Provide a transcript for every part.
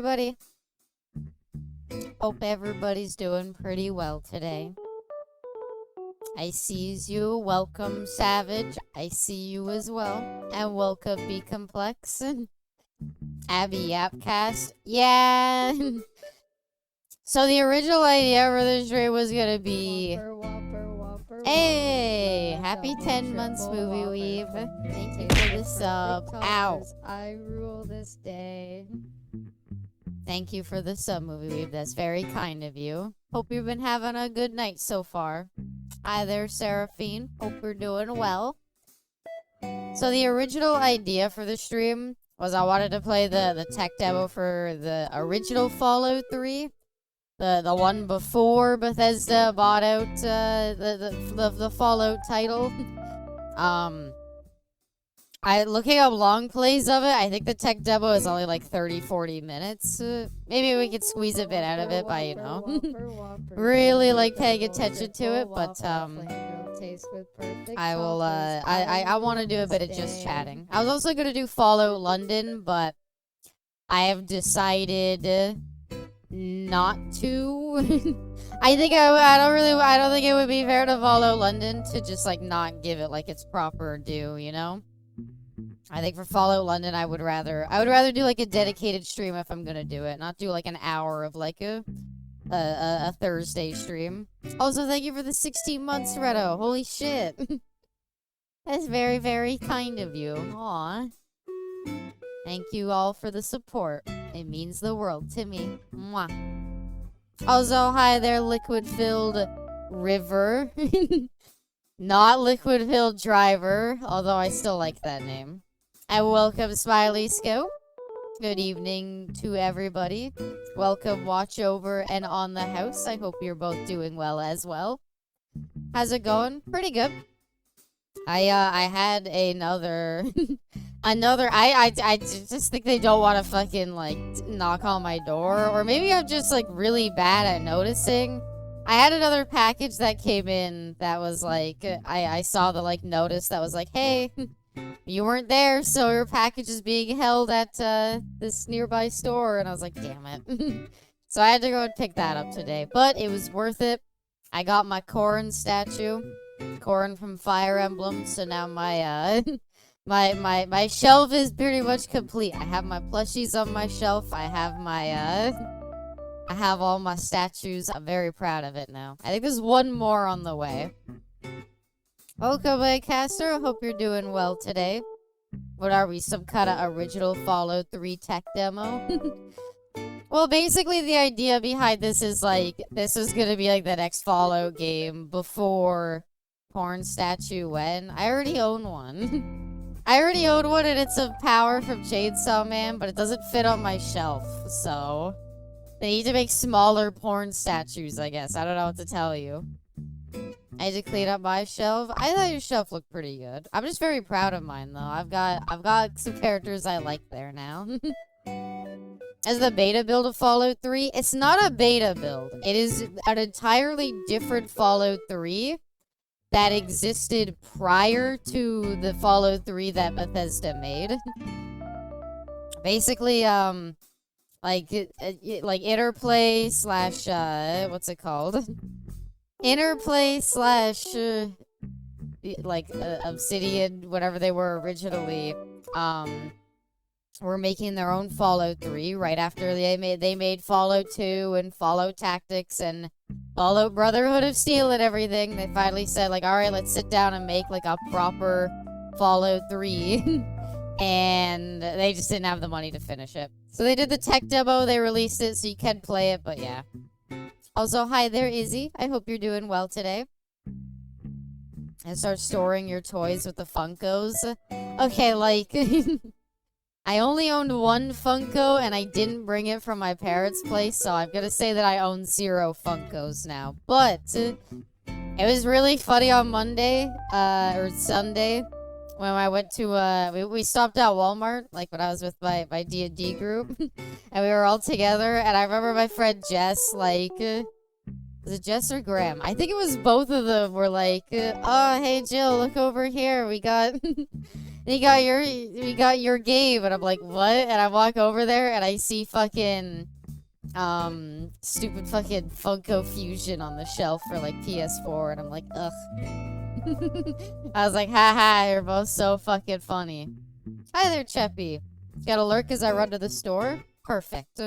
everybody? Hope everybody's doing pretty well today. I sees you. Welcome, Savage. I see you as well. And welcome, Be Complex. Abby Yapcast. Yeah. So the original idea for this stream was gonna be... Hey! Happy 10 months, Movie Weave. Thank you for the sub. Ow! I rule this day. Thank you for the sub, Movie Weave. That's very kind of you. Hope you've been having a good night so far. Hi there, Seraphine. Hope you're doing well. So the original idea for the stream was I wanted to play the tech demo for the original Fallout 3. The one before Bethesda bought out the Fallout title. Looking up long plays of it, I think the tech demo is only like 30-40 minutes. Maybe we could squeeze a bit out of it by, you know, really like paying attention to it, but I will I want to do a bit of just chatting. I was also going to do Fallout London, but I have decided not to. I don't think it would be fair to Fallout London to just like not give it like its proper due, you know? I think for Fallout London, I would rather do like a dedicated stream if I'm gonna do it, not do like an hour of like a Thursday stream. Also, thank you for the 16 months, Redo. Holy shit. That's very, very kind of you. Aw. Thank you all for the support. It means the world to me. Mwah. Also, hi there, liquid-filled river. Not liquid-filled driver, although I still like that name. And welcome, Smiley Scout. Good evening to everybody. Welcome, Watchover and On the House. I hope you're both doing well as well. How's it going? Pretty good. I had another... I just think they don't want to fucking, like, knock on my door. Or maybe I'm just, like, really bad at noticing. I had another package that came in that was, like, I saw the, like, notice that was like, hey, you weren't there, so your package is being held at, this nearby store. And I was like, damn it. So I had to go and pick that up today. But it was worth it. I got my Corrin statue. Corrin from Fire Emblem. So now my, my shelf is pretty much complete. I have my plushies on my shelf. I have my, I have all my statues. I'm very proud of it now. I think there's one more on the way. Okay, Caster. Hope you're doing well today. What are we? Some kind of original Fallout 3 tech demo? Well, basically the idea behind this is like, this is gonna be like the next Fallout game before Porn Statue when. I already own one. I already own one and it's of Power from Chainsaw Man, but it doesn't fit on my shelf, so... They need to make smaller porn statues, I guess. I don't know what to tell you. I had to clean up my shelf. I thought your shelf looked pretty good. I'm just very proud of mine, though. I've got some characters I like there now. As the beta build of Fallout 3, it's not a beta build. It is an entirely different Fallout 3 that existed prior to the Fallout 3 that Bethesda made. Basically, like interplay slash, what's it called? Interplay slash, Obsidian, whatever they were originally, were making their own Fallout 3 right after they made Fallout 2 and Fallout Tactics and Fallout Brotherhood of Steel and everything. They finally said, like, alright, let's sit down and make, like, a proper Fallout 3. And they just didn't have the money to finish it. So they did the tech demo, they released it so you can play it, but yeah. Also, hi there, Izzy. I hope you're doing well today. And start storing your toys with the Funkos. Okay, like... I only owned one Funko, and I didn't bring it from my parents' place, so I'm gonna say that I own 0 Funkos now. But, it was really funny on Monday, or Sunday, when I went to, we stopped at Walmart, like when I was with my D&D group, and we were all together, and I remember my friend Jess, like, Was it Jess or Graham? I think it was both of them were like, oh, hey, Jill, look over here. We got, we got your game. And I'm like, what? And I walk over there and I see fucking, stupid fucking Funko Fusion on the shelf for like PS4. And I'm like, ugh. I was like, haha, you're both so fucking funny. Hi there, Cheppy. Got to lurk as I run to the store? Perfect.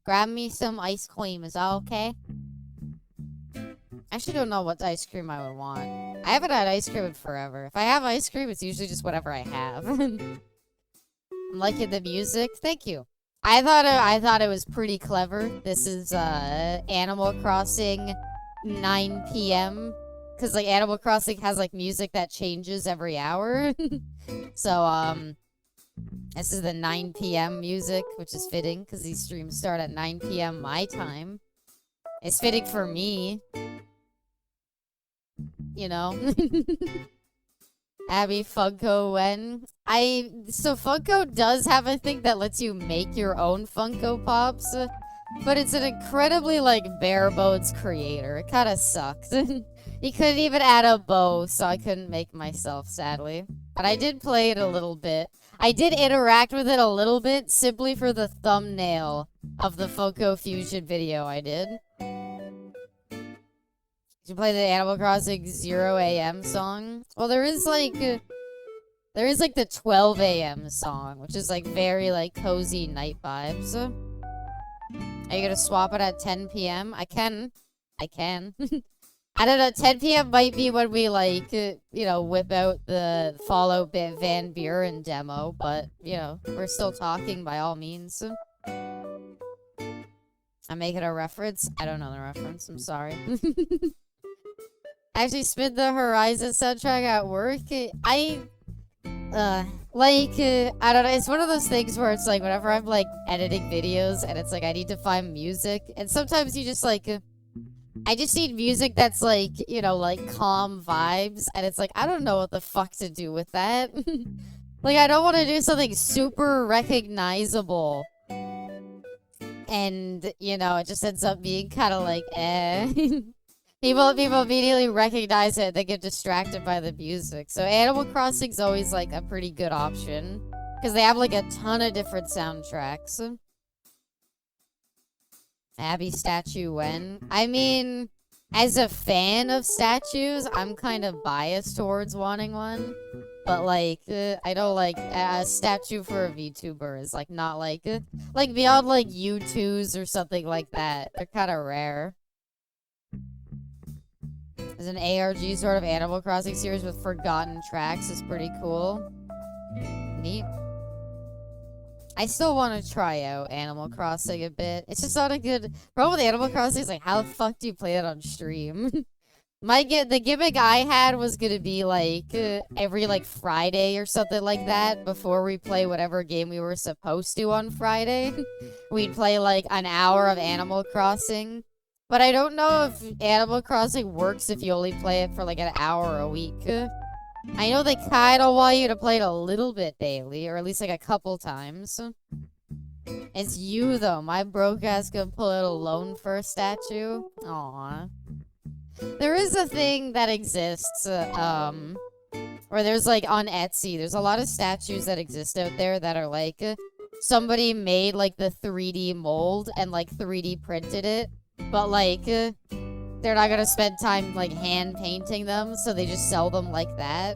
Grab me some ice cream. Is that okay? I actually don't know what ice cream I would want. I haven't had ice cream in forever. If I have ice cream, it's usually just whatever I have. I'm liking the music. Thank you. I thought it was pretty clever. This is Animal Crossing 9 p.m. Cause like Animal Crossing has like music that changes every hour. So this is the 9 p.m. music, which is fitting because these streams start at 9 p.m. my time. It's fitting for me. You know? Abby, Funko, when? So Funko does have a thing that lets you make your own Funko Pops, but it's an incredibly, like, bare bones creator. It kinda sucks. You couldn't even add a bow, so I couldn't make myself, sadly. But I did play it a little bit. I did interact with it a little bit, simply for the thumbnail of the Funko Fusion video I did. Did you play the Animal Crossing 0 a.m. song? Well, there is like the 12 a.m. song, which is like very like cozy night vibes. Are you gonna swap it at 10 p.m.? I can. I don't know, 10 p.m. might be when we like, you know, whip out the Follow Van Buren demo, but, you know, we're still talking by all means. I'm making a reference. I don't know the reference. I'm sorry. Actually spin the Horizon soundtrack at work. I don't know. It's one of those things where it's like whenever I'm like editing videos and it's like I need to find music, and sometimes you just like, I just need music that's like, you know, like calm vibes, and it's like I don't know what the fuck to do with that. Like I don't want to do something super recognizable. And, you know, it just ends up being kind of like, eh. People immediately recognize it, they get distracted by the music. So Animal Crossing's always, like, a pretty good option. Because they have, like, a ton of different soundtracks. Abby statue when? I mean, as a fan of statues, I'm kind of biased towards wanting one. But, like, I know, like, a statue for a VTuber is, like, not, like beyond, like, U2s or something like that. They're kind of rare. There's an ARG sort of Animal Crossing series with forgotten tracks. It's pretty cool. Neat. I still want to try out Animal Crossing a bit. It's just not a good... Problem with Animal Crossing is, like, how the fuck do you play it on stream? The gimmick I had was gonna be, like, every, like, Friday or something like that, before we play whatever game we were supposed to on Friday. We'd play, like, an hour of Animal Crossing. But I don't know if Animal Crossing works if you only play it for, like, an hour a week. I know they kinda want you to play it a little bit daily, or at least, like, a couple times. It's you, though. My broke ass gonna pull out a loan for a statue. Aww. There is a thing that exists, where there's, like, on Etsy, there's a lot of statues that exist out there that are, like, somebody made, like, the 3D mold and, like, 3D printed it, but, like, they're not gonna spend time, like, hand painting them, so they just sell them like that,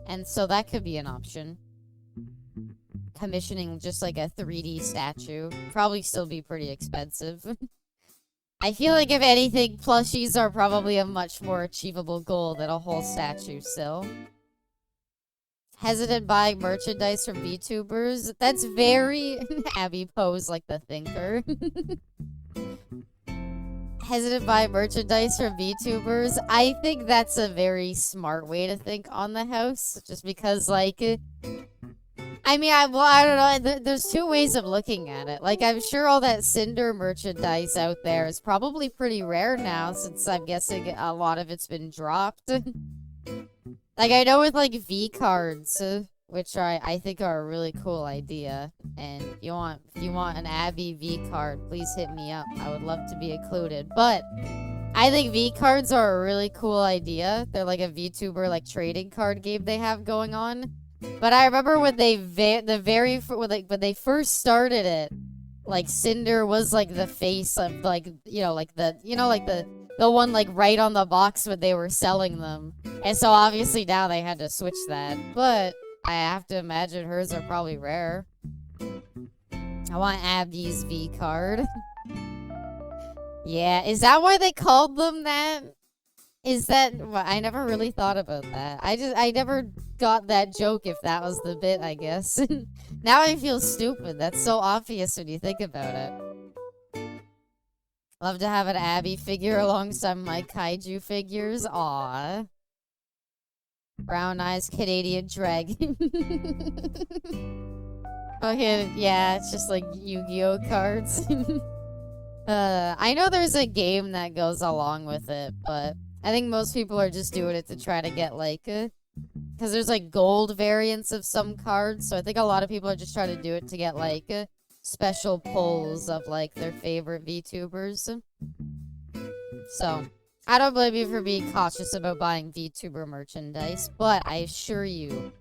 and so that could be an option. Commissioning just, like, a 3D statue. Probably still be pretty expensive. I feel like, if anything, plushies are probably a much more achievable goal than a whole statue still. Hesitant buying merchandise from VTubers? That's very Abby Pose like the thinker. Hesitant buying merchandise from VTubers? I think that's a very smart way to think on the house. Just because, like... I mean, I don't know. There's two ways of looking at it. Like, I'm sure all that Cinder merchandise out there is probably pretty rare now, since I'm guessing a lot of it's been dropped. Like, I know with, like, V-cards, which I think are a really cool idea. And if you want an Abby V-card, please hit me up. I would love to be included. But I think V cards are a really cool idea. They're like a VTuber like trading card game they have going on. But I remember when they when they first started it, like Cinder was like the face of like like the one like right on the box when they were selling them. And so obviously now they had to switch that. But I have to imagine hers are probably rare. I want Abby's V card. Yeah, is that why they called them that? Is that well, I never really thought about that. I never got that joke if that was the bit, I guess. Now I feel stupid. That's so obvious when you think about it. Love to have an Abby figure alongside my kaiju figures. Aw. Brown eyes Canadian dragon. Okay, yeah, it's just like Yu-Gi-Oh cards. I know there's a game that goes along with it, but I think most people are just doing it to try to get like, because there's like gold variants of some cards, so I think a lot of people are just trying to do it to get like special pulls of like their favorite VTubers. So, I don't blame you for being cautious about buying VTuber merchandise, but I assure you,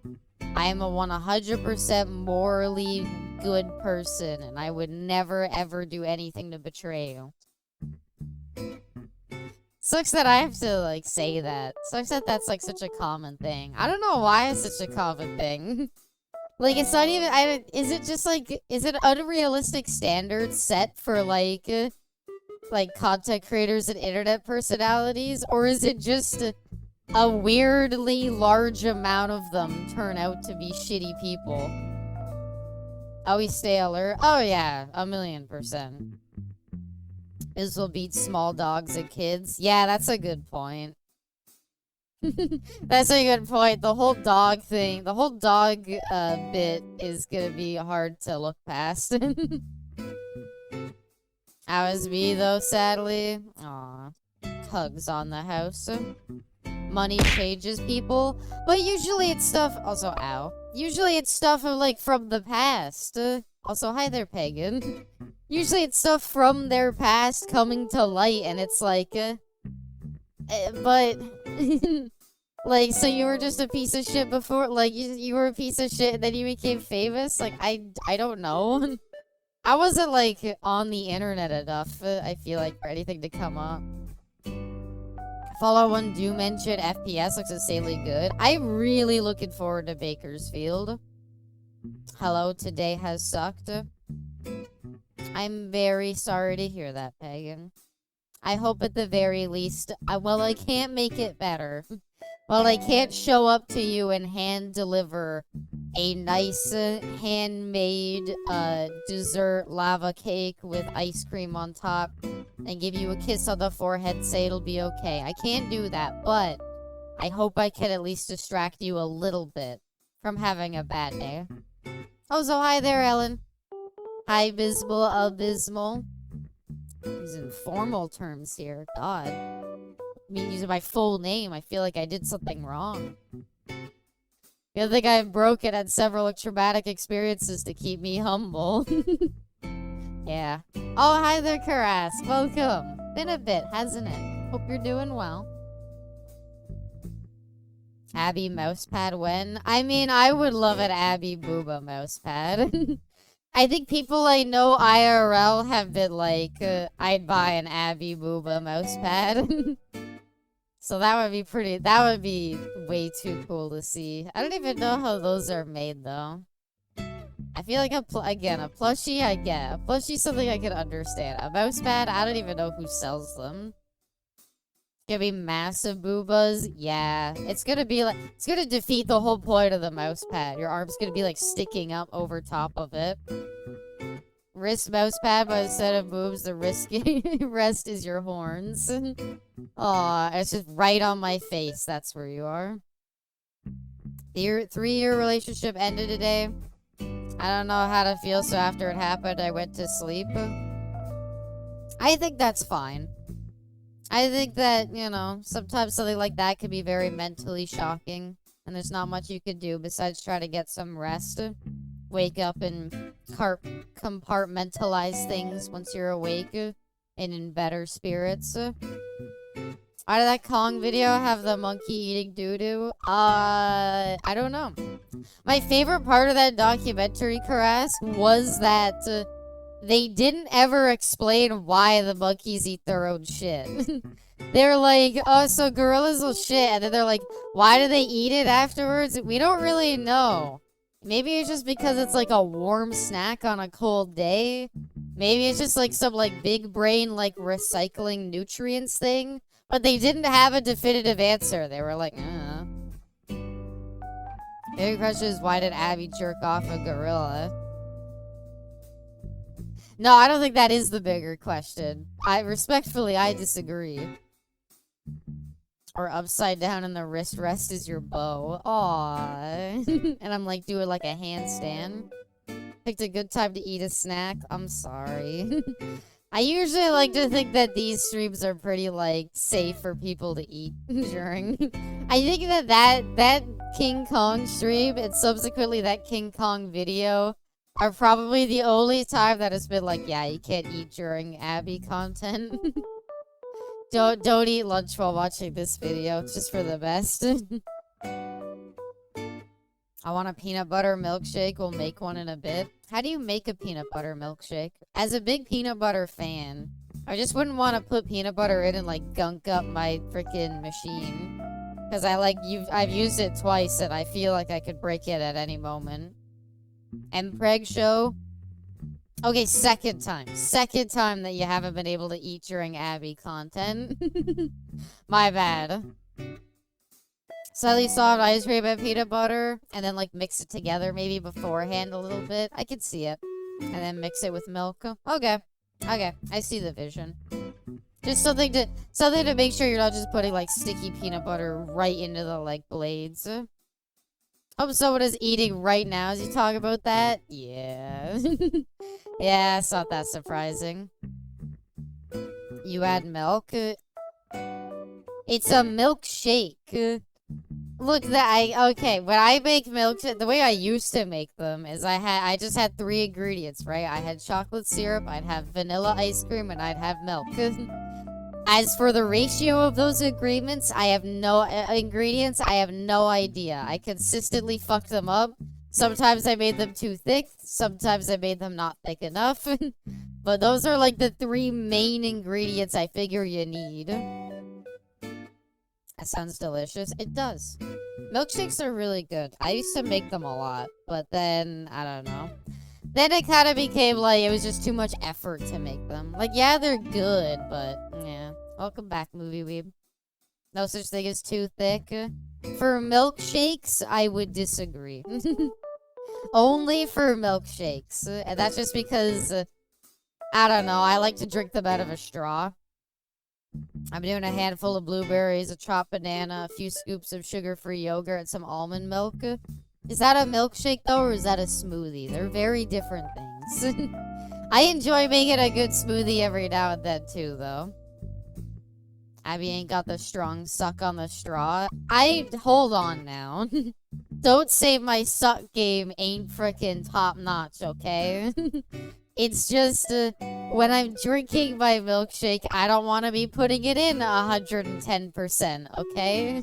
I am a 100% morally good person, and I would never ever do anything to betray you. Sucks that I have to, like, say that. Sucks that that's, like, such a common thing. I don't know why it's such a common thing. Like, it's not even, is it just, like, is it unrealistic standards set for, like, content creators and internet personalities? Or is it just a weirdly large amount of them turn out to be shitty people? Always stay alert. Oh, yeah, 1,000,000%. This will beat small dogs and kids. Yeah, that's a good point. That's a good point. The whole dog thing, the whole dog bit is gonna be hard to look past. That was me, though, sadly. Aw. Hugs on the house. Money changes people. But usually it's stuff... Also, ow. Usually it's stuff of, like, from the past. Also, hi there, Pagan. Usually it's stuff from their past coming to light, and it's like, but, like, so you were just a piece of shit before, like, you were a piece of shit, and then you became famous? Like, I don't know. I wasn't, like, on the internet enough, I feel like, for anything to come up. Fallout 1 do mention FPS looks insanely good. I'm really looking forward to Bakersfield. Hello, today has sucked. I'm very sorry to hear that, Pagan. I hope at the very least, well, I can't make it better. Well, I can't show up to you and hand deliver a nice handmade dessert lava cake with ice cream on top and give you a kiss on the forehead and say it'll be okay. I can't do that, but I hope I can at least distract you a little bit from having a bad day. Oh, so hi there, Ellen. Hi, Abysmal. Using formal terms here. God. I mean, using my full name. I feel like I did something wrong. I think I've broken at several traumatic experiences to keep me humble. Yeah. Oh, hi there, Karas. Welcome. Been a bit, hasn't it? Hope you're doing well. Abby mousepad when? I mean, I would love an Abby Booba mousepad. I think people I know IRL have been like, I'd buy an Abby Booba mousepad. So that would be way too cool to see. I don't even know how those are made, though. I feel like, again, a plushie I get. A plushie's something I can understand. A mousepad, I don't even know who sells them. Gonna be massive boobas. Yeah, it's gonna be like, it's gonna defeat the whole point of the mouse pad. Your arm's gonna be like sticking up over top of it. Wrist mouse pad, but instead of boobs, the rest is your horns. Aw, it's just right on my face. That's where you are. The 3-year relationship ended today. I don't know how to feel, so after it happened, I went to sleep. I think that's fine. I think that, you know, sometimes something like that can be very mentally shocking, and there's not much you can do besides try to get some rest. Wake up and compartmentalize things once you're awake and in better spirits. Why did that Kong video have the monkey eating doo-doo? I don't know. My favorite part of that documentary, Karas, was that they didn't ever explain why the monkeys eat their own shit. They're like, oh, so gorillas will shit, and then they're like, why do they eat it afterwards? We don't really know. Maybe it's just because it's like a warm snack on a cold day. Maybe it's just like some like big brain like recycling nutrients thing. But they didn't have a definitive answer. They were like, Maybe the question is, why did Abby jerk off a gorilla? No, I don't think that is the bigger question. I disagree. Or upside down and the wrist rest is your bow. Aww. And I'm like doing like a handstand. Picked a good time to eat a snack. I'm sorry. I usually like to think that these streams are pretty, like, safe for people to eat during. I think that King Kong stream and subsequently that King Kong video are probably the only time that it's been like, yeah, you can't eat during Abby content. Don't eat lunch while watching this video. It's just for the best. I want a peanut butter milkshake. We'll make one in a bit. How do you make a peanut butter milkshake? As a big peanut butter fan, I just wouldn't want to put peanut butter in and like gunk up my freaking machine. Because I've used it twice and I feel like I could break it at any moment. And Preg show. Okay, second time. Second time that you haven't been able to eat during Abby content. My bad. Slightly soft ice cream and peanut butter, and then like mix it together maybe beforehand a little bit. I could see it. And then mix it with milk. Okay. Okay, I see the vision. Just something to make sure you're not just putting like sticky peanut butter right into the like blades. Hope someone is eating right now as you talk about that. Yeah. Yeah, it's not that surprising. You add milk? It's a milkshake. Look, when I make milkshake, the way I used to make them is I just had 3 ingredients, right? I had chocolate syrup, I'd have vanilla ice cream, and I'd have milk. As for the ratio of those ingredients, I have no idea. I consistently fucked them up. Sometimes I made them too thick, sometimes I made them not thick enough. But those are like the 3 main ingredients I figure you need. That sounds delicious. It does. Milkshakes are really good. I used to make them a lot, but then, I don't know. Then it kind of became like, it was just too much effort to make them. Like, yeah, they're good, but, yeah. Welcome back, Movie Weeb. No such thing as too thick. For milkshakes, I would disagree. Only for milkshakes. And that's just because, I don't know, I like to drink them out of a straw. I'm doing a handful of blueberries, a chopped banana, a few scoops of sugar-free yogurt, and some almond milk. Is that a milkshake, though, or is that a smoothie? They're very different things. I enjoy making a good smoothie every now and then, too, though. Abby ain't got the strong suck on the straw. Hold on now. Don't say my suck game ain't frickin' top-notch, okay? It's just, when I'm drinking my milkshake, I don't want to be putting it in 110%, okay?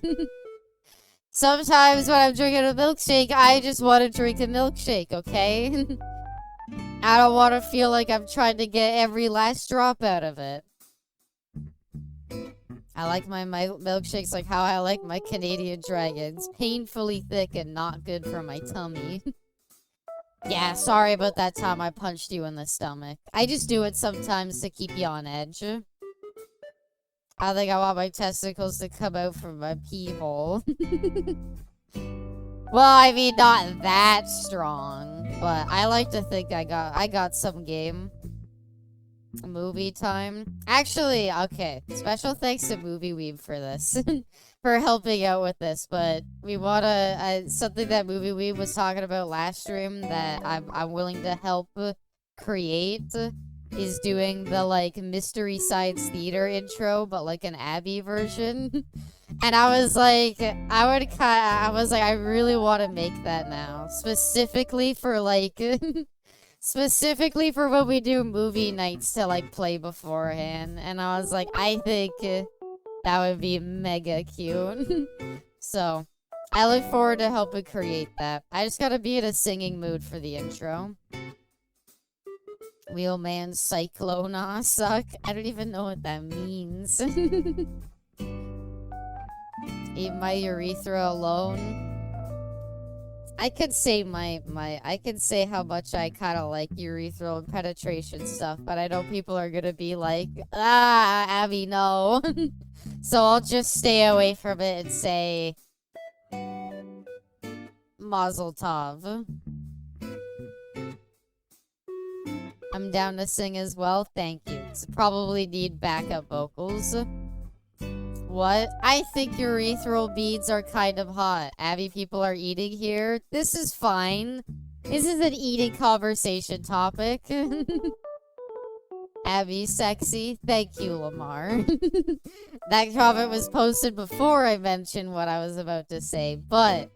Sometimes when I'm drinking a milkshake, I just want to drink a milkshake, okay? I don't want to feel like I'm trying to get every last drop out of it. I like my milkshakes like how I like my Canadian Dragons. Painfully thick and not good for my tummy. Yeah, sorry about that time I punched you in the stomach. I just do it sometimes to keep you on edge. I think I want my testicles to come out from my pee hole. Well, I mean, not that strong, but I like to think I got some game. Movie time. Actually, okay. Special thanks to Movie Weeb for this. For helping out with this, but we wanna something that Movie Weeb was talking about last stream that I'm willing to help create is doing the like Mystery Science Theater intro, but like an Abby version. And I was like, I really want to make that now, specifically for like, specifically for when we do movie nights to like play beforehand. And I was like, I think That would be mega cute. So, I look forward to helping create that. I just gotta be in a singing mood for the intro. Wheelman Cyclona suck. I don't even know what that means. Eat my urethra alone. I could say I could say how much I kind of like urethral penetration stuff, but I know people are gonna be like, Abby, no. So I'll just stay away from it and say, Mazel Tov. I'm down to sing as well. Thank you. Probably need backup vocals. What? I think urethral beads are kind of hot. Abby, people are eating here. This is fine. This is an eating conversation topic. Abby, sexy. Thank you, Lamar. That comment was posted before I mentioned what I was about to say, but...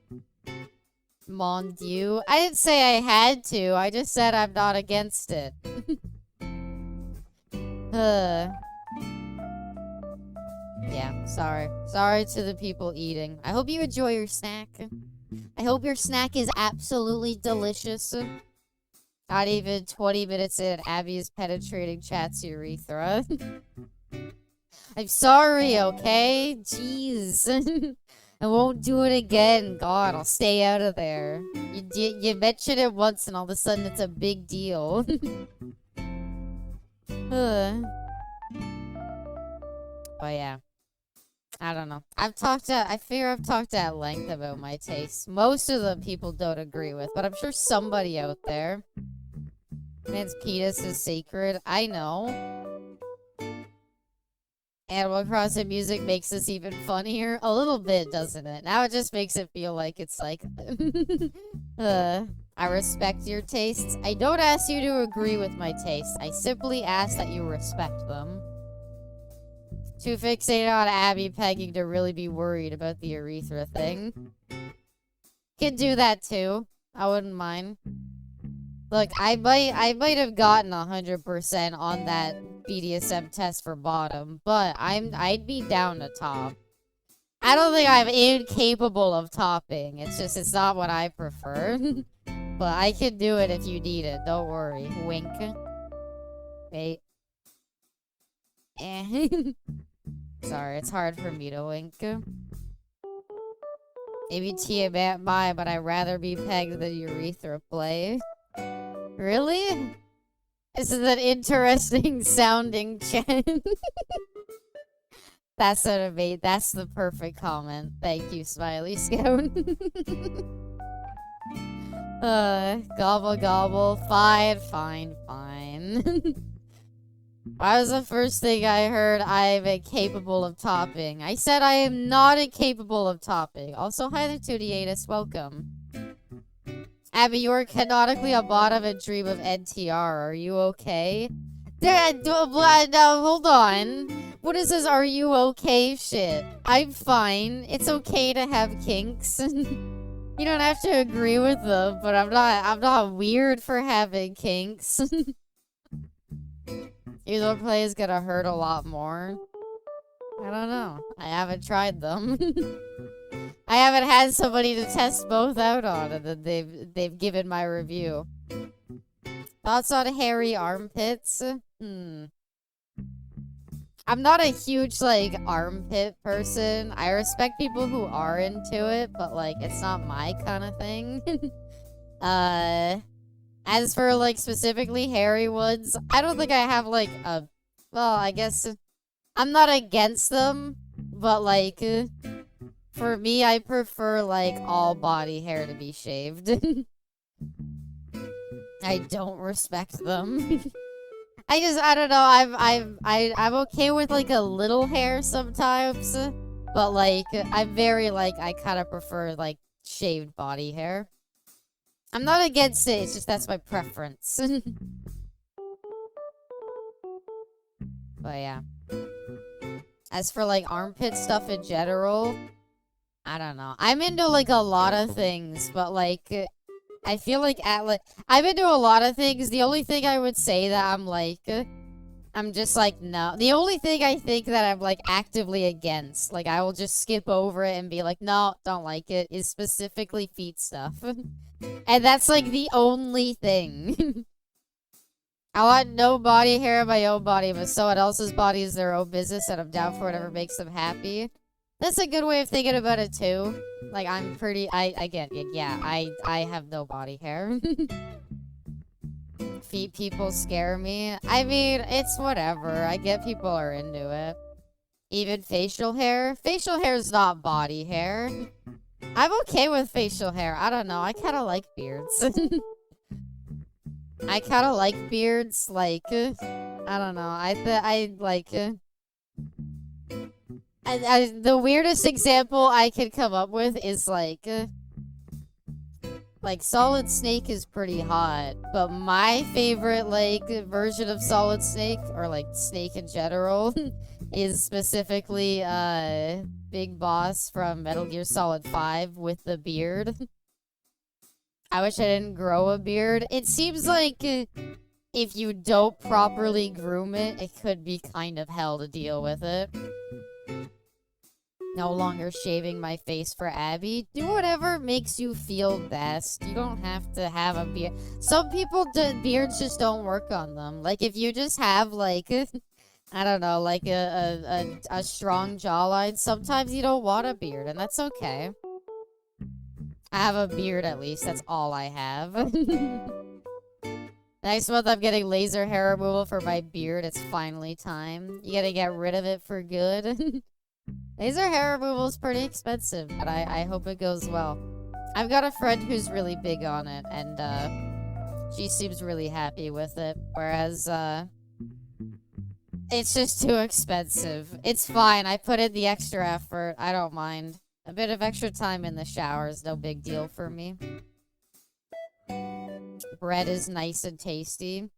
Mon Dieu. I didn't say I had to. I just said I'm not against it. Yeah, sorry. Sorry to the people eating. I hope you enjoy your snack. I hope your snack is absolutely delicious. Not even 20 minutes in, Abby is penetrating chat's urethra. I'm sorry, okay? Jeez. I won't do it again. God, I'll stay out of there. You mention it once and all of a sudden it's a big deal. But yeah. I don't know. I fear I've talked at length about my tastes. Most of the people don't agree with, but I'm sure somebody out there. Man's penis is sacred. I know. Animal Crossing music makes this even funnier. A little bit, doesn't it? Now it just makes it feel like it's like... I respect your tastes. I don't ask you to agree with my tastes. I simply ask that you respect them. Too fixated on Abby pegging to really be worried about the urethra thing. Could do that too. I wouldn't mind. Look, I might have gotten 100% on that BDSM test for bottom, but I'd be down to top. I don't think I'm incapable of topping. It's just it's not what I prefer. But I can do it if you need it. Don't worry. Wink. Wait. Sorry, it's hard for me to wink. Maybe TMI, but I'd rather be pegged than urethra play. Really? This is an interesting sounding chat. That's what I made. That's the perfect comment. Thank you, Smiley Scout. Gobble gobble. Fine, fine, fine. Why was the first thing I heard I'm incapable of topping? I said I am not incapable of topping. Also, hi there, 2D8us. Welcome. Abby, you are canonically a bottom and dream of NTR. Are you okay? No, hold on. What is this are you okay shit? I'm fine. It's okay to have kinks. You don't have to agree with them, but I'm not weird for having kinks. Either play is gonna hurt a lot more. I don't know. I haven't tried them. I haven't had somebody to test both out on, and then they've given my review. Thoughts on hairy armpits? I'm not a huge, like, armpit person. I respect people who are into it, but, like, it's not my kind of thing. As for, like, specifically hairy ones, I don't think I have, like, a... Well, I guess... I'm not against them, but, like... For me, I prefer, like, all body hair to be shaved. I don't respect them. I don't know, I'm okay with, like, a little hair sometimes. But, like, I'm very, like, I kind of prefer, like, shaved body hair. I'm not against it, it's just that's my preference. But, yeah. As for, like, armpit stuff in general... I don't know. I'm into, like, a lot of things, but, like, I feel like I'm into a lot of things. The only thing I would say that I'm, like, I'm just like, no. The only thing I think that I'm like actively against, like I will just skip over it and be like, no, don't like it, is specifically feet stuff. And that's like the only thing. I want no body hair on my own body, but someone else's body is their own business, and I'm down for whatever makes them happy. That's a good way of thinking about it too. Like I'm pretty, I get it. Yeah, I have no body hair. Feet people scare me. I mean, it's whatever. I get people are into it. Even facial hair. Facial hair is not body hair. I'm okay with facial hair. I don't know. I kind of like beards. I kind of like beards. Like, I don't know. I like. The weirdest example I could come up with is like Solid Snake is pretty hot, but my favorite, like, version of Solid Snake, or, like, Snake in general, is specifically, Big Boss from Metal Gear Solid 5 with the beard. I wish I didn't grow a beard. It seems like if you don't properly groom it, it could be kind of hell to deal with it. No longer shaving my face for Abby. Do whatever makes you feel best. You don't have to have a beard. Some people, beards just don't work on them. Like, if you just have, like, I don't know, like a strong jawline, sometimes you don't want a beard, and that's okay. I have a beard, at least. That's all I have. Next month, I'm getting laser hair removal for my beard. It's finally time. You gotta get rid of it for good. Laser hair removal is pretty expensive, but I hope it goes well. I've got a friend who's really big on it, and she seems really happy with it, whereas it's just too expensive. It's fine, I put in the extra effort, I don't mind. A bit of extra time in the shower is no big deal for me. Bread is nice and tasty.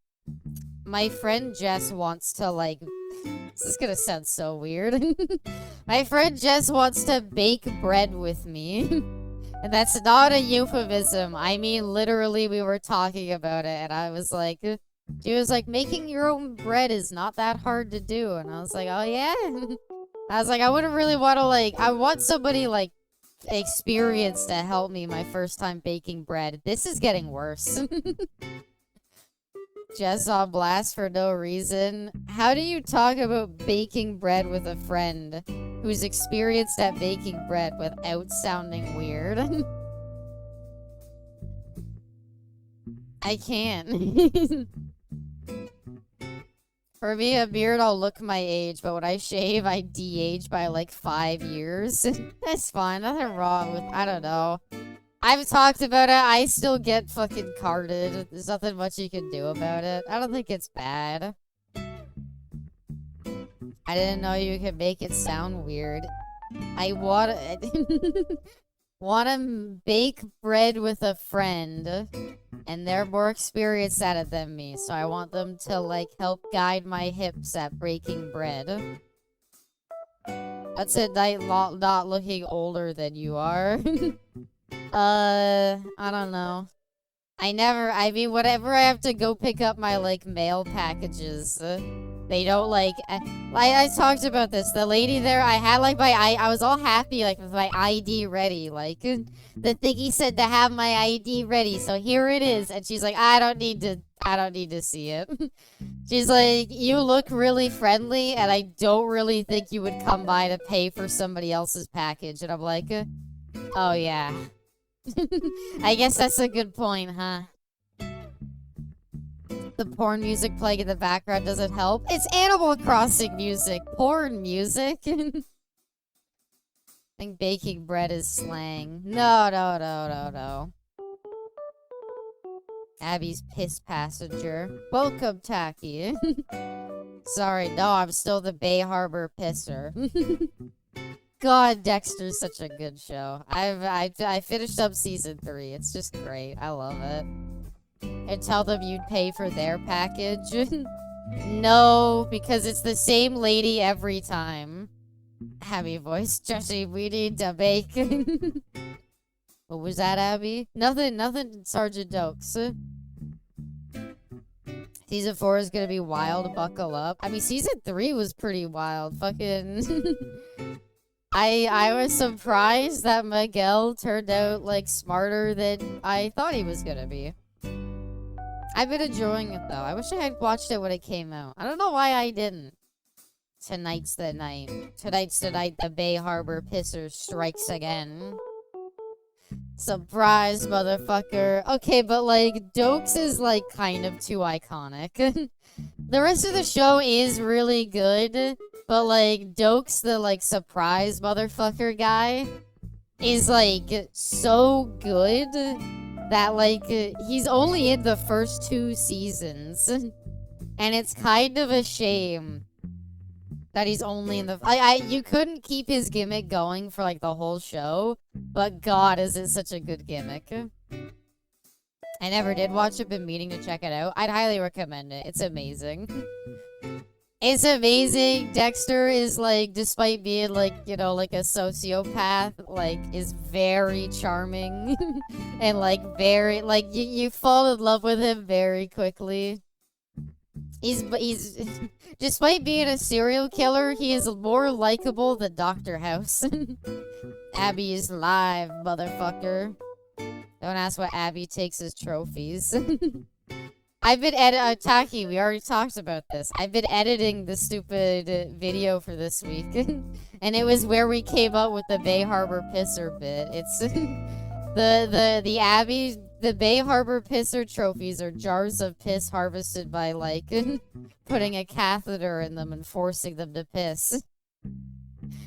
My friend Jess wants to, like... This is gonna sound so weird. My friend Jess wants to bake bread with me. And that's not a euphemism. I mean, literally, we were talking about it, and I was like... She was like, making your own bread is not that hard to do. And I was like, oh, yeah? I was like, I wouldn't really want to, like... I want somebody, like, experienced to help me my first time baking bread. This is getting worse. Just on blast for no reason. How do you talk about baking bread with a friend who's experienced at baking bread without sounding weird? I can't. For me, a beard, I'll look my age, but when I shave, I de-age by like 5 years. That's fine. Nothing wrong with, I don't know. I've talked about it. I still get fucking carded. There's nothing much you can do about it. I don't think it's bad. I didn't know you could make it sound weird. I want to bake bread with a friend, and they're more experienced at it than me, so I want them to, like, help guide my hips at breaking bread. That's it, not looking older than you are. I don't know. I mean, whatever I have to go pick up my, like, mail packages, they don't, like, I talked about this. The lady there, I had, like, I was all happy, like, with my ID ready, like, the thingy said to have my ID ready, so here it is, and she's like, I don't need to see it. She's like, you look really friendly, and I don't really think you would come by to pay for somebody else's package, and I'm like, oh, yeah. I guess that's a good point, huh? The porn music playing in the background doesn't help. It's Animal Crossing music. Porn music. I think baking bread is slang. No. Abby's piss passenger. Welcome, Tacky. Sorry, no, I'm still the Bay Harbor pisser. God, Dexter's such a good show. I finished up season 3. It's just great. I love it. And tell them you'd pay for their package. No, because it's the same lady every time. Abby voice. Jesse, we need to bake. What was that, Abby? Nothing, Sergeant Dokes. Season 4 is gonna be wild, buckle up. I mean, season 3 was pretty wild. Fucking... I was surprised that Miguel turned out, like, smarter than I thought he was gonna be. I've been enjoying it, though. I wish I had watched it when it came out. I don't know why I didn't. Tonight's the night. Tonight's the night the Bay Harbor Pisser strikes again. Surprise, motherfucker. Okay, but, like, Dokes is, like, kind of too iconic. The rest of the show is really good, but, like, Dokes, the, like, surprise motherfucker guy, is, like, so good that, like, he's only in the first 2 seasons. And it's kind of a shame that he's only in the... you couldn't keep his gimmick going for, like, the whole show, but God, is it such a good gimmick. I never did watch it, been meaning to check it out. I'd highly recommend it. It's amazing. It's amazing. Dexter is, like, despite being, like, you know, like a sociopath, like, is very charming. And, like, very, like, you fall in love with him very quickly. He's, despite being a serial killer, he is more likable than Dr. House. Abby is live, motherfucker. Don't ask what Abby takes as trophies. I've been Taki, we already talked about this. I've been editing the stupid video for this week. And it was where we came up with the Bay Harbor Pisser bit. It's the Abby, the Bay Harbor Pisser trophies are jars of piss harvested by, like, putting a catheter in them and forcing them to piss.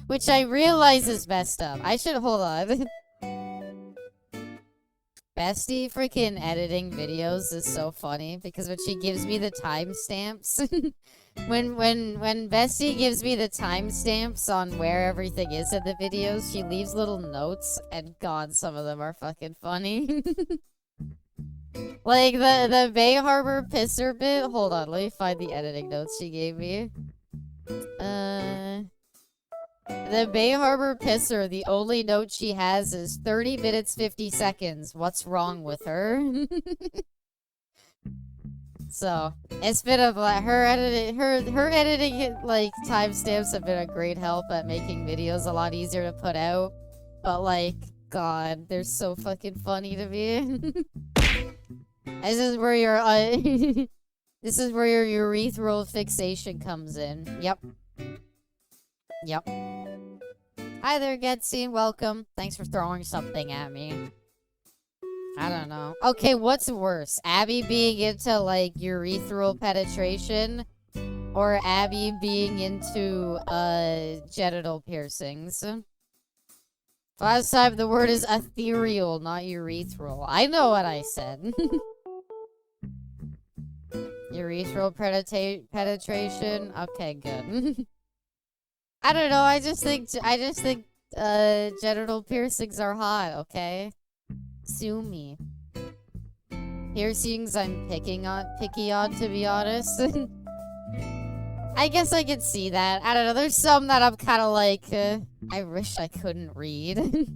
Which I realize is messed up. I should, hold on. Bestie freaking editing videos is so funny because when she gives me the timestamps, when Bestie gives me the timestamps on where everything is in the videos, she leaves little notes, and God, some of them are fucking funny. Like the Bay Harbor Pisser bit. Hold on, let me find the editing notes she gave me. The Bay Harbor Pisser, the only note she has is 30 minutes 50 seconds. What's wrong with her? So, it's been a her editing like timestamps have been a great help at making videos a lot easier to put out. But, like, God, they're so fucking funny to me. This is where your this is where your urethral fixation comes in. Yep. Yep. Hi there, Getsy. Welcome. Thanks for throwing something at me. I don't know. Okay, what's worse? Abby being into, like, urethral penetration? Or Abby being into, genital piercings? Last time the word is ethereal, not urethral. I know what I said. Urethral penetration? Okay, good. I don't know, I just think genital piercings are hot, okay? Sue me. Piercings I'm picky on, to be honest. I guess I could see that. I don't know, there's some that I'm kind of like, I wish I couldn't read.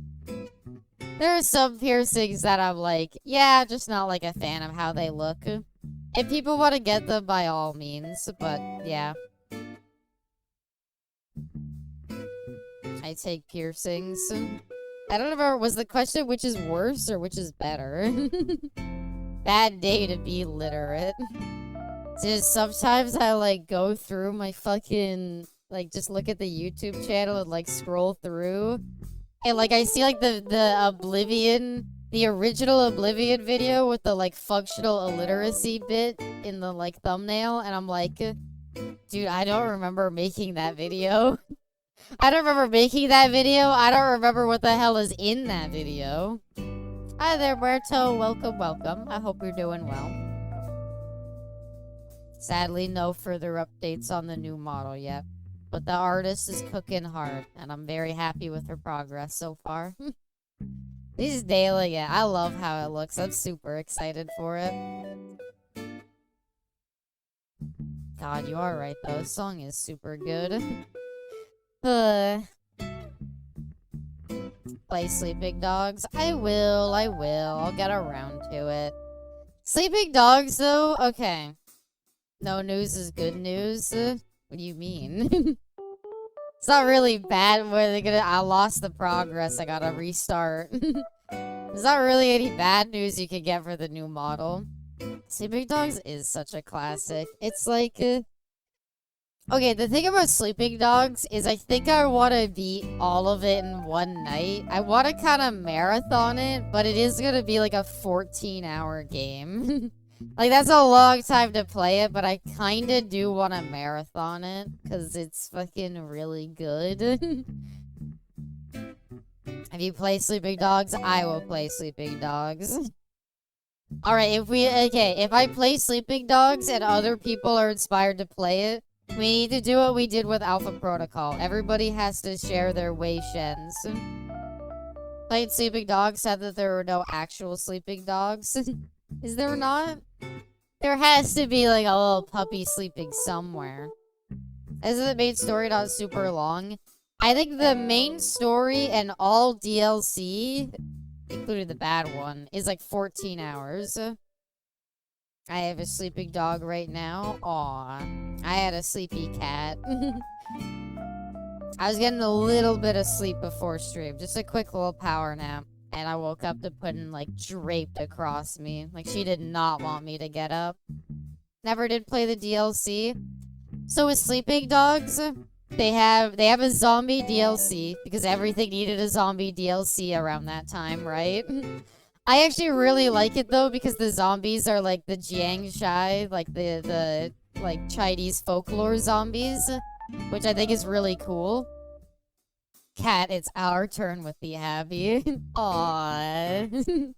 There are some piercings that I'm like, yeah, just not, like, a fan of how they look. If people want to get them, by all means, but, yeah. I take piercings. I don't remember, was the question which is worse or which is better? Bad day to be literate. Just sometimes I, like, go through my fucking, like, just look at the YouTube channel and, like, scroll through. And, like, I see, like, the Oblivion, the original Oblivion video with the, like, functional illiteracy bit in the, like, thumbnail. And I'm like, dude, I don't remember making that video. I don't remember making that video. I don't remember what the hell is in that video. Hi there, Muerto. Welcome, welcome. I hope you're doing well. Sadly, no further updates on the new model yet. But the artist is cooking hard, and I'm very happy with her progress so far. She's nailing it. I love how it looks. I'm super excited for it. God, you are right, though. This song is super good. Play Sleeping Dogs. I will. I'll get around to it. Sleeping Dogs, though? Okay. No news is good news? What do you mean? It's not really bad. I lost the progress. I gotta restart. There's not really any bad news you can get for the new model. Sleeping Dogs is such a classic. It's like, okay, the thing about Sleeping Dogs is I think I want to beat all of it in one night. I want to kind of marathon it, but it is going to be like a 14-hour game. Like, that's a long time to play it, but I kind of do want to marathon it, because it's fucking really good. If you play Sleeping Dogs, I will play Sleeping Dogs. Alright, if I play Sleeping Dogs and other people are inspired to play it, we need to do what we did with Alpha Protocol. Everybody has to share their Wei Shens. Playing Sleeping Dogs said that there were no actual Sleeping Dogs. Is there not? There has to be like a little puppy sleeping somewhere. Isn't the main story not super long? I think the main story and all DLC, including the bad one, is like 14 hours. I have a sleeping dog right now. Aw. I had a sleepy cat. I was getting a little bit of sleep before stream. Just a quick little power nap. And I woke up to Puddin', like, draped across me. Like, she did not want me to get up. Never did play the DLC. So with Sleeping Dogs, they have a zombie DLC, because everything needed a zombie DLC around that time, right? I actually really like it, though, because the zombies are, like, the Jiang Shai, like, the like, Chinese folklore zombies, which I think is really cool. Cat, it's our turn with the Abby. Aww.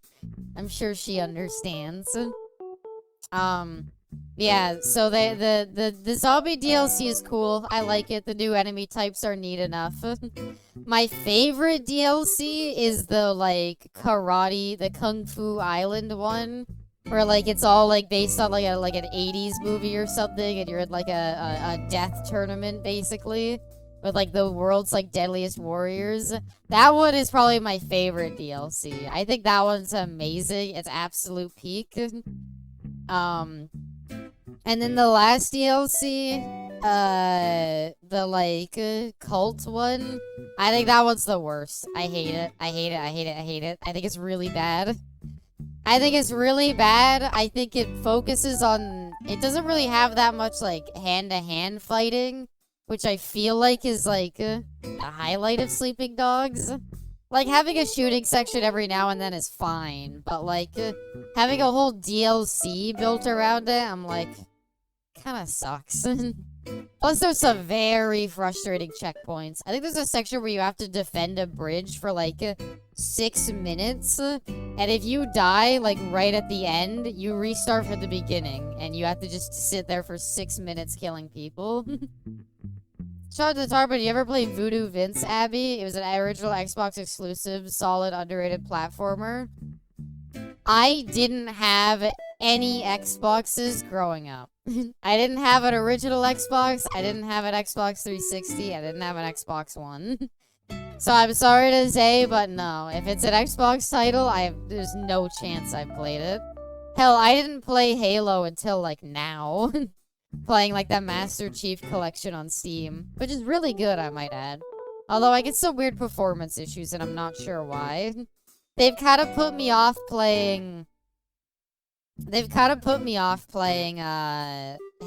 I'm sure she understands. Yeah, so the zombie DLC is cool. I like it. The new enemy types are neat enough. My favorite DLC is the, like, karate, the Kung Fu Island one. Where, like, it's all, like, based on, like, an 80s movie or something, and you're in, like, a death tournament, basically. With, like, the world's, like, deadliest warriors. That one is probably my favorite DLC. I think that one's amazing. It's absolute peak. And then the last DLC, the, like, cult one, I think that one's the worst. I hate it. I hate it. I hate it. I hate it. I think it's really bad. I think it's really bad. I think it focuses on... It doesn't really have that much, like, hand-to-hand fighting. Which I feel like is, like, the highlight of Sleeping Dogs. Like, having a shooting section every now and then is fine. But, like, having a whole DLC built around it, I'm like, kinda sucks. Plus, there's some very frustrating checkpoints. I think there's a section where you have to defend a bridge for, like, 6 minutes. And if you die, like, right at the end, you restart from the beginning. And you have to just sit there for 6 minutes killing people. Shout out to Tar, but you ever played Voodoo Vince, Abby? It was an original Xbox exclusive, solid, underrated platformer. I didn't have any Xboxes growing up. I didn't have an original Xbox. I didn't have an Xbox 360. I didn't have an Xbox One. So I'm sorry to say, but no. If it's an Xbox title, there's no chance I played it. Hell, I didn't play Halo until, like, now. Playing, like, that Master Chief collection on Steam. Which is really good, I might add. Although I get some weird performance issues, and I'm not sure why. They've kind of put me off playing...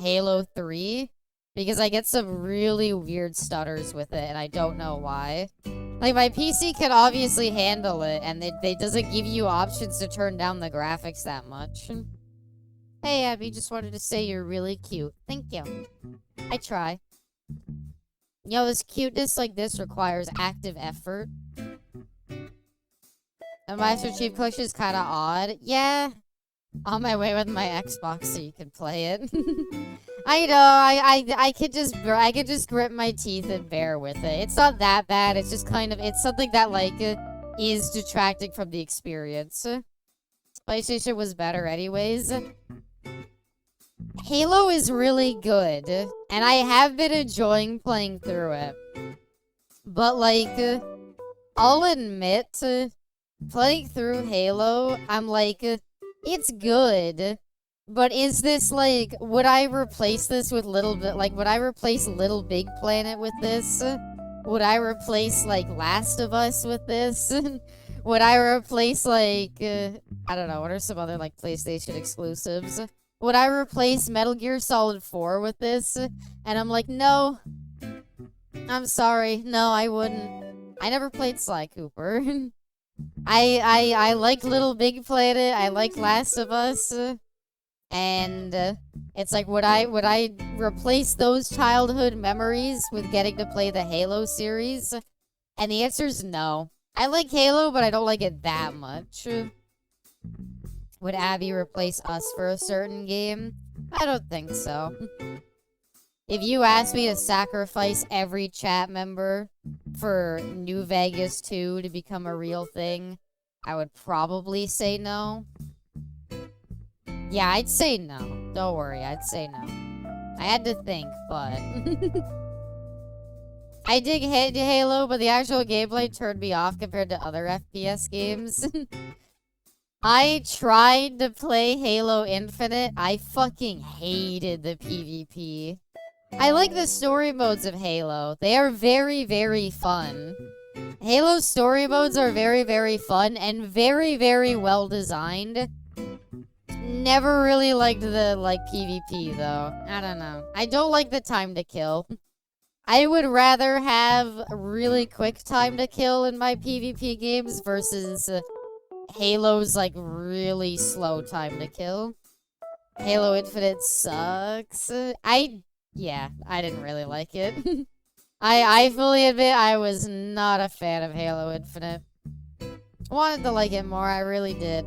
Halo 3. Because I get some really weird stutters with it, and I don't know why. Like, my PC can obviously handle it, and it doesn't give you options to turn down the graphics that much. Hey, Abby, just wanted to say you're really cute. Thank you. I try. You know, this cuteness like this requires active effort. The Master Chief Collection is kind of odd. Yeah. On my way with my Xbox so you can play it. I know, I could just grit my teeth and bear with it. It's not that bad. It's just kind of, it's something that, like, is detracting from the experience. PlayStation was better anyways. Halo is really good, and I have been enjoying playing through it. But, like, I'll admit, playing through Halo, I'm like, it's good, But is this like, would I replace this with would I replace Little Big Planet with this? Would I replace like Last of Us with this? Would I replace like, I don't know, what are some other like PlayStation exclusives? Would I replace Metal Gear Solid 4 with this? And I'm like, no. I'm sorry. No, I wouldn't. I never played Sly Cooper. I like Little Big Planet. I like Last of Us. And it's like, would I replace those childhood memories with getting to play the Halo series? And the answer is no. I like Halo, but I don't like it that much. Would Abby replace us for a certain game? I don't think so. If you asked me to sacrifice every chat member for New Vegas 2 to become a real thing, I would probably say no. Yeah, I'd say no. Don't worry, I'd say no. I had to think, but... I dig Halo, but the actual gameplay turned me off compared to other FPS games. I tried to play Halo Infinite. I fucking hated the PvP. I like the story modes of Halo. They are very, very fun. Halo story modes are very, very fun and very, very well designed. Never really liked the, PvP, though. I don't know. I don't like the time to kill. I would rather have a really quick time to kill in my PvP games versus Halo's, really slow time to kill. Halo Infinite sucks. Yeah, I didn't really like it. I fully admit I was not a fan of Halo Infinite. Wanted to like it more, I really did.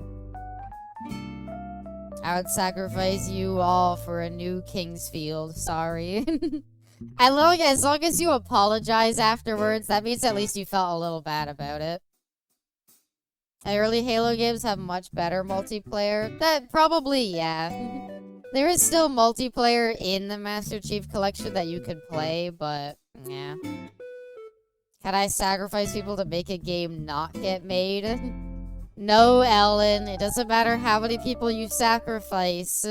I would sacrifice you all for a new Kingsfield, sorry. As long as you apologize afterwards, that means at least you felt a little bad about it. Early Halo games have much better multiplayer. That probably, yeah. There is still multiplayer in the Master Chief Collection that you could play, but yeah. Can I sacrifice people to make a game not get made? No, Ellen. It doesn't matter how many people you sacrifice.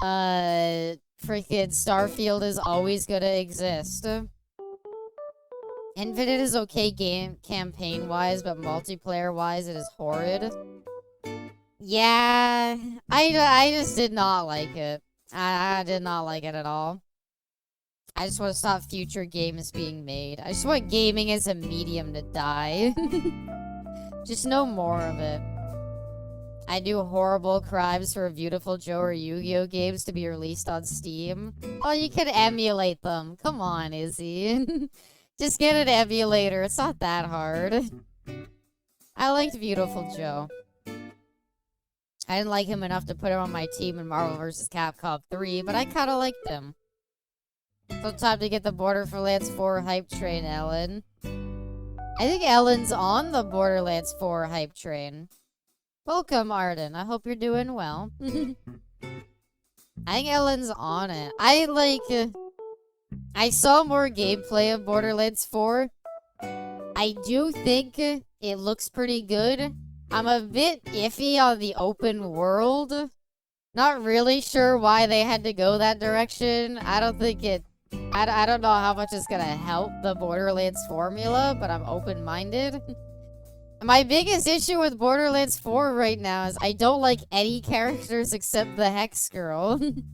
Freaking Starfield is always gonna exist. Infinite is okay campaign-wise, but multiplayer-wise, it is horrid. Yeah, I just did not like it. I did not like it at all. I just want to stop future games being made. I just want gaming as a medium to die. Just no more of it. I do horrible crimes for Beautiful Joe or Yu-Gi-Oh games to be released on Steam. Oh, you can emulate them. Come on, Izzy. Just get an emulator. It's not that hard. I liked Beautiful Joe. I didn't like him enough to put him on my team in Marvel vs. Capcom 3, but I kind of liked him. So time to get the Borderlands 4 hype train, Ellen. I think Ellen's on the Borderlands 4 hype train. Welcome, Arden. I hope you're doing well. I think Ellen's on it. I saw more gameplay of Borderlands 4. I do think it looks pretty good. I'm a bit iffy on the open world. Not really sure why they had to go that direction. I don't think I don't know how much it's gonna help the Borderlands formula, but I'm open-minded. My biggest issue with Borderlands 4 right now is I don't like any characters except the Hex Girl. And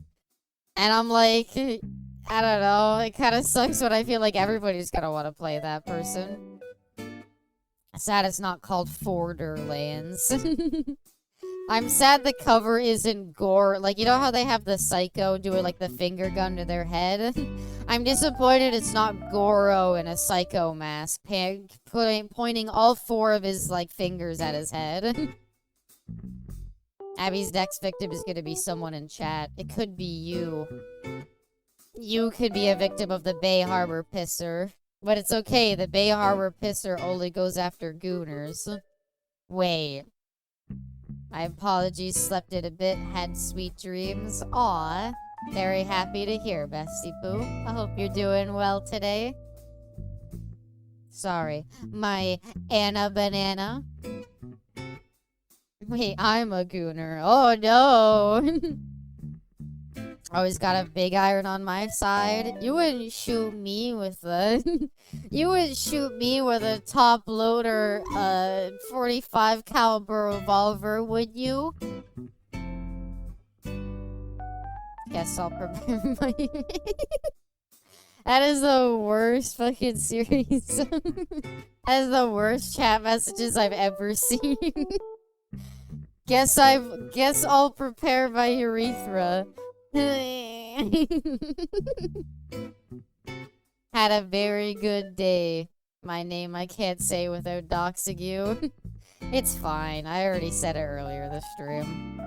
I'm like, I don't know, it kind of sucks when I feel like everybody's gonna want to play that person. Sad it's not called Borderlands. I'm sad the cover isn't gore. Like, you know how they have the Psycho doing, the finger gun to their head? I'm disappointed it's not Goro in a Psycho mask, pointing all 4 of his, fingers at his head. Abby's next victim is gonna be someone in chat. It could be you. You could be a victim of the Bay Harbor Pisser. But it's okay, the Bay Harbor Pisser only goes after gooners. Wait. My apologies, slept in a bit, had sweet dreams. Aw, very happy to hear, Bestie Boo. I hope you're doing well today. Sorry, my Anna Banana. Wait, I'm a gooner. Oh no. Always got a big iron on my side. You wouldn't shoot me with a you wouldn't shoot me with a top loader 45 caliber revolver, would you? Guess I'll prepare my That is the worst fucking series. That is the worst chat messages I've ever seen. Guess I'll prepare my urethra. Had a very good day. My name I can't say without doxing you. It's fine. I already said it earlier this stream.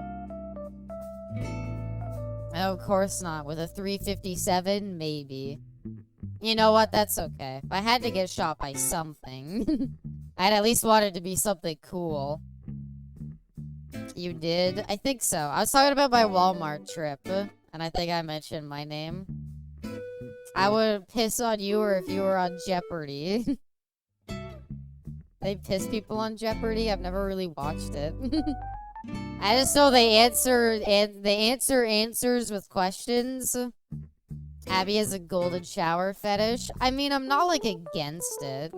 Oh, of course not. With a 357, maybe. You know what? That's okay. If I had to get shot by something, I'd at least want it to be something cool. You did? I think so. I was talking about my Walmart trip, and I think I mentioned my name. I would piss on you or if you were on Jeopardy. They piss people on Jeopardy? I've never really watched it. I just know they answer answers with questions. Abby has a golden shower fetish. I mean, I'm not like against it.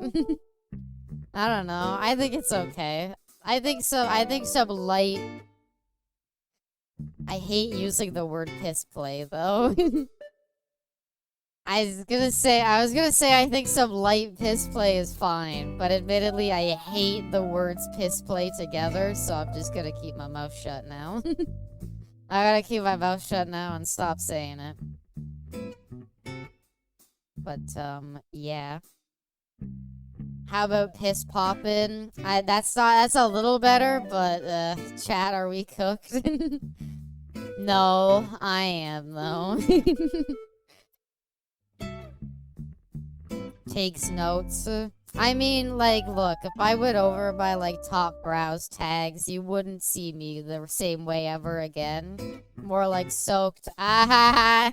I don't know. I think it's okay. I think some light. I hate using the word piss play though. I was gonna say I think some light piss play is fine, but admittedly I hate the words piss play together, so I'm just gonna keep my mouth shut now. I gotta keep my mouth shut now and stop saying it. But yeah. How about piss poppin'? That's a little better, but chat, are we cooked? No, I am though. Takes notes. I mean, like, look, if I went over my, like, top browse tags, you wouldn't see me the same way ever again. More like soaked. Ah,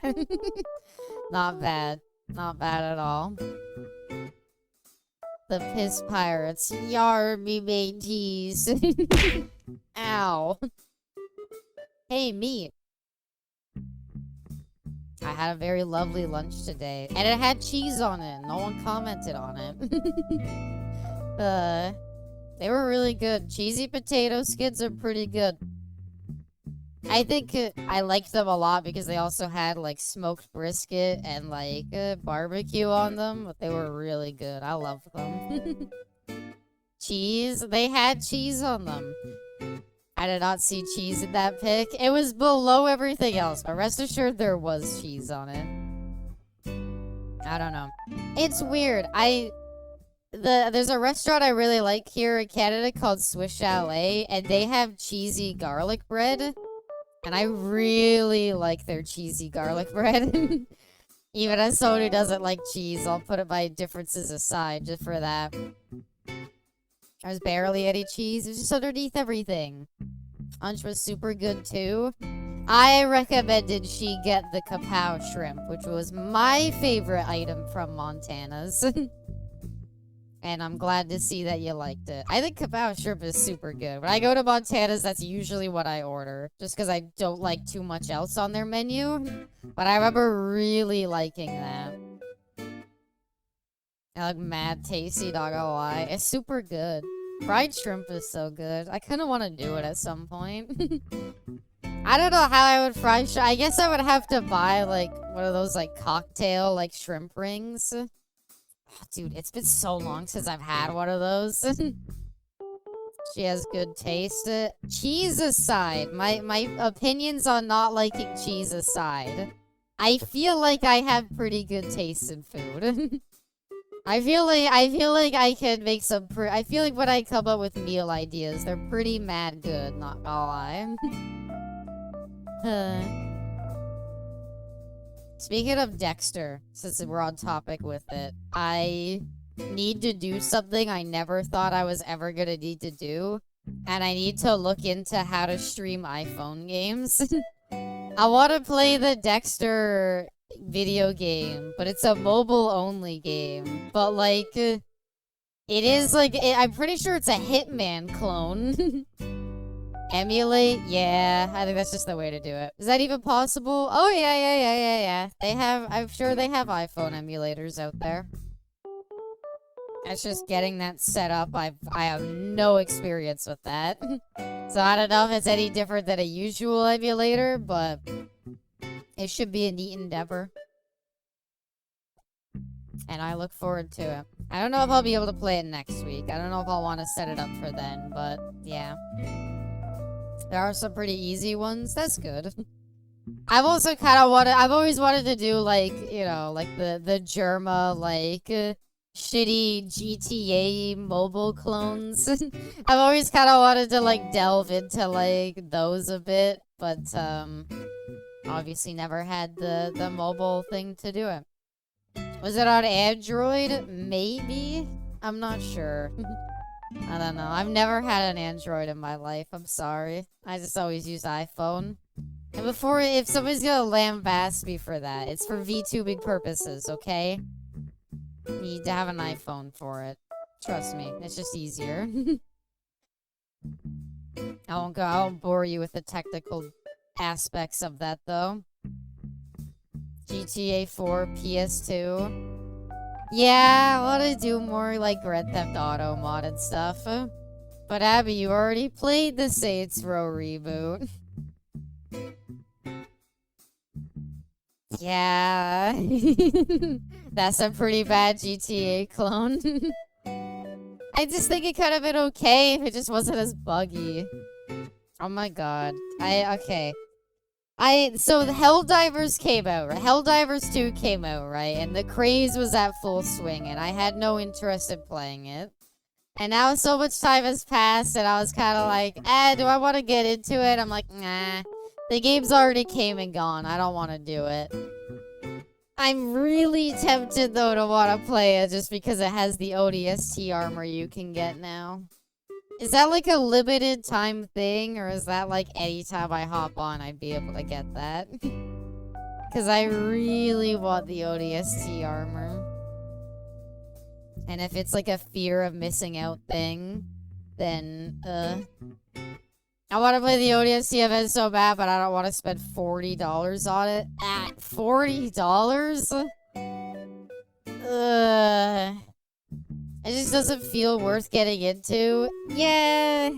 not bad. Not bad at all. The piss pirates. Yar, me mateys. Ow. Hey, me. I had a very lovely lunch today. And it had cheese on it. No one commented on it. They were really good. Cheesy potato skins are pretty good. I think I liked them a lot because they also had, like, smoked brisket and, like, barbecue on them. But they were really good. I loved them. Cheese? They had cheese on them. I did not see cheese in that pic. It was below everything else, but rest assured there was cheese on it. I don't know. It's weird. There's a restaurant I really like here in Canada called Swiss Chalet, and they have cheesy garlic bread. And I really like their cheesy garlic bread. Even as someone who doesn't like cheese, I'll put my differences aside just for that. There's barely any cheese. It was just underneath everything. Lunch was super good, too. I recommended she get the kapow shrimp, which was my favorite item from Montana's. And I'm glad to see that you liked it. I think kapow shrimp is super good. When I go to Montana's, that's usually what I order. Just because I don't like too much else on their menu. But I remember really liking that. I look mad tasty, not gonna lie. It's super good. Fried shrimp is so good. I kind of want to do it at some point. I don't know how I would fry shrimp. I guess I would have to buy, like, one of those, like, cocktail, like, shrimp rings. Oh, dude, it's been so long since I've had one of those. She has good taste. Cheese aside, my opinions on not liking cheese aside, I feel like I have pretty good taste in food. I feel like I can make some I feel like when I come up with meal ideas, they're pretty mad good, not gonna lie. Speaking of Dexter, since we're on topic with it, I need to do something I never thought I was ever gonna need to do, and I need to look into how to stream iPhone games. I want to play the Dexter video game, but it's a mobile only game. But like, it is like, I'm pretty sure it's a Hitman clone. Emulate? Yeah, I think that's just the way to do it. Is that even possible? Oh, yeah. They have, I'm sure they have iPhone emulators out there. It's just getting that set up. I have no experience with that. So I don't know if it's any different than a usual emulator, but it should be a neat endeavor. And I look forward to it. I don't know if I'll be able to play it next week. I don't know if I'll want to set it up for then, but yeah. There are some pretty easy ones. That's good. I've also kind of I've always wanted to do, like, you know, like the Germa, like, shitty GTA mobile clones. I've always kind of wanted to, like, delve into, like, those a bit, but, obviously never had the mobile thing to do it. Was it on Android? Maybe? I'm not sure. I don't know. I've never had an Android in my life. I'm sorry. I just always use iPhone. And before, if somebody's gonna lambaste me for that, it's for VTubing purposes, okay? You need to have an iPhone for it. Trust me, it's just easier. I won't bore you with the technical aspects of that, though. GTA 4, PS2. Yeah, I want to do more, like, Grand Theft Auto modded stuff. But Abby, you already played the Saints Row reboot. Yeah. That's a pretty bad GTA clone. I just think it could have been okay if it just wasn't as buggy. Oh my god. Okay. So the Helldivers came out, right? Helldivers 2 came out, right? And the craze was at full swing, and I had no interest in playing it. And now so much time has passed, and I was kind of like, do I want to get into it? I'm like, nah. The game's already came and gone. I don't want to do it. I'm really tempted, though, to want to play it just because it has the ODST armor you can get now. Is that like a limited time thing, or is that like anytime I hop on I'd be able to get that? Because I really want the ODST armor. And if it's like a fear of missing out thing, then, I want to play the ODST event so bad, but I don't want to spend $40 on it. At $40? It just doesn't feel worth getting into. Yeah.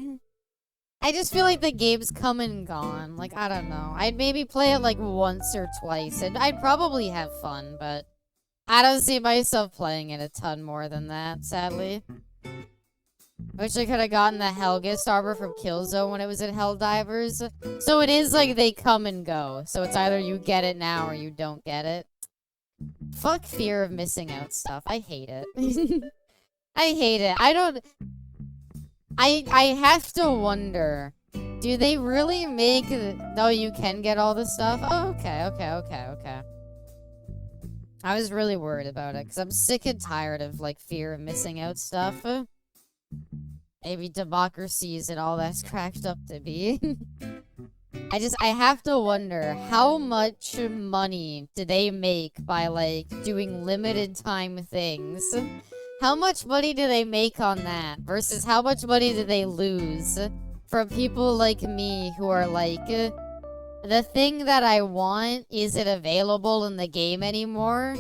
I just feel like the game's come and gone. Like, I don't know. I'd maybe play it like once or twice, and I'd probably have fun, but I don't see myself playing it a ton more than that, sadly. Wish I could have gotten the Helgist armor from Killzone when it was in Helldivers. So it is like they come and go. So it's either you get it now or you don't get it. Fuck fear of missing out stuff. I hate it. I hate it. I have to wonder, do they really make no, you can get all the stuff? Oh, okay. I was really worried about it, because I'm sick and tired of, like, fear of missing out stuff. Maybe democracy isn't all that's cracked up to be. I have to wonder, how much money do they make by, like, doing limited time things? How much money do they make on that versus how much money do they lose from people like me who are like, the thing that I want isn't available in the game anymore,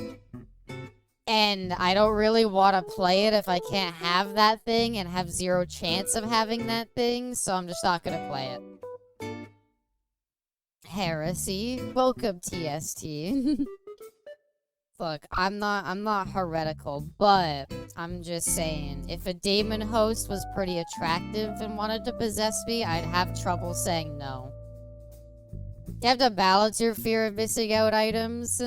and I don't really want to play it if I can't have that thing and have zero chance of having that thing, so I'm just not gonna play it. Heresy. Welcome, TST. Look, I'm not heretical, but I'm just saying, if a demon host was pretty attractive and wanted to possess me, I'd have trouble saying no. You have to balance your fear of missing out items.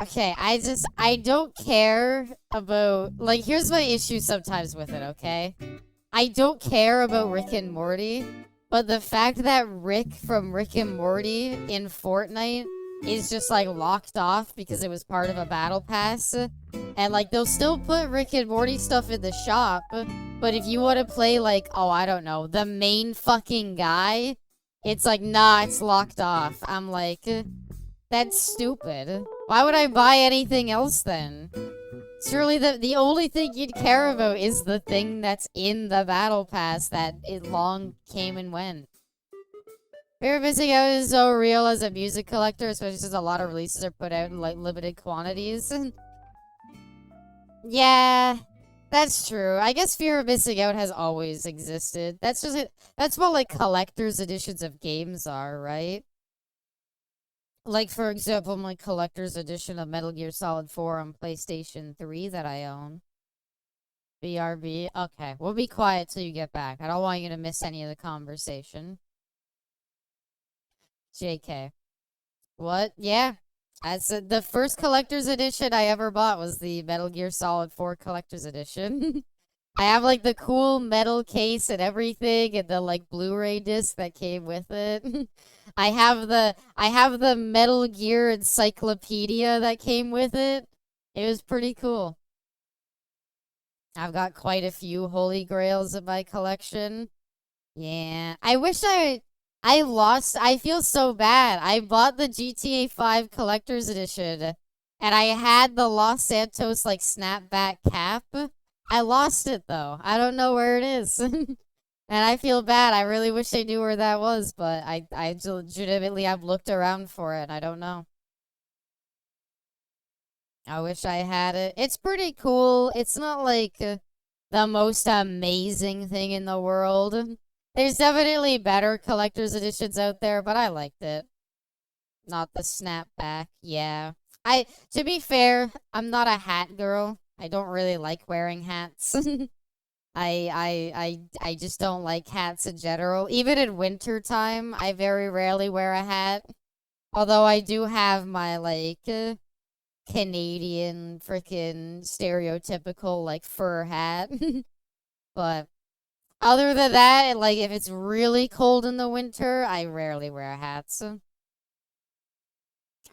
Okay, I don't care about, like, here's my issue sometimes with it, okay? I don't care about Rick and Morty, but the fact that Rick from Rick and Morty in Fortnite is just, like, locked off because it was part of a battle pass. And, like, they'll still put Rick and Morty stuff in the shop, but if you want to play, like, oh, I don't know, the main fucking guy, it's like, nah, it's locked off. I'm like, that's stupid. Why would I buy anything else then? Surely the only thing you'd care about is the thing that's in the battle pass that it long came and went. Fear of missing out is so real as a music collector, especially since a lot of releases are put out in like limited quantities. Yeah, that's true. I guess fear of missing out has always existed. That's what like collector's editions of games are, right? Like for example, my collector's edition of Metal Gear Solid 4 on PlayStation 3 that I own. BRB. Okay, we'll be quiet till you get back. I don't want you to miss any of the conversation. JK. What? Yeah. The first collector's edition I ever bought was the Metal Gear Solid 4 collector's edition. I have like the cool metal case and everything and the like Blu-ray disc that came with it. I have the Metal Gear encyclopedia that came with it. It was pretty cool. I've got quite a few Holy Grails in my collection. Yeah. I feel so bad. I bought the GTA 5 collector's edition and I had the Los Santos like snapback cap. I lost it though. I don't know where it is. And I feel bad. I really wish I knew where that was, but I legitimately I've looked around for it and I don't know. I wish I had it. It's pretty cool. It's not like the most amazing thing in the world. There's definitely better collector's editions out there, but I liked it. Not the snapback. Yeah. To be fair, I'm not a hat girl. I don't really like wearing hats. I just don't like hats in general. Even in winter time, I very rarely wear a hat. Although I do have my like Canadian freaking stereotypical like fur hat. But other than that, like if it's really cold in the winter, I rarely wear hats.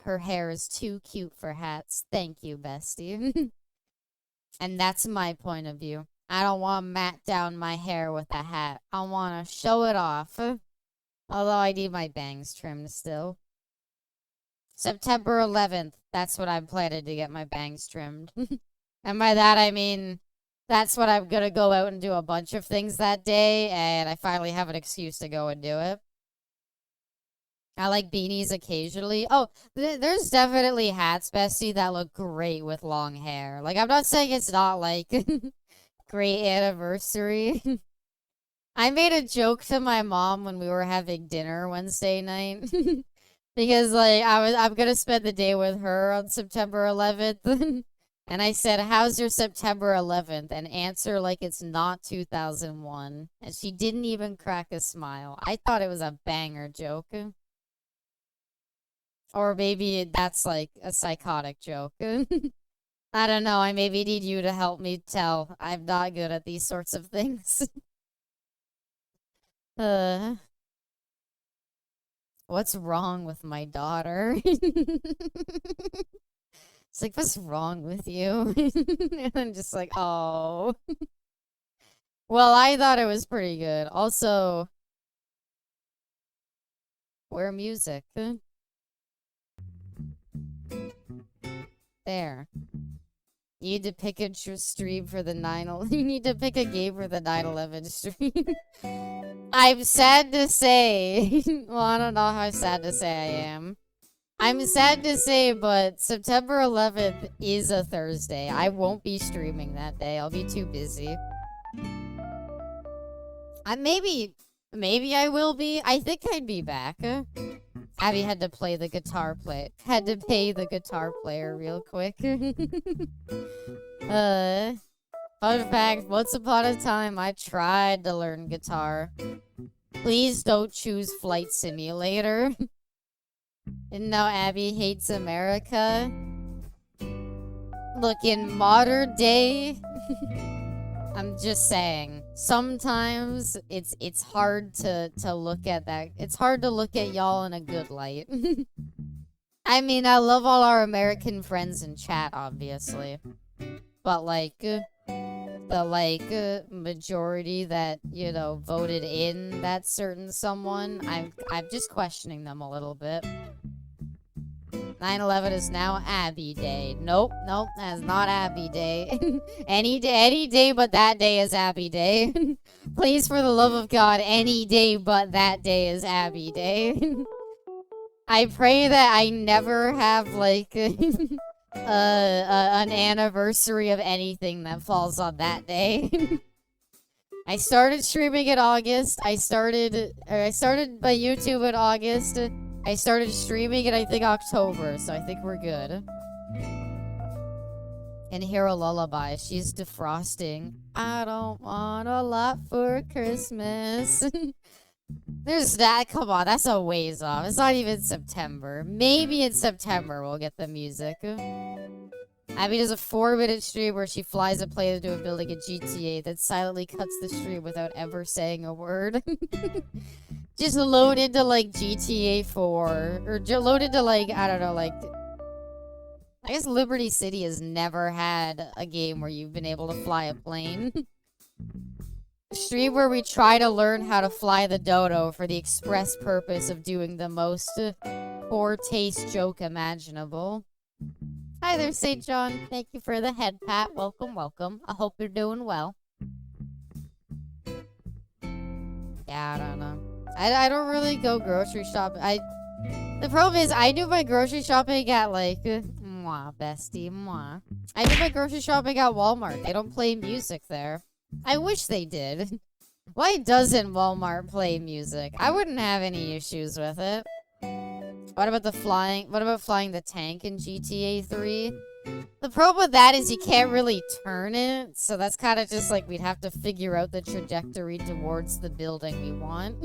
Her hair is too cute for hats. Thank you, bestie. And that's my point of view. I don't want to mat down my hair with a hat. I want to show it off. Although I need my bangs trimmed still. September 11th. That's what I'm planning to get my bangs trimmed. And by that I mean that's what I'm gonna go out and do a bunch of things that day, and I finally have an excuse to go and do it. I like beanies occasionally. Oh, there's definitely hats, Bestie, that look great with long hair. Like, I'm not saying it's not like great anniversary. I made a joke to my mom when we were having dinner Wednesday night. Because like I'm gonna spend the day with her on September 11th. And I said, "How's your September 11th?" And answer like it's not 2001. And she didn't even crack a smile. I thought it was a banger joke. Or maybe that's like a psychotic joke. I don't know. I maybe need you to help me tell. I'm not good at these sorts of things. uh, what's wrong with my daughter? It's like, what's wrong with you? And I'm just like, oh. Well, I thought it was pretty good. Also, where music? There. You need to pick a stream for the 9/11. You need to pick a game for the 9/11 stream. I'm sad to say. Well, I don't know how sad to say I am. I'm sad to say, but September 11th is a Thursday. I won't be streaming that day. I'll be too busy. Maybe I will be. I think I'd be back. Abby had to play the guitar had to pay the guitar player real quick. Fun fact, once upon a time I tried to learn guitar. Please don't choose Flight Simulator. And now Abby hates America. Look, in modern day, I'm just saying, sometimes it's hard to look at that. It's hard to look at y'all in a good light. I mean, I love all our American friends in chat, obviously. But like the majority that, you know, voted in that certain someone, I'm just questioning them a little bit. 9/11 is now Abby Day. Nope, nope, that's not Abby Day. any day but that day is Abby Day. Please, for the love of God, any day but that day is Abby Day. I pray that I never have, like, an anniversary of anything that falls on that day. I started streaming in August. I started my YouTube in August. I started streaming in, I think, October, so I think we're good. And hear a lullaby. She's defrosting. I don't want a lot for Christmas. There's that. Come on, that's a ways off. It's not even September. Maybe in September we'll get the music. Abby does a 4-minute stream where she flies a plane into a building in GTA, then silently cuts the stream without ever saying a word. Just load into, like, GTA 4. Or load into, like, I don't know, like... I guess Liberty City has never had a game where you've been able to fly a plane. A stream where we try to learn how to fly the dodo for the express purpose of doing the most poor taste joke imaginable. Hi there, St. John. Thank you for the head pat. Welcome, welcome. I hope you're doing well. Yeah, I don't know. I don't really go grocery shopping. The problem is, I do my grocery shopping at, like, mwah, bestie, mwah. I do my grocery shopping at Walmart. They don't play music there. I wish they did. Why doesn't Walmart play music? I wouldn't have any issues with it. What about the flying? What about flying the tank in GTA 3? The problem with that is you can't really turn it, so that's kind of just like we'd have to figure out the trajectory towards the building we want,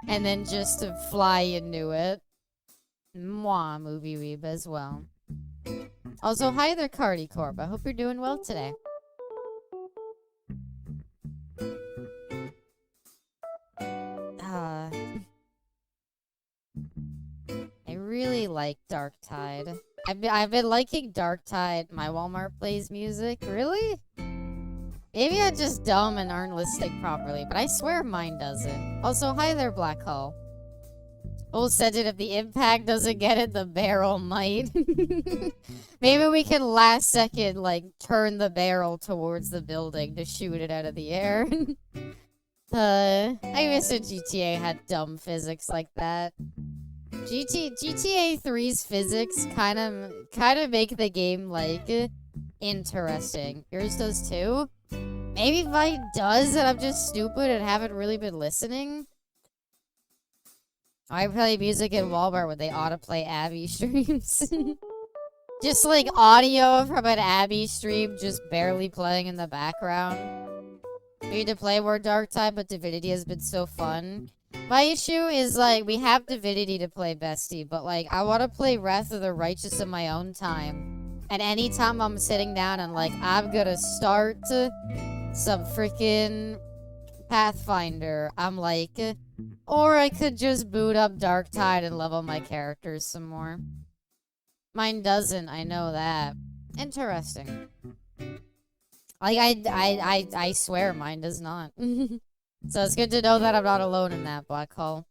and then just to fly into it. Mwah, movie weeb as well. Also, hi there, Cardi Corp. I hope you're doing well today. I really like Darktide. I've been liking Darktide. My Walmart plays music. Really? Maybe I'm just dumb and aren't listening properly, but I swear mine doesn't. Also, hi there, Black Hole. Old said it, if the impact doesn't get it, the barrel might. Maybe we can last second, like, turn the barrel towards the building to shoot it out of the air. I wish a GTA had dumb physics like that. GTA 3's physics kind of make the game, like, interesting. Yours does too? Maybe mine does, and I'm just stupid and haven't really been listening. I play music in Walmart when they autoplay Abby streams. Just like audio from an Abby stream just barely playing in the background. We need to play more Darktide, but Divinity has been so fun. My issue is, like, we have Divinity to play bestie, but, like, I want to play Wrath of the Righteous in my own time. And anytime I'm sitting down and, like, I'm gonna start some freaking Pathfinder, I'm like, or I could just boot up Darktide and level my characters some more. Mine doesn't, I know that. Interesting. Like, I swear mine does not. So it's good to know that I'm not alone in that, Black Hole.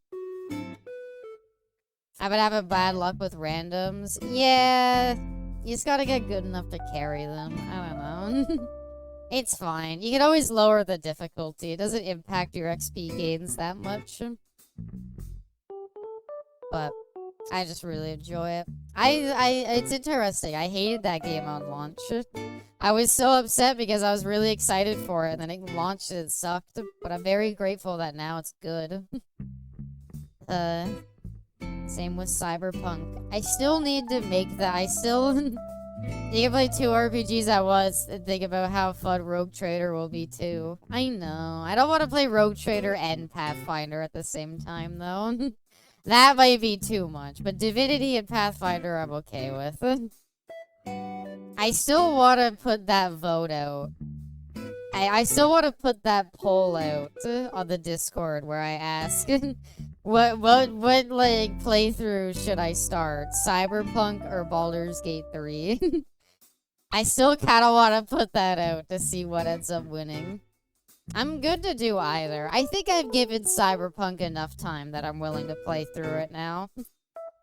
I've been having bad luck with randoms. Yeah, you just gotta get good enough to carry them. I don't know. It's fine. You can always lower the difficulty. It doesn't impact your XP gains that much. But I just really enjoy it. It's interesting. I hated that game on launch. I was so upset because I was really excited for it, and then it launched and it sucked. But I'm very grateful that now it's good. Same with Cyberpunk. I still need to make that. You can play 2 RPGs at once and think about how fun Rogue Trader will be too. I know. I don't want to play Rogue Trader and Pathfinder at the same time, though. That might be too much. But Divinity and Pathfinder I'm okay with. I still want to put that vote out. I still want to put that poll out on the Discord where I ask, what like playthrough should I start? Cyberpunk or Baldur's Gate 3? I still kind of want to put that out to see what ends up winning. I'm good to do either. I think I've given Cyberpunk enough time that I'm willing to play through it now.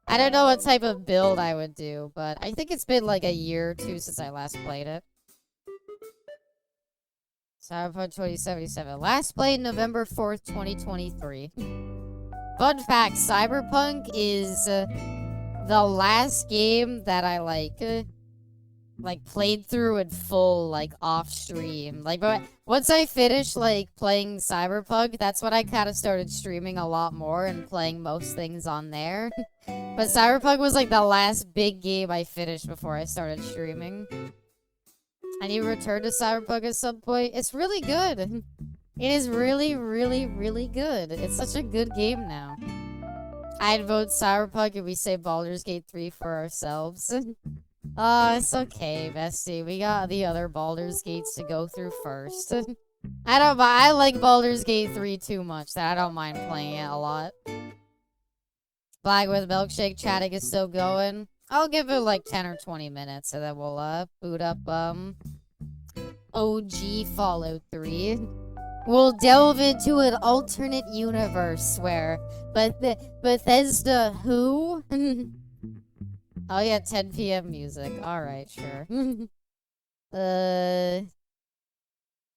I don't know what type of build I would do, but I think it's been like a year or two since I last played it. Cyberpunk 2077. Last played November 4th, 2023. Fun fact, Cyberpunk is the last game that I like played through in full, like off stream. Like, but once I finished like playing Cyberpunk, that's when I kind of started streaming a lot more and playing most things on there. But Cyberpunk was like the last big game I finished before I started streaming. I need to return to Cyberpunk at some point. It's really good. It is really, really, really good. It's such a good game now. I'd vote Cyberpunk if we say Baldur's Gate 3 for ourselves. Oh, it's okay, bestie. We got the other Baldur's Gates to go through first. I like Baldur's Gate 3 too much that I don't mind playing it a lot. Black with Milkshake chatting is still going. I'll give it like 10 or 20 minutes and then we'll boot up OG Fallout 3. We'll delve into an alternate universe where Bethesda who? Oh yeah, 10 p.m. music. Alright, sure.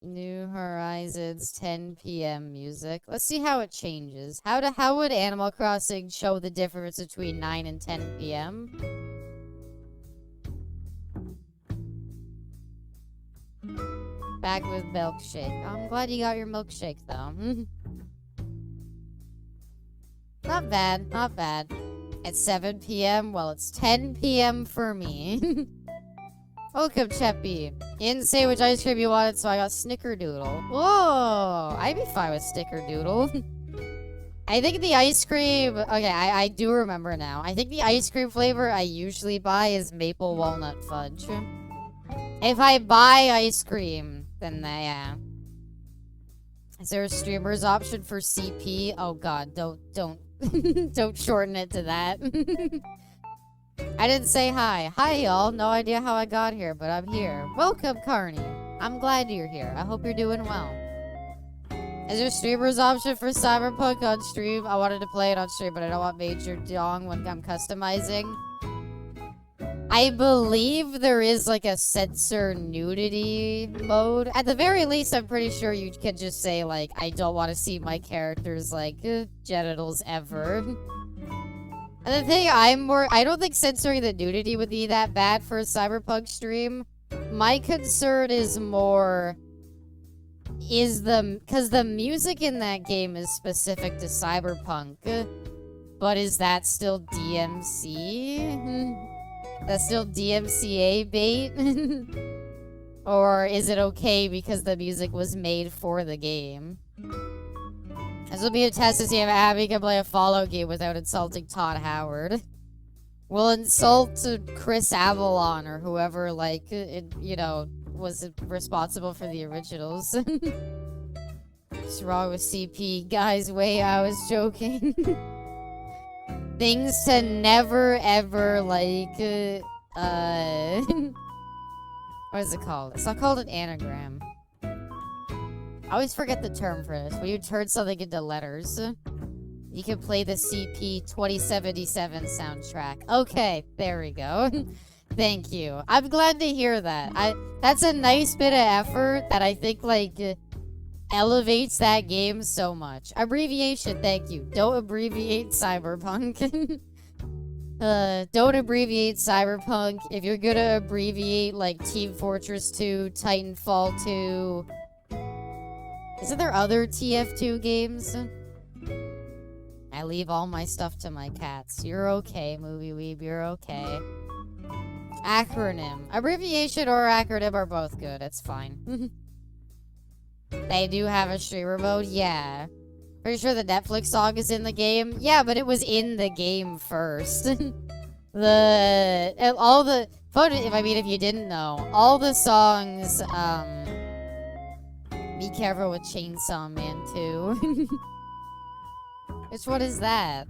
New Horizons 10 p.m. music. Let's see how it changes. How would Animal Crossing show the difference between 9 and 10 p.m.? Back with milkshake. I'm glad you got your milkshake though. Not bad, not bad. At 7 p.m., well, it's 10 p.m. for me. Welcome, Cheppy. You didn't say which ice cream you wanted, so I got Snickerdoodle. Whoa! I'd be fine with Snickerdoodle. I think the ice cream... Okay, I do remember now. I think the ice cream flavor I usually buy is maple walnut fudge. If I buy ice cream, then yeah. Is there a streamer's option for CP? Oh god, don't don't shorten it to that. I didn't say hi. Hi, y'all. No idea how I got here, but I'm here. Welcome, Carney. I'm glad you're here. I hope you're doing well. Is there a streamer's option for Cyberpunk on stream? I wanted to play it on stream, but I don't want major dong when I'm customizing. I believe there is like a censor nudity mode. At the very least, I'm pretty sure you can just say like, I don't want to see my character's like genitals ever. And the thing I don't think censoring the nudity would be that bad for a Cyberpunk stream. My concern is more because the music in that game is specific to Cyberpunk, but is that still DMC? That's still DMCA bait? Or is it okay because the music was made for the game? This will be a test to see if Abby can play a Fallout game without insulting Todd Howard. We'll insult Chris Avalon or whoever, like, you know, was responsible for the originals. What's wrong with CP? Guys, wait, I was joking. Things to never ever, like, what is it called? It's not called an anagram. I always forget the term for this. When you turn something into letters, you can play the CP 2077 soundtrack. Okay, there we go. Thank you. I'm glad to hear that. That's a nice bit of effort that I think, like, elevates that game so much. Abbreviation, thank you. Don't abbreviate Cyberpunk. Don't abbreviate Cyberpunk. If you're gonna abbreviate, like, Team Fortress 2, Titanfall 2... Isn't there other TF2 games? I leave all my stuff to my cats. You're okay, Movie Weeb. You're okay. Acronym. Abbreviation or acronym are both good. It's fine. They do have a streamer mode? Yeah. Pretty sure the Netflix song is in the game? Yeah, but it was in the game first. If you didn't know, all the songs, be careful with Chainsaw Man 2. Which one is that?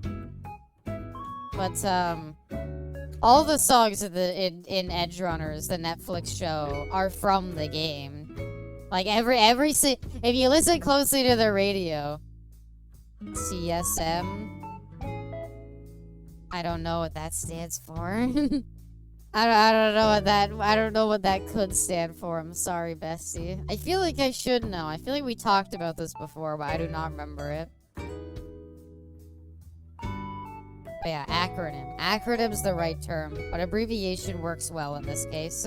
But, all the songs in Edge Runners, the Netflix show, are from the game. Like, if you listen closely to the radio, CSM, I don't know what that stands for. I don't know what that could stand for. I'm sorry, bestie. I feel like I should know. I feel like we talked about this before, but I do not remember it. But yeah, acronym. Acronym's the right term, but abbreviation works well in this case.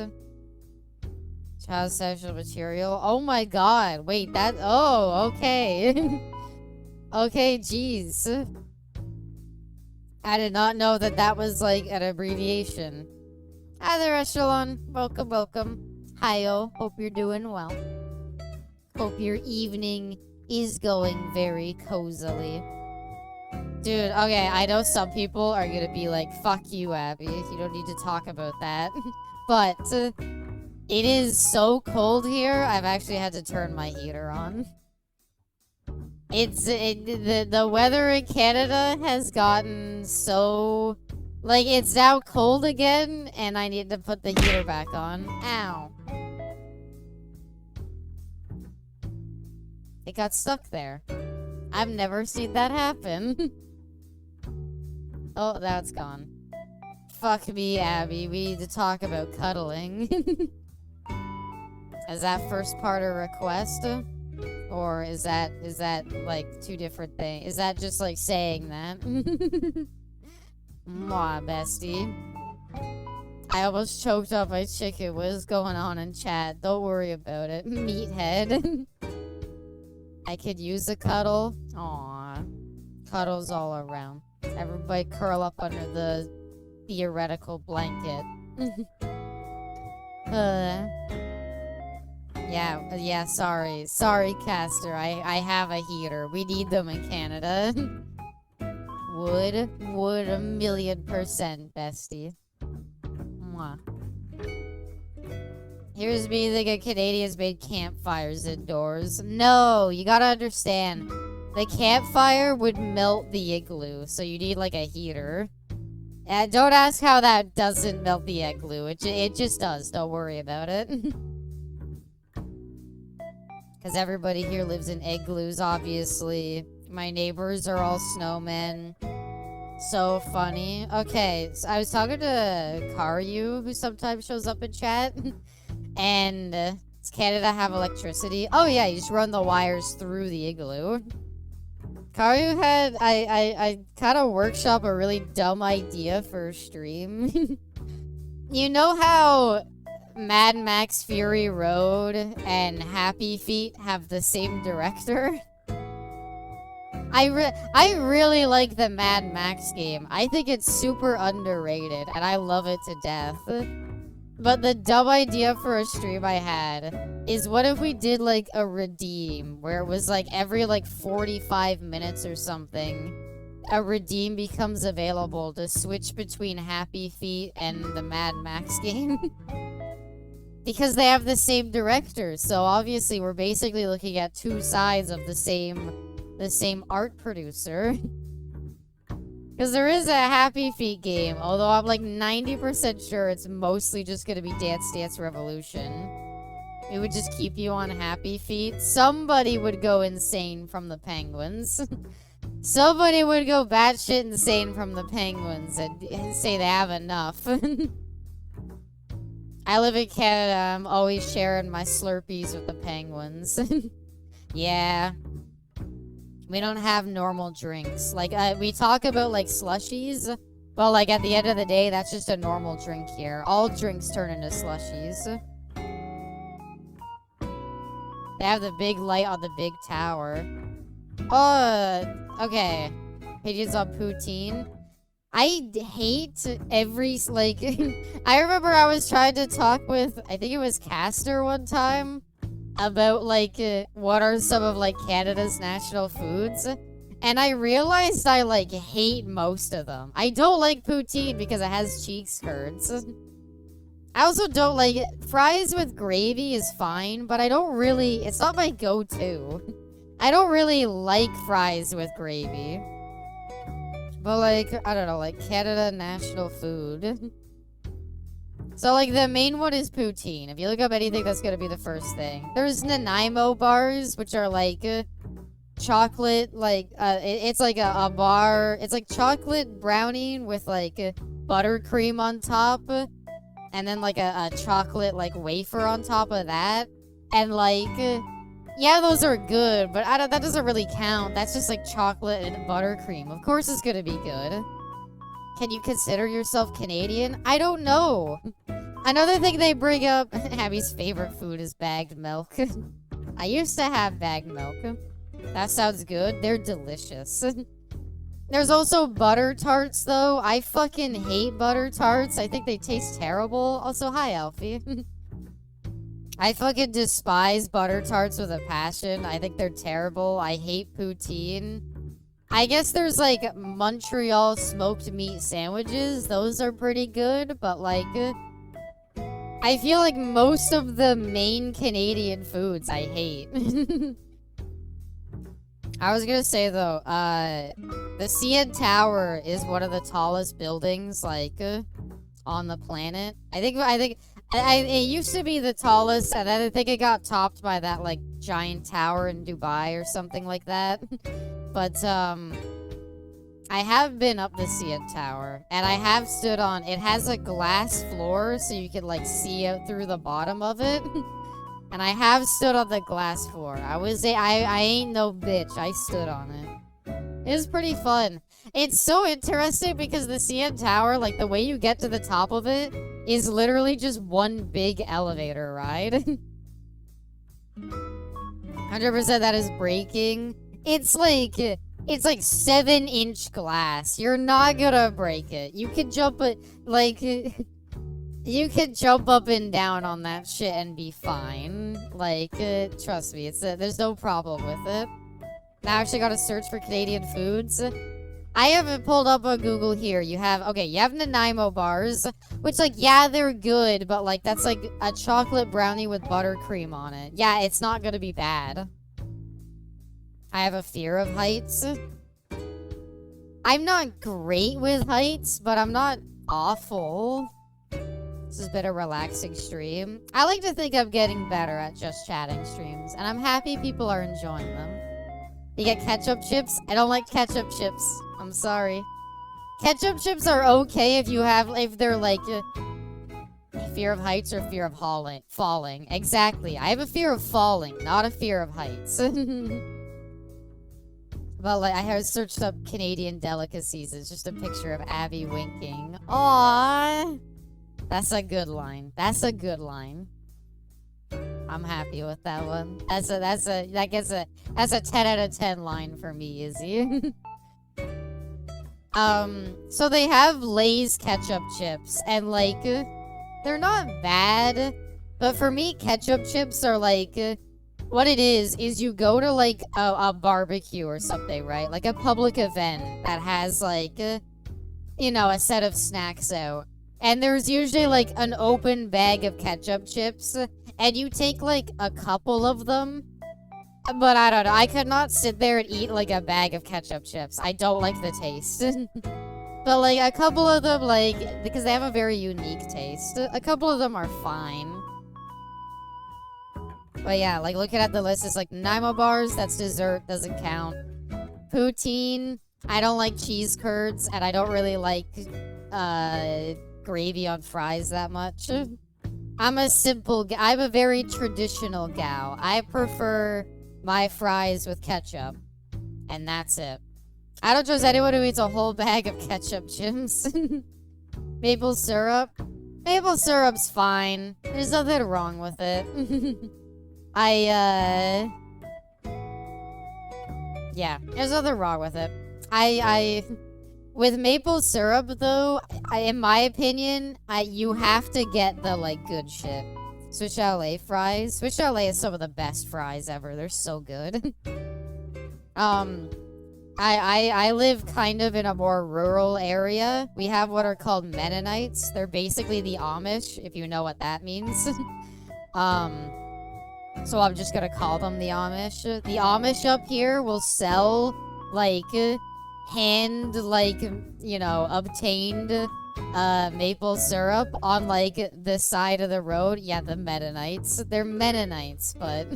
Child sexual material. Oh my god. Wait, that. Oh, okay. Okay, jeez. I did not know that that was like an abbreviation. Hi there, Echelon. Welcome, welcome. Hi-yo. Hope you're doing well. Hope your evening is going very cozily. Dude, okay, I know some people are gonna be like, fuck you, Abby. You don't need to talk about that. But it is so cold here, I've actually had to turn my heater on. The weather in Canada has gotten so... Like, it's now cold again, and I need to put the heater back on. Ow. It got stuck there. I've never seen that happen. Oh, that's gone. Fuck me, Abby. We need to talk about cuddling. Is that first part a request? Or is that like two different things? Is that just like saying that? Mwah, bestie. I almost choked up my chicken. What is going on in chat? Don't worry about it. Meathead. I could use a cuddle. Aw. Cuddles all around. Everybody curl up under the theoretical blanket. Yeah, sorry. Sorry, Caster. I have a heater. We need them in Canada. Would 1,000,000%, bestie. Mwah. Here's me thinking Canadians made campfires indoors. No, you gotta understand. The campfire would melt the igloo, so you need like a heater. And don't ask how that doesn't melt the igloo. It just does. Don't worry about it. Because everybody here lives in igloos, obviously. My neighbors are all snowmen. So funny. Okay, so I was talking to Karyu, who sometimes shows up in chat. And does Canada have electricity? Oh yeah, you just run the wires through the igloo. Karyu had... I kind of workshop a really dumb idea for a stream. You know how Mad Max Fury Road and Happy Feet have the same director? I really like the Mad Max game. I think it's super underrated, and I love it to death. But the dumb idea for a stream I had is what if we did like a redeem where it was like every like 45 minutes or something, a redeem becomes available to switch between Happy Feet and the Mad Max game. Because they have the same director, so obviously we're basically looking at two sides of the same art producer. Because there is a Happy Feet game, although I'm like 90% sure it's mostly just going to be Dance Dance Revolution. It would just keep you on Happy Feet. Somebody would go insane from the penguins. Somebody would go batshit insane from the penguins and say they have enough. I live in Canada. I'm always sharing my Slurpees with the penguins. Yeah. We don't have normal drinks. Like, we talk about, like, slushies. But, like, at the end of the day, that's just a normal drink here. All drinks turn into slushies. They have the big light on the big tower. Oh, okay. Opinions on poutine. I hate every, like... I remember I was trying to talk with, I think it was Caster one time, about, like, what are some of, like, Canada's national foods. And I realized I, like, hate most of them. I don't like poutine because it has cheese curds. I also don't like it. Fries with gravy is fine, but I don't really... It's not my go-to. I don't really like fries with gravy. But, like, I don't know, like, Canada national food. So, like, the main one is poutine. If you look up anything, that's gonna be the first thing. There's Nanaimo bars, which are, like, chocolate, like, it's like a bar. It's like chocolate brownie with, like, buttercream on top. And then, like, a chocolate, like, wafer on top of that. And, like, yeah, those are good, but that doesn't really count. That's just, like, chocolate and buttercream. Of course it's gonna be good. Can you consider yourself Canadian? I don't know. Another thing they bring up, Abby's favorite food is bagged milk. I used to have bagged milk. That sounds good. They're delicious. There's also butter tarts, though. I fucking hate butter tarts. I think they taste terrible. Also, hi, Alfie. I fucking despise butter tarts with a passion. I think they're terrible. I hate poutine. I guess there's, like, Montreal smoked meat sandwiches. Those are pretty good, but, like, I feel like most of the main Canadian foods I hate. I was gonna say, though, the CN Tower is one of the tallest buildings, like, on the planet. I think it used to be the tallest, and then I think it got topped by that, like, giant tower in Dubai or something like that. But, I have been up the CN Tower, and I have stood on, it has a glass floor, so you can, like, see out through the bottom of it. And I have stood on the glass floor. I ain't no bitch. I stood on it. It was pretty fun. It's so interesting because the CN Tower, like, the way you get to the top of it is literally just one big elevator ride. 100% that is breaking. It's like 7-inch glass. You're not gonna break it. You can jump it, like, you can jump up and down on that shit and be fine. Like, trust me, there's no problem with it. Now I actually gotta search for Canadian foods. I haven't pulled up on Google here. You have Nanaimo bars, which, like, yeah, they're good, but, like, that's, like, a chocolate brownie with buttercream on it. Yeah, it's not gonna be bad. I have a fear of heights. I'm not great with heights, but I'm not awful. This has been a relaxing stream. I like to think I'm getting better at just chatting streams, and I'm happy people are enjoying them. You get ketchup chips? I don't like ketchup chips. I'm sorry. Ketchup chips are okay if they're like fear of heights or fear of falling. Exactly. I have a fear of falling, not a fear of heights. But, like, I have searched up Canadian delicacies. It's just a picture of Abby winking. Aww. That's a good line. That's a good line. I'm happy with that one. That's a 10 out of 10 line for me, Izzy. So they have Lay's ketchup chips, and, like, they're not bad, but for me, ketchup chips are, like, what it is you go to, like, a barbecue or something, right? Like a public event that has, like, you know, a set of snacks out. And there's usually, like, an open bag of ketchup chips. And you take, like, a couple of them. But I don't know. I could not sit there and eat, like, a bag of ketchup chips. I don't like the taste. But, like, a couple of them, like, because they have a very unique taste. A couple of them are fine. But yeah, like, looking at the list, it's like Nanaimo bars, that's dessert, doesn't count. Poutine, I don't like cheese curds, and I don't really like, gravy on fries that much. I'm a very traditional gal. I prefer my fries with ketchup, and that's it. I don't trust anyone who eats a whole bag of ketchup chips. Maple syrup? Maple syrup's fine. There's nothing wrong with it. Yeah, there's nothing wrong with it. With maple syrup, though, in my opinion, you have to get the, like, good shit. Swiss Chalet fries. Swiss Chalet is some of the best fries ever. They're so good. I live kind of in a more rural area. We have what are called Mennonites. They're basically the Amish, if you know what that means. So I'm just gonna call them the Amish. The Amish up here will sell, like, obtained maple syrup on like the side of the road. Yeah, the Mennonites. They're Mennonites, but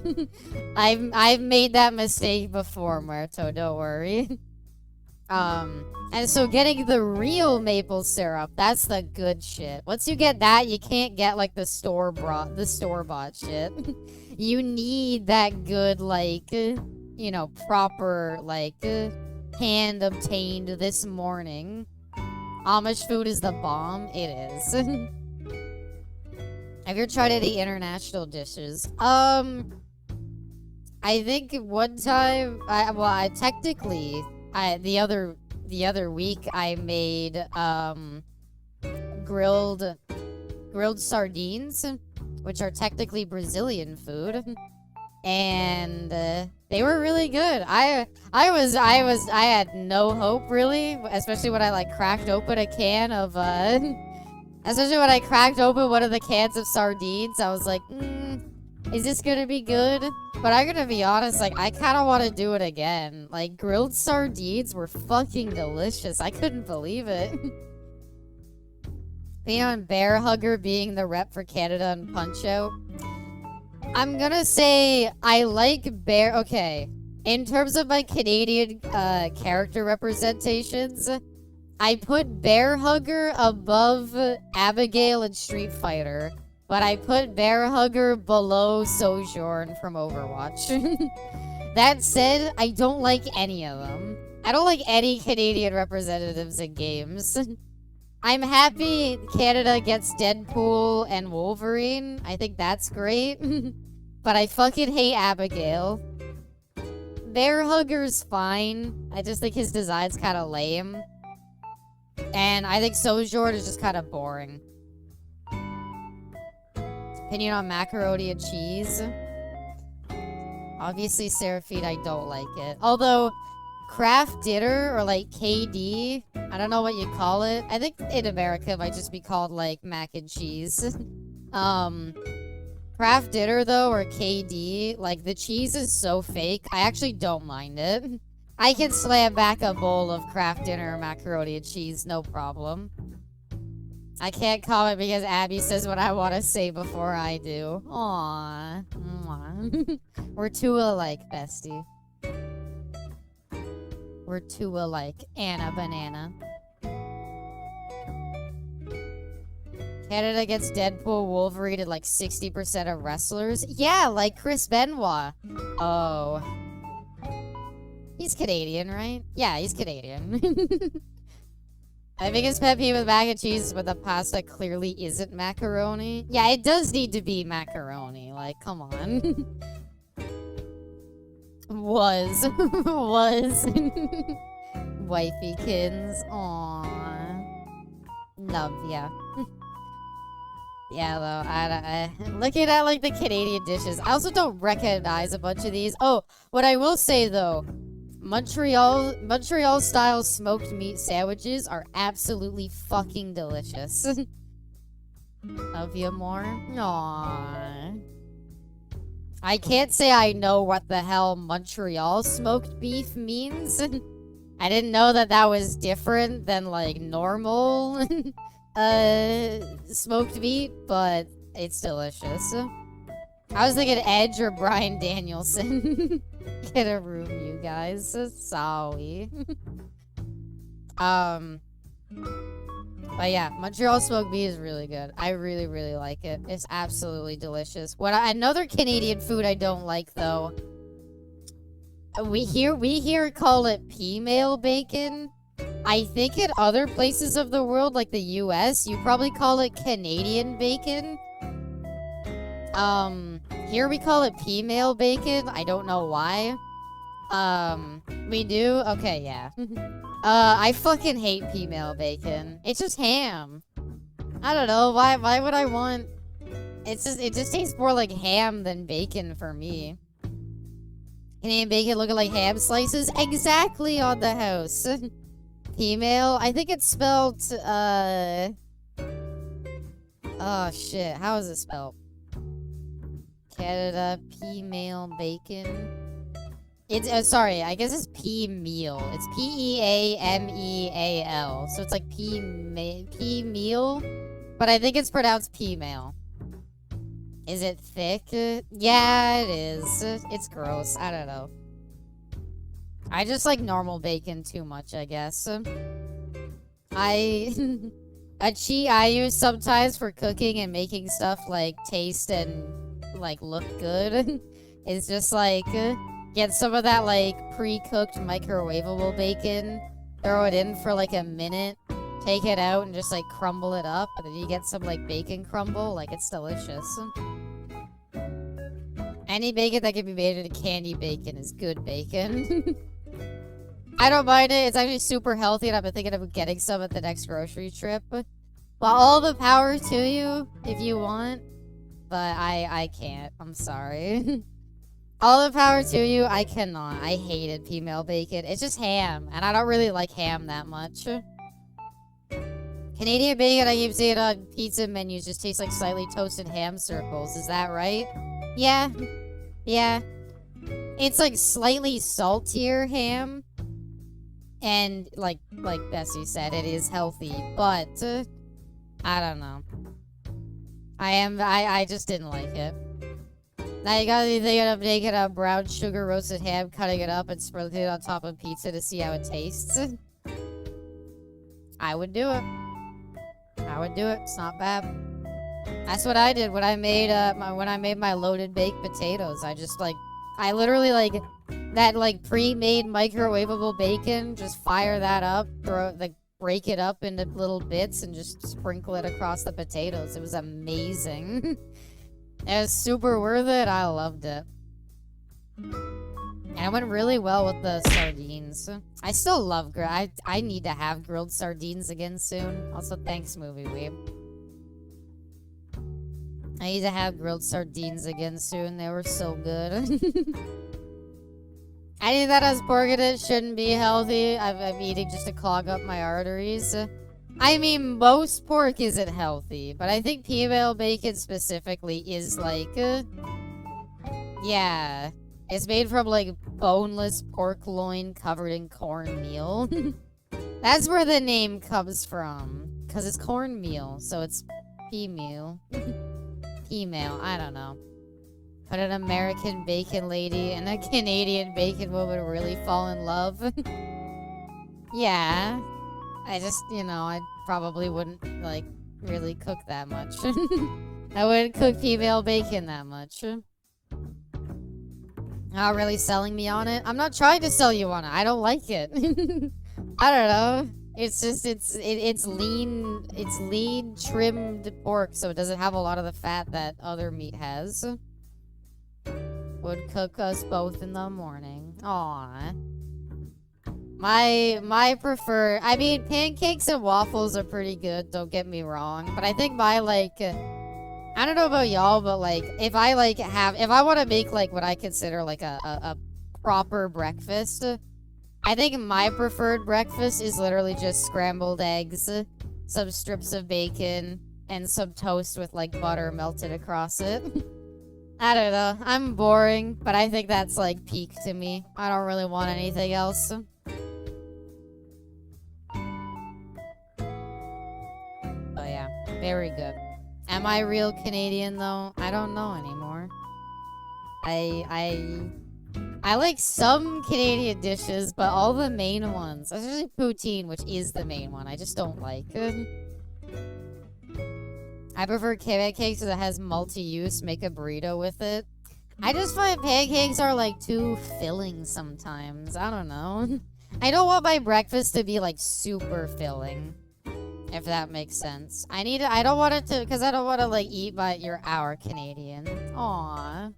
I've made that mistake before, Muerto, don't worry. And so getting the real maple syrup, that's the good shit. Once you get that, you can't get like the store-bought shit. You need that good, like, you know, proper, like, hand obtained this morning. Amish food is the bomb. It is. Have you ever tried any international dishes? I think one time, the other week I made grilled sardines, which are technically Brazilian food, and they were really good. I had no hope really, especially when I like cracked open a can of especially when I cracked open one of the cans of sardines. I was like, is this gonna be good? But I'm gonna be honest, like, I kind of want to do it again. Like, grilled sardines were fucking delicious. I couldn't believe it. Beyond Bear Hugger being the rep for Canada and Punch-Out. I'm gonna say I like Bear... Okay. In terms of my Canadian character representations, I put Bear Hugger above Abigail and Street Fighter. But I put Bear Hugger below Sojourn from Overwatch. That said, I don't like any of them. I don't like any Canadian representatives in games. I'm happy Canada gets Deadpool and Wolverine. I think that's great. But I fucking hate Abigail. Bear Hugger's fine. I just think his design's kind of lame. And I think Sojourn is just kind of boring. Opinion on macaroni and cheese. Obviously, Seraphine, I don't like it. Although, Kraft Dinner, or like KD, I don't know what you call it. I think in America it might just be called like mac and cheese. Kraft Dinner, though, or KD, like the cheese is so fake. I actually don't mind it. I can slam back a bowl of Kraft Dinner macaroni and cheese, no problem. I can't comment because Abby says what I want to say before I do. Aww. Aww. We're too alike, bestie. We're too alike. Anna Banana. Canada gets Deadpool, Wolverine, and like 60% of wrestlers. Yeah, like Chris Benoit. Oh. He's Canadian, right? Yeah, he's Canadian. My biggest pet peeve with mac and cheese is when the pasta clearly isn't macaroni. Yeah, it does need to be macaroni. Like, come on. Was. Wifeykins. Aww. Love ya. Yeah, though, I looking at, like, the Canadian dishes, I also don't recognize a bunch of these. Oh, what I will say, though, Montreal-style smoked meat sandwiches are absolutely fucking delicious. Love you more? Aww. I can't say I know what the hell Montreal smoked beef means. I didn't know that that was different than, like, normal smoked meat, but it's delicious. I was thinking Edge or Bryan Danielson. Get a room, you guys. Sorry. But yeah, Montreal smoked meat is really good. I really, really like it. It's absolutely delicious. Another Canadian food I don't like, though. We here call it female bacon. I think in other places of the world, like the US, you probably call it Canadian bacon. Here we call it female bacon. I don't know why. We do? Okay, yeah. I fucking hate female bacon. It's just ham. I don't know, why would I want... it just tastes more like ham than bacon for me. Canadian bacon looking like ham slices? Exactly on the house. Female? I think it's spelled, oh shit, how is it spelled? Canada, female bacon. It's, sorry, I guess it's P-meal. It's P-E-A-M-E-A-L. So it's like P-meal, but I think it's pronounced P-mail. Is it thick? Yeah, it is. It's gross. I don't know. I just like normal bacon too much, I guess. A cheat I use sometimes for cooking and making stuff like taste and like look good is just like get some of that like pre-cooked microwavable bacon, throw it in for like a minute, take it out and just like crumble it up, and then you get some like bacon crumble. Like, it's delicious. Any bacon that can be made into candy bacon is good bacon. I don't mind it. It's actually super healthy, and I've been thinking of getting some at the next grocery trip. Well, all the power to you if you want, but I can't. I'm sorry. All the power to you, I cannot. I hated female bacon. It's just ham, and I don't really like ham that much. Canadian bacon, I keep seeing on pizza menus, just tastes like slightly toasted ham circles. Is that right? Yeah. Yeah. It's like slightly saltier ham. And like Bessie said, it is healthy, but I don't know. I just didn't like it. Now you gotta be thinking of making a brown sugar roasted ham, cutting it up and sprinkling it on top of pizza to see how it tastes. I would do it. I would do it. It's not bad. That's what I did when I made my loaded baked potatoes. I literally like that like pre-made microwavable bacon, just fire that up, break it up into little bits and just sprinkle it across the potatoes. It was amazing. It was super worth it. I loved it. And it went really well with the sardines. I still love I need to have grilled sardines again soon. Also, thanks, Movie Weeb. I need to have grilled sardines again soon. They were so good. Anything that has pork in it shouldn't be healthy. I'm eating just to clog up my arteries. I mean, most pork isn't healthy, but I think female bacon specifically is like, yeah. It's made from like boneless pork loin covered in cornmeal. That's where the name comes from, because it's cornmeal, so it's female. Female, I don't know. Could an American bacon lady and a Canadian bacon woman really fall in love? Yeah. I just, I probably wouldn't, like, really cook that much. I wouldn't cook female bacon that much. Not really selling me on it. I'm not trying to sell you on it. I don't like it. I don't know. It's just, it's lean, trimmed pork, so it doesn't have a lot of the fat that other meat has. Would cook us both in the morning. Aww. My preferred, I mean, pancakes and waffles are pretty good, don't get me wrong, but I think my, like, I don't know about y'all, but, like, if I want to make, like, what I consider, like, a proper breakfast, I think my preferred breakfast is literally just scrambled eggs, some strips of bacon, and some toast with, like, butter melted across it. I don't know. I'm boring, but I think that's, like, peak to me. I don't really want anything else. Oh, yeah. Very good. Am I real Canadian, though? I don't know anymore. I like some Canadian dishes, but all the main ones, especially poutine, which is the main one, I just don't like it. I prefer pancakes that has multi-use, make a burrito with it. I just find pancakes are, like, too filling sometimes. I don't know. I don't want my breakfast to be, like, super filling. If that makes sense. I don't want it to, because I don't want to, like, eat our Canadian. Aww.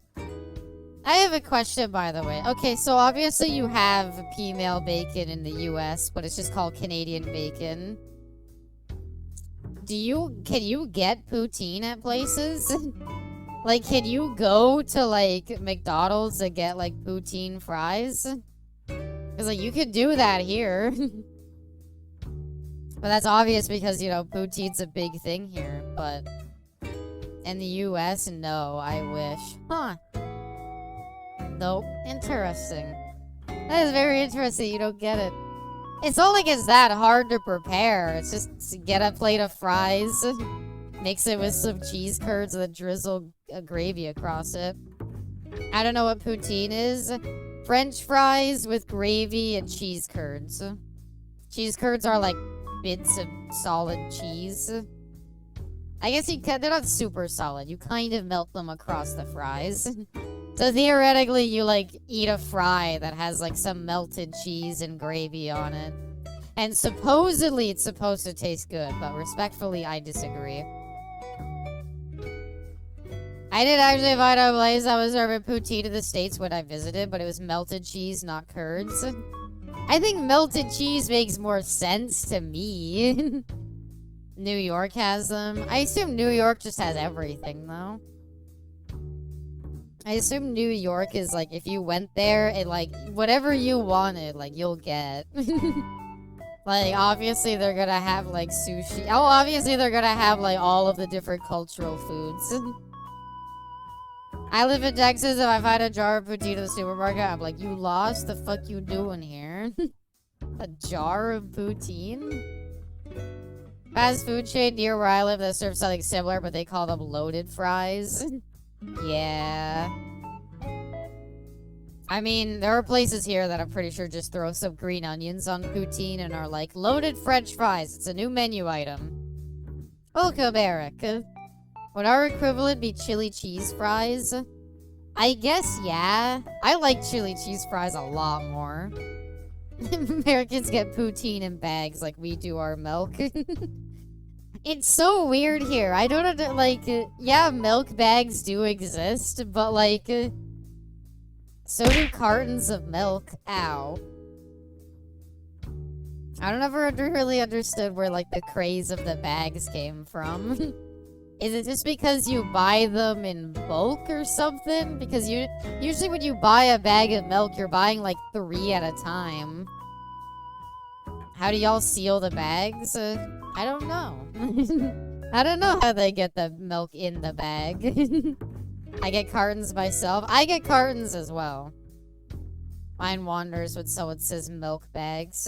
I have a question, by the way. Okay, so obviously you have female bacon in the US, but it's just called Canadian bacon. Can you get poutine at places? Like, can you go to, like, McDonald's and get, like, poutine fries? Because, like, you could do that here. But that's obvious because, poutine's a big thing here. But in the US, no, I wish. Huh. Nope. Interesting. That is very interesting. You don't get it. It's not like it's that hard to prepare. It's just to get a plate of fries, mix it with some cheese curds, and then drizzle gravy across it. I don't know what poutine is. French fries with gravy and cheese curds. Cheese curds are like bits of solid cheese. I guess they're not super solid. You kind of melt them across the fries. So theoretically, you like eat a fry that has like some melted cheese and gravy on it. And supposedly it's supposed to taste good, but respectfully, I disagree. I did actually find a place that was serving poutine in the States when I visited, but it was melted cheese, not curds. I think melted cheese makes more sense to me. New York has them. I assume New York just has everything, though. I assume New York is like, if you went there, it like, whatever you wanted, like, you'll get. Like, obviously they're gonna have, like, sushi. Oh, obviously they're gonna have, like, all of the different cultural foods. I live in Texas. If I find a jar of poutine in the supermarket, I'm like, you lost? The fuck you doing here? A jar of poutine? Fast food chain near where I live that serves something similar, but they call them loaded fries. Yeah. I mean, there are places here that I'm pretty sure just throw some green onions on poutine and are like, loaded French fries. It's a new menu item. Welcome, Eric. Would our equivalent be chili cheese fries? I guess, yeah. I like chili cheese fries a lot more. Americans get poutine in bags like we do our milk. It's so weird here. I don't know, like, yeah, milk bags do exist, but, like, so do cartons of milk. Ow. I don't ever really understood where, like, the craze of the bags came from. Is it just because you buy them in bulk or something? Because usually when you buy a bag of milk, you're buying, like, 3 at a time. How do y'all seal the bags? I don't know. I don't know how they get the milk in the bag. I get cartons myself. I get cartons as well. Mine wanders when someone says milk bags.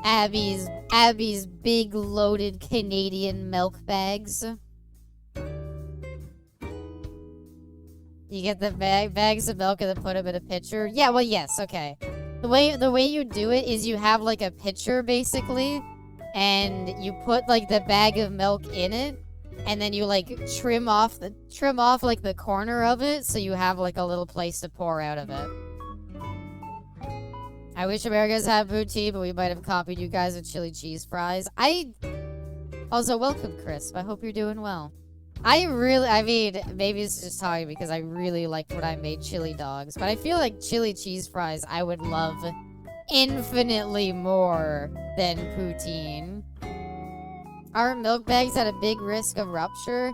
Abby's big loaded Canadian milk bags. You get the bags of milk and then put them in a pitcher. Yeah, well, yes, okay. The way you do it is you have like a pitcher basically, and you put like the bag of milk in it, and then you like trim off like the corner of it, so you have like a little place to pour out of it. I wish Americans had poutine, but we might have copied you guys with chili cheese fries. Also, welcome, Crisp. I hope you're doing well. I mean, maybe it's just talking because I really liked when I made chili dogs, but I feel like chili cheese fries I would love infinitely more than poutine. Are milk bags at a big risk of rupture?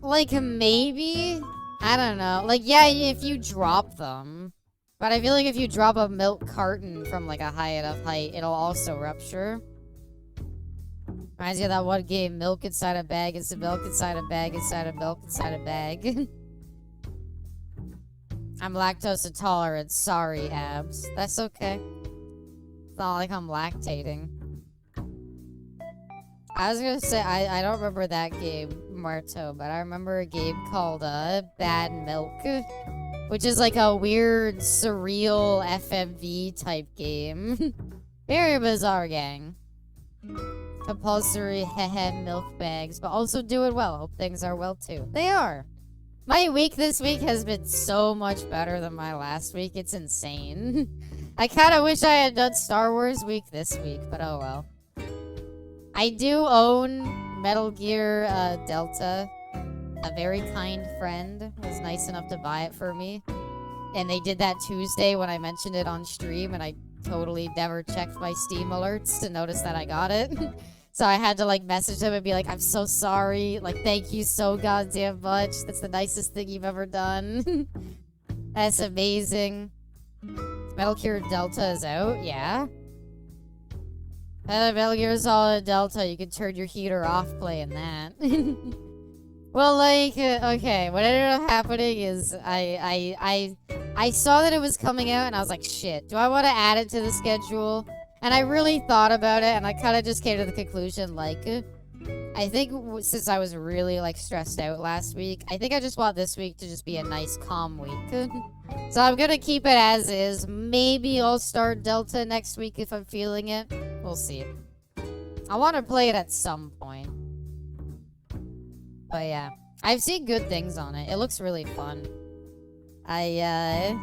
Like, maybe? I don't know. Like, yeah, if you drop them. But I feel like if you drop a milk carton from, like, a high enough height, it'll also rupture. Reminds me of that one game, milk inside a bag, it's a milk inside a bag, inside a milk inside a bag. I'm lactose intolerant. Sorry, Abs. That's okay. It's not like I'm lactating. I was gonna say, I don't remember that game, Marto, but I remember a game called Bad Milk, which is like a weird, surreal FMV type game. Very bizarre, gang. Compulsory milk bags, but also doing well. Hope things are well too. They are. My week this week has been so much better than my last week. It's insane. I kind of wish I had done Star Wars week this week, but oh well. I do own Metal Gear Delta. A very kind friend was nice enough to buy it for me. And they did that Tuesday when I mentioned it on stream, and I totally never checked my Steam alerts to notice that I got it. So I had to, like, message them and be like, I'm so sorry. Like, thank you so goddamn much. That's the nicest thing you've ever done. That's amazing. Metal Gear Delta is out? Yeah. Metal Gear Solid Delta, you can turn your heater off playing that. Well, like, okay, what ended up happening is I I saw that it was coming out, and I was like, shit, do I want to add it to the schedule? And I really thought about it, and I kind of just came to the conclusion, like, I think since I was really, like, stressed out last week, I think I just want this week to just be a nice, calm week. So I'm gonna keep it as is. Maybe I'll start Delta next week if I'm feeling it. We'll see. I want to play it at some point. But yeah, I've seen good things on it. It looks really fun. I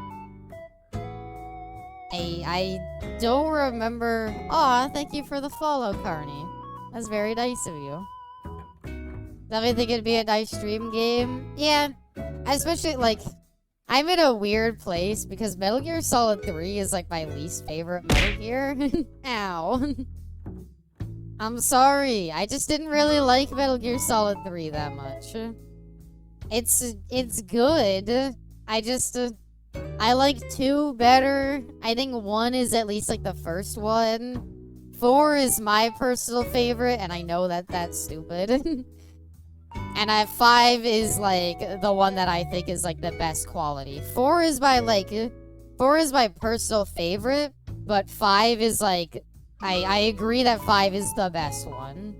don't remember. Aw, thank you for the follow, Carney. That's very nice of you. Does me think it'd be a nice stream game? Yeah, especially like I'm in a weird place because Metal Gear Solid 3 is like my least favorite Metal Gear. Ow. I'm sorry. I just didn't really like Metal Gear Solid 3 that much. It's good. I just I like 2 better. I think 1 is at least like the first one. 4 is my personal favorite, and I know that that's stupid. And 5 is like the one that I think is like the best quality. 4 is my personal favorite, but 5 is like I agree that 5 is the best one.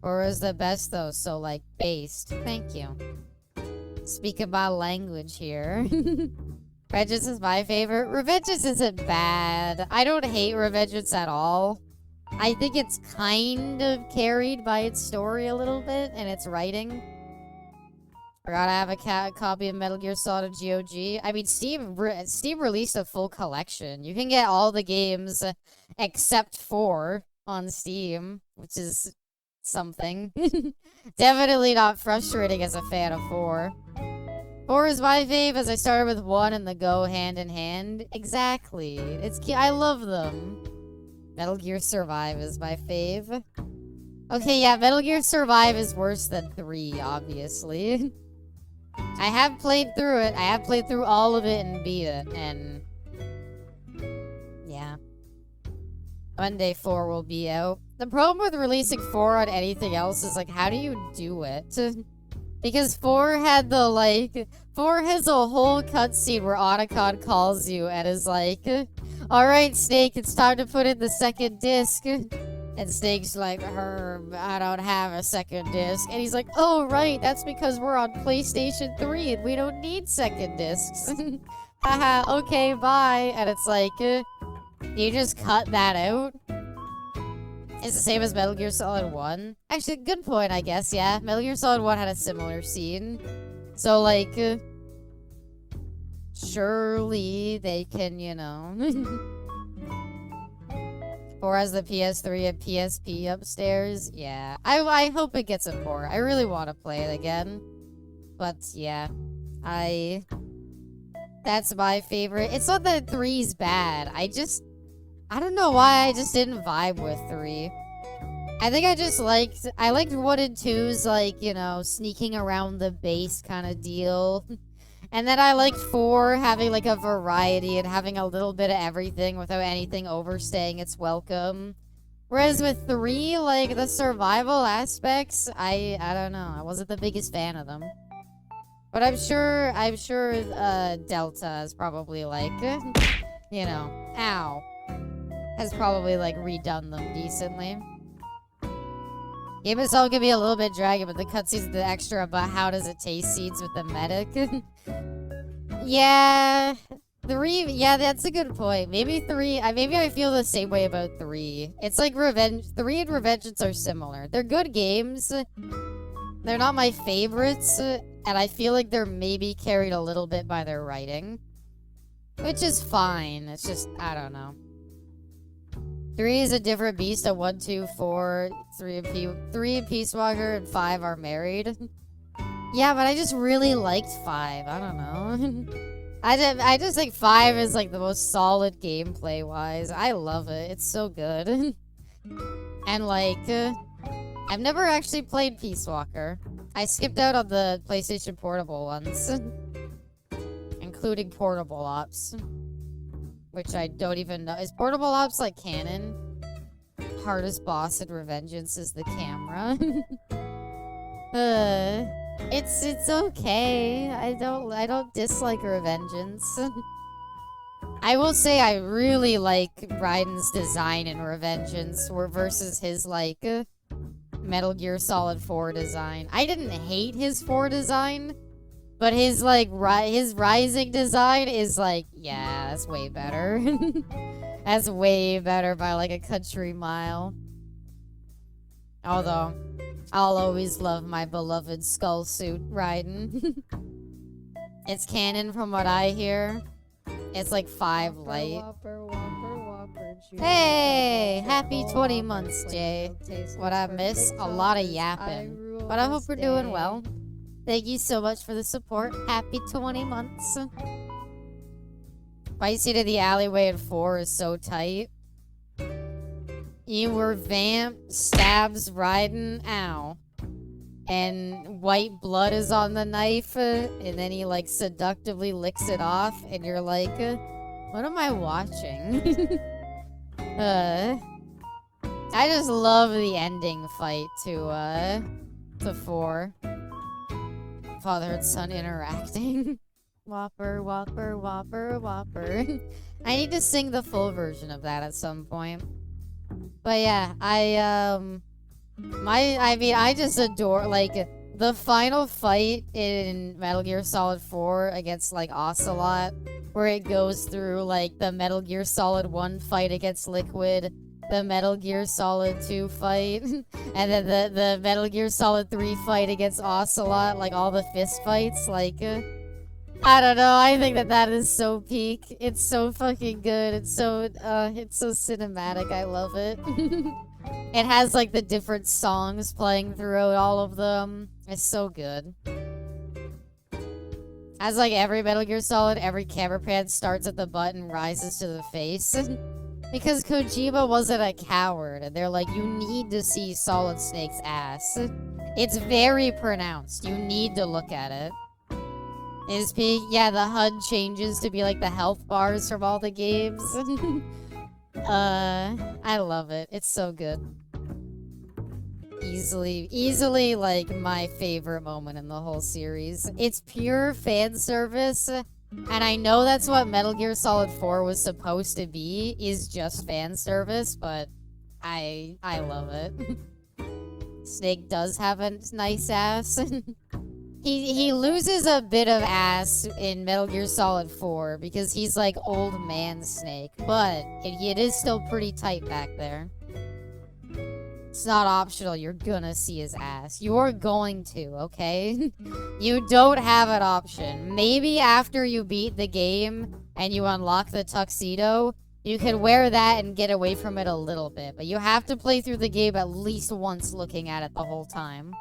4 is the best though, so like based. Thank you. Speaking my language here. Revengeance is my favorite. Revengeance isn't bad. I don't hate Revengeance at all. I think it's kind of carried by its story a little bit and its writing. Forgot I have a copy of Metal Gear Solid GOG. I mean, Steam released a full collection. You can get all the games except 4 on Steam, which is something. Definitely not frustrating as a fan of 4. 4 is my fave as I started with 1 and the go hand in hand. Exactly. It's cute. I love them. Metal Gear Survive is my fave. Okay, yeah, Metal Gear Survive is worse than 3, obviously. I have played through it. I have played through all of it and beat it, and yeah. Monday 4 will be out. The problem with releasing 4 on anything else is, like, how do you do it? Because 4 had the, like, 4 has a whole cutscene where Otacon calls you and is like, alright, Snake, it's time to put in the second disc. And Snake's like, Herb, I don't have a second disc. And he's like, oh, right, that's because we're on PlayStation 3 and we don't need second discs. Haha, okay, bye. And it's like, you just cut that out? It's the same as Metal Gear Solid 1. Actually, good point, I guess, yeah. Metal Gear Solid 1 had a similar scene. So, like, surely they can, you know... 4 has the PS3 and PSP upstairs. Yeah. I hope it gets a port. I really want to play it again. But, yeah. That's my favorite. It's not that 3's bad. I don't know why I just didn't vibe with 3. I think I liked 1 and 2's, like, you know, sneaking around the base kind of deal. And then I liked 4 having, like, a variety and having a little bit of everything without anything overstaying its welcome. Whereas with 3, like, the survival aspects, I don't know. I wasn't the biggest fan of them. But I'm sure, Delta is probably, like, you know, ow. Has probably, like, redone them decently. Game itself can be a little bit draggy, but the cutscenes the extra about how does it taste seeds with the medic. Yeah, 3, yeah, that's a good point. Maybe 3, maybe I feel the same way about 3. It's like 3 and Revengeance are similar. They're good games. They're not my favorites, and I feel like they're maybe carried a little bit by their writing. Which is fine, it's just, I don't know. 3 is a different beast of 1, 2, 4, 3 and Peace Walker, and 5 are married. Yeah, but I just really liked 5. I don't know. I just think 5 is like the most solid gameplay-wise. I love it. It's so good. And like, I've never actually played Peace Walker. I skipped out on the PlayStation Portable ones. Including Portable Ops. Which I don't even know. Is Portable Ops like canon? Hardest boss in Revengeance is the camera. It's okay. I don't dislike Revengeance. I will say I really like Raiden's design in Revengeance versus his like Metal Gear Solid 4 design. I didn't hate his 4 design, but his like his Rising design is like, yeah, that's way better. That's way better by like a country mile. Although I'll always love my beloved Skull Suit Raiden. It's canon from what I hear. It's like 5 light. Whopper, Whopper, Whopper, Hey! Happy 20 months, Jay. What I miss? A lot of yapping. But I hope we're doing well. Thank you so much for the support. Happy 20 months. Fight scene in the alleyway in 4 is so tight. You were Vamp, stabs Raiden, ow. And white blood is on the knife, and then he like seductively licks it off, and you're like, what am I watching? I just love the ending fight to 4. Father and son interacting. Whopper, Whopper, Whopper, Whopper. I need to sing the full version of that at some point. But yeah, I just adore, like, the final fight in Metal Gear Solid 4 against, like, Ocelot, where it goes through, like, the Metal Gear Solid 1 fight against Liquid, the Metal Gear Solid 2 fight, and then the Metal Gear Solid 3 fight against Ocelot, like, all the fist fights, like, I don't know, I think that is so peak. It's so fucking good, it's so cinematic, I love it. It has, like, the different songs playing throughout all of them. It's so good. As, like, every Metal Gear Solid, every camera pan starts at the butt and rises to the face. Because Kojima wasn't a coward, and they're like, you need to see Solid Snake's ass. It's very pronounced. You need to look at it. Is peak? Yeah, the HUD changes to be, like, the health bars from all the games. I love it. It's so good. Easily, like, my favorite moment in the whole series. It's pure fan service, and I know that's what Metal Gear Solid 4 was supposed to be, is just fan service, but I love it. Snake does have a nice ass. He loses a bit of ass in Metal Gear Solid 4 because he's like old man Snake, but it is still pretty tight back there. It's not optional, you're gonna see his ass. You're going to, okay? You don't have an option. Maybe after you beat the game and you unlock the tuxedo, you can wear that and get away from it a little bit, but you have to play through the game at least once looking at it the whole time.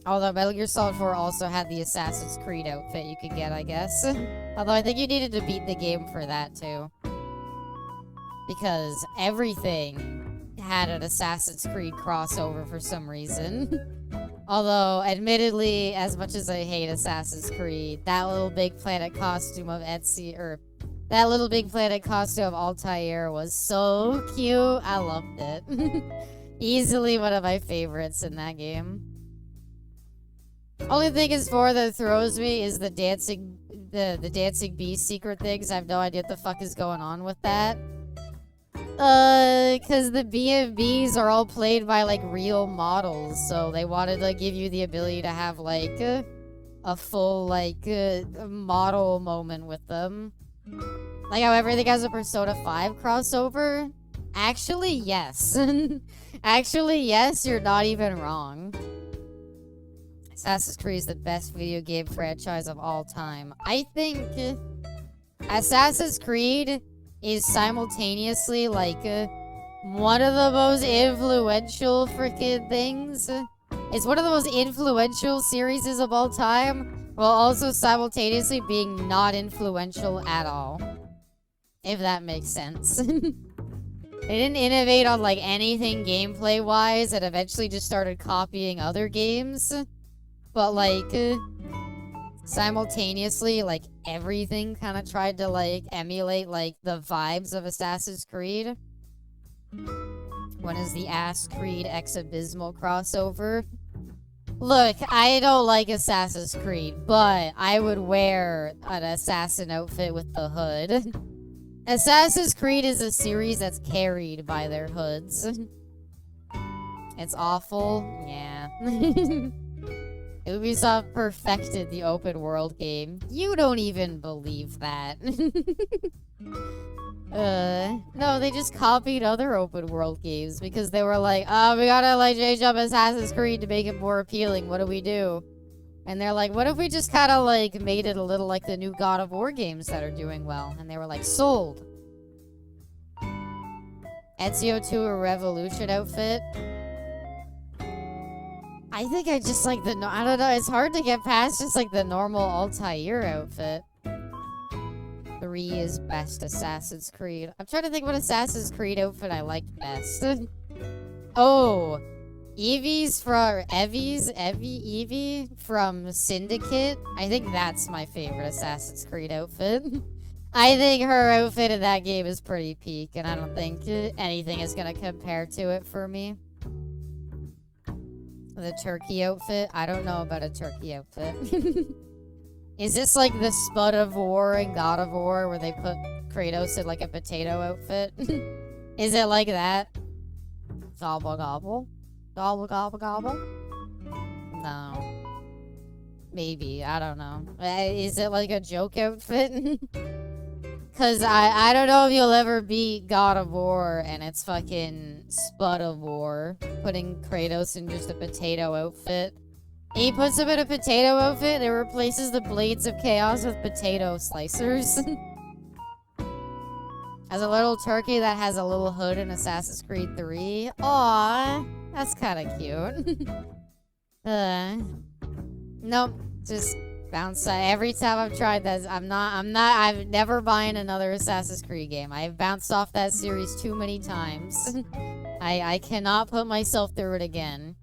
Although Metal Gear Solid 4 also had the Assassin's Creed outfit you could get, I guess. Although I think you needed to beat the game for that, too. Because everything had an Assassin's Creed crossover for some reason. Although, admittedly, as much as I hate Assassin's Creed, that little Big Planet costume of Etsy, or that little Big Planet costume of Altair was so cute. I loved it. Easily one of my favorites in that game. Only thing is 4 that throws me is the dancing beast secret things. I have no idea what the fuck is going on with that. Cause the BFBs are all played by, like, real models, so they wanted to give you the ability to have, like, a full, like, model moment with them. Like how everything has a Persona 5 crossover? Actually, yes. Actually, yes, you're not even wrong. Assassin's Creed is the best video game franchise of all time. I think Assassin's Creed is simultaneously, like, one of the most influential freaking things. It's one of the most influential series of all time, while also simultaneously being not influential at all. If that makes sense. They didn't innovate on, like, anything gameplay-wise, and eventually just started copying other games. But, like, simultaneously, like, everything kind of tried to, like, emulate, like, the vibes of Assassin's Creed. When is the Ass Creed X Abysmal crossover? Look, I don't like Assassin's Creed, but I would wear an assassin outfit with the hood. Assassin's Creed is a series that's carried by their hoods. It's awful. Yeah. Ubisoft perfected the open world game. You don't even believe that. No, they just copied other open world games because they were like, oh, we gotta like change up Assassin's Creed to make it more appealing. What do we do? And they're like, what if we just kind of like made it a little like the new God of War games that are doing well? And they were like, sold. Ezio 2 a Revolution outfit. I think I just like the, I don't know, it's hard to get past just like the normal Altair outfit. 3 is best Assassin's Creed. I'm trying to think what Assassin's Creed outfit I liked best. Oh, Evie from Syndicate. I think that's my favorite Assassin's Creed outfit. I think her outfit in that game is pretty peak, and I don't think anything is gonna compare to it for me. The turkey outfit? I don't know about a turkey outfit. Is this like the Spud of War and God of War where they put Kratos in like a potato outfit? Is it like that? Gobble gobble? Gobble gobble gobble? No. Maybe. I don't know. Is it like a joke outfit? Cause I don't know if you'll ever beat God of War and it's fucking Spud of War. Putting Kratos in just a potato outfit. He puts him in a potato outfit and it replaces the Blades of Chaos with potato slicers. As a little turkey that has a little hood in Assassin's Creed 3. Aww, that's kind of cute. Nope, just bounce. Every time I've tried that, I'm never buying another Assassin's Creed game. I've bounced off that series too many times. I cannot put myself through it again.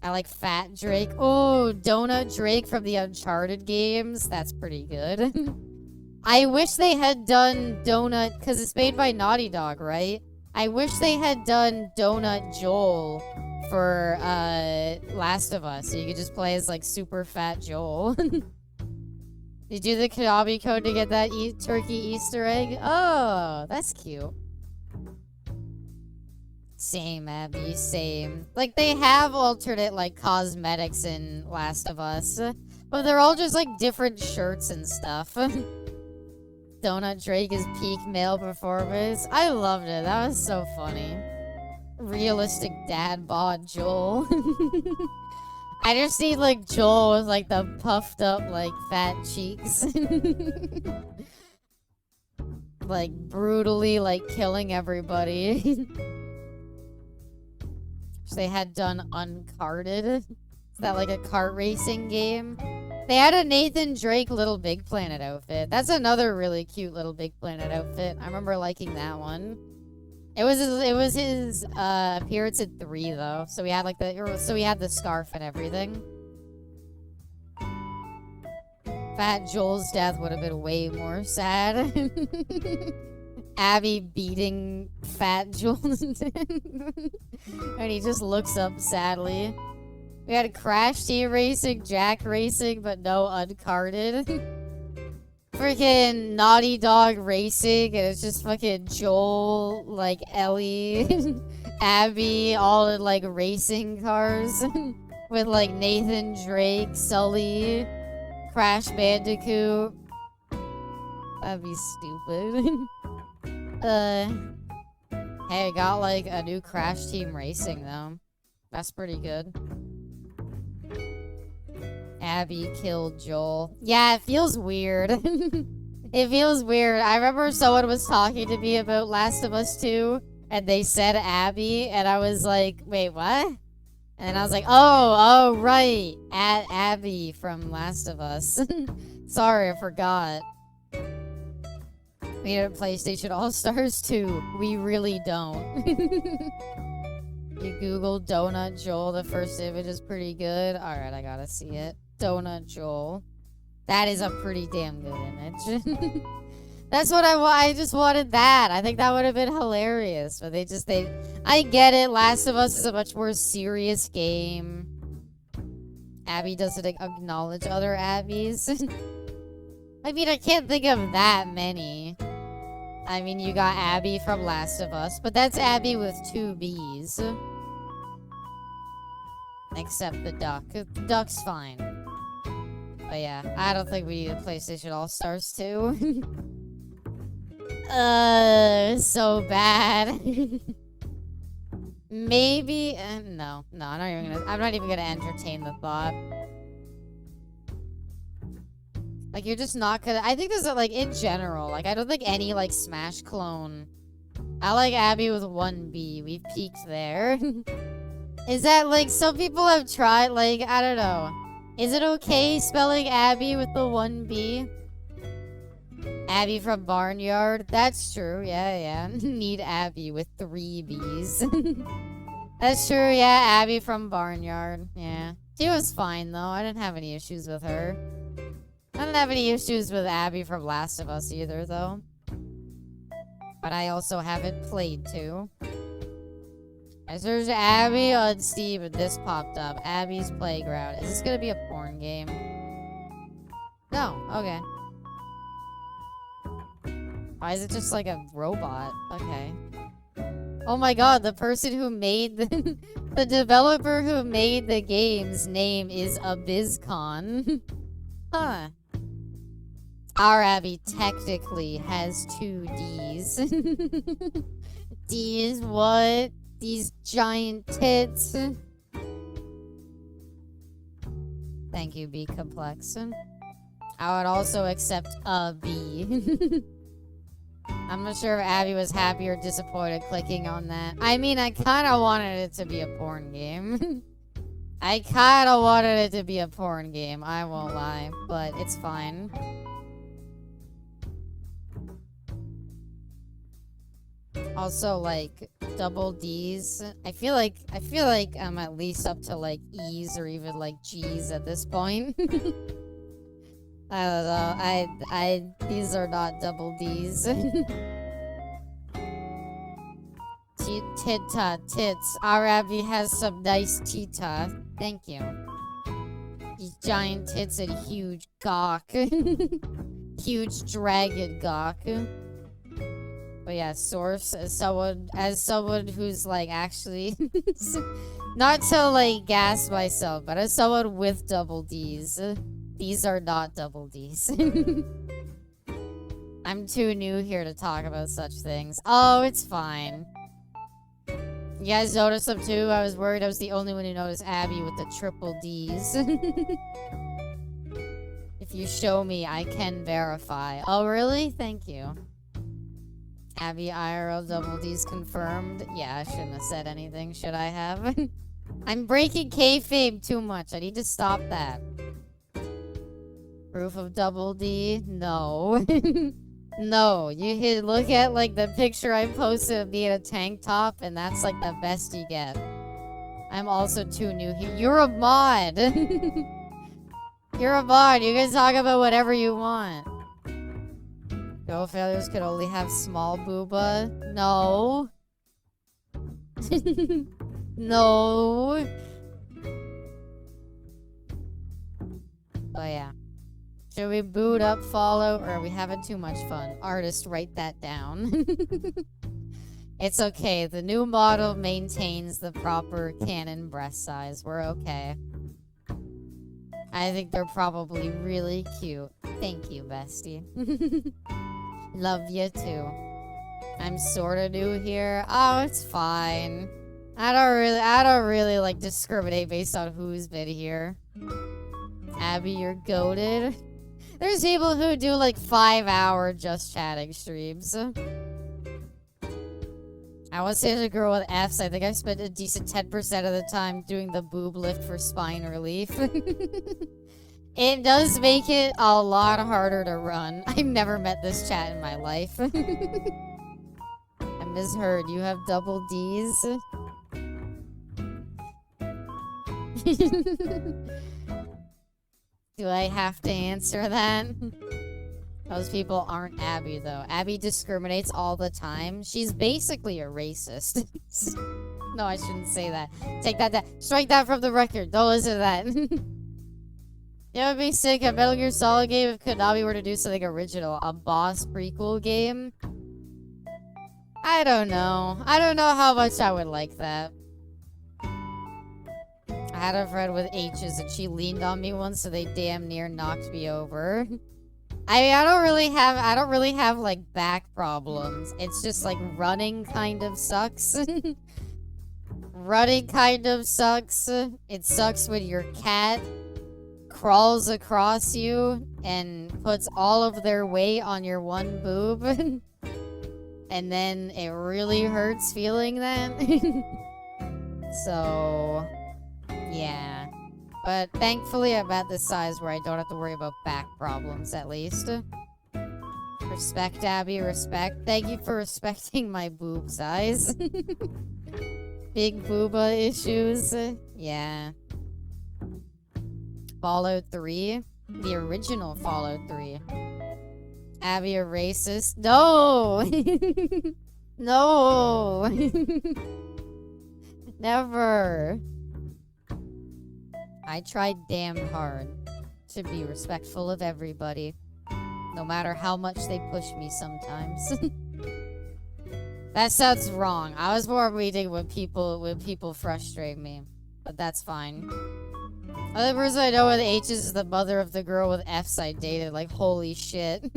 I like Fat Drake. Oh, Donut Drake from the Uncharted games. That's pretty good. I wish they had done Donut, because it's made by Naughty Dog, right? I wish they had done Donut Joel for Last of Us, so you could just play as like super fat Joel. You do the Konami code to get that turkey Easter egg? Oh, that's cute. Same, Abby, same. Like, they have alternate, like, cosmetics in Last of Us, but they're all just, like, different shirts and stuff. Donut Drake is peak male performance. I loved it. That was so funny. Realistic dad bod Joel. I just need, like, Joel with, like, the puffed up, like, fat cheeks. Like, brutally, like, killing everybody. They had done Uncarded. Is that like a kart racing game? They had a Nathan Drake Little Big Planet outfit. That's another really cute Little Big Planet outfit. I remember liking that one. It was his appearance in 3 though. So we had like we had the scarf and everything. Fat Joel's death would have been way more sad. Abby beating Fat Joel. And he just looks up sadly. We had Crash Team Racing, Jack Racing, but no Uncarded. Freaking Naughty Dog Racing, and it's just fucking Joel, like Ellie, Abby, all in like racing cars. With like Nathan Drake, Sully, Crash Bandicoot. That'd be stupid. Hey, I got like a new Crash Team Racing though. That's pretty good. Abby killed Joel. Yeah, it feels weird. It feels weird. I remember someone was talking to me about Last of Us 2, and they said Abby, and I was like, wait, what? And I was like, oh, right. Abby from Last of Us. Sorry, I forgot. We need a PlayStation All-Stars 2. We really don't. You Google Donut Joel. The first image is pretty good. Alright, I gotta see it. Donut Joel. That is a pretty damn good image. That's what I just wanted that. I think that would have been hilarious. But I get it. Last of Us is a much more serious game. Abby doesn't acknowledge other Abbies. I mean, I can't think of that many. I mean, you got Abby from Last of Us, but that's Abby with 2 B's. Except the duck. The duck's fine. But yeah, I don't think we need a PlayStation All-Stars 2. So bad. Maybe, no, I'm not even gonna entertain the thought. Like, you're just not gonna, I think this is, like, in general, like, I don't think any, like, Smash clone. I like Abby with 1 B. We've peaked there. Is that, like, some people have tried, like, I don't know. Is it okay spelling Abby with the 1 B? Abby from Barnyard? That's true, yeah. Need Abby with 3 B's. That's true, yeah, Abby from Barnyard, yeah. She was fine, though. I didn't have any issues with her. I didn't have any issues with Abby from Last of Us either, though. But I also haven't played, too. I searched Abby on Steam and this popped up. Abby's Playground. Is this gonna be a porn game? No, okay. Why is it just like a robot? Okay. Oh my god, the person who made the... the developer who made the game's name is AbyssCon. Huh. Our Abby technically has 2 D's. D's what? These giant tits. Thank you, B Complex. I would also accept a B. I'm not sure if Abby was happy or disappointed clicking on that. I mean, I kind of wanted it to be a porn game. I kind of wanted it to be a porn game, I won't lie, but it's fine. Also, like, double D's. I feel like I'm at least up to, like, E's or even, like, G's at this point. I don't know. These are not double D's. Tita, tits. Our Abby has some nice tita. Thank you. These giant tits and huge gawk. Huge dragon gawk. But yeah, source as someone who's like actually not to like gas myself, but as someone with double D's. These are not double D's. I'm too new here to talk about such things. Oh, it's fine. You guys noticed them too? I was worried I was the only one who noticed Abby with the triple D's. If you show me, I can verify. Oh, really? Thank you. Abby IRL double D's confirmed. Yeah, I shouldn't have said anything, should I have? I'm breaking kayfabe too much. I need to stop that. Proof of double D? No. No, you look at like the picture I posted of me in a tank top, and that's like the best you get. I'm also too new here. You're a mod. You're a mod. You can talk about whatever you want. Girl failures could only have small booba. No. No. But yeah. Should we boot up, follow, or are we having too much fun? Artist, write that down. It's okay. The new model maintains the proper canon breast size. We're okay. I think they're probably really cute. Thank you, bestie. Love you too. I'm sorta new here. Oh, it's fine. I don't really like discriminate based on who's been here. Abby, you're goated. There's people who do like 5-hour just chatting streams. I was saying a girl with F's. I think I spent a decent 10% of the time doing the boob lift for spine relief. It does make it a lot harder to run. I've never met this chat in my life. I misheard. You have double D's? Do I have to answer that? Those people aren't Abby, though. Abby discriminates all the time. She's basically a racist. No, I shouldn't say that. Take that down. Strike that from the record. Don't listen to that. It would be sick. A Metal Gear Solid game if Konami were to do something original. A boss prequel game? I don't know. I don't know how much I would like that. I had a friend with H's and she leaned on me once, so they damn near knocked me over. I mean, I don't really have like back problems. It's just like running kind of sucks. Running kind of sucks. It sucks when your cat crawls across you and puts all of their weight on your one boob. And then it really hurts feeling that. So, yeah. But thankfully I'm at this size where I don't have to worry about back problems, at least. Respect, Abby, respect. Thank you for respecting my boob size. Big booba issues. Yeah. Fallout 3? The original Fallout 3. Abby, a racist? No! No! Never. I tried damn hard to be respectful of everybody, no matter how much they push me sometimes. That sounds wrong. I was more reading when people frustrate me, but that's fine. Other person I know with H's is the mother of the girl with F's I dated. Like, holy shit.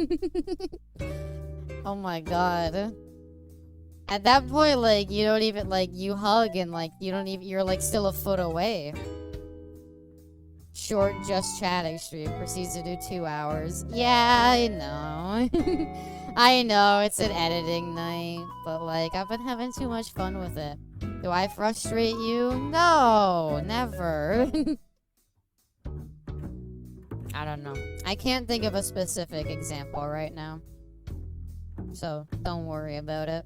Oh my god. At that point, like, you don't even, like, you hug and, like, you're, like, still a foot away. Short just chatting stream proceeds to do 2 hours. Yeah, I know. I know, it's an editing night, but, like, I've been having too much fun with it. Do I frustrate you? No, never. I don't know. I can't think of a specific example right now. So, don't worry about it.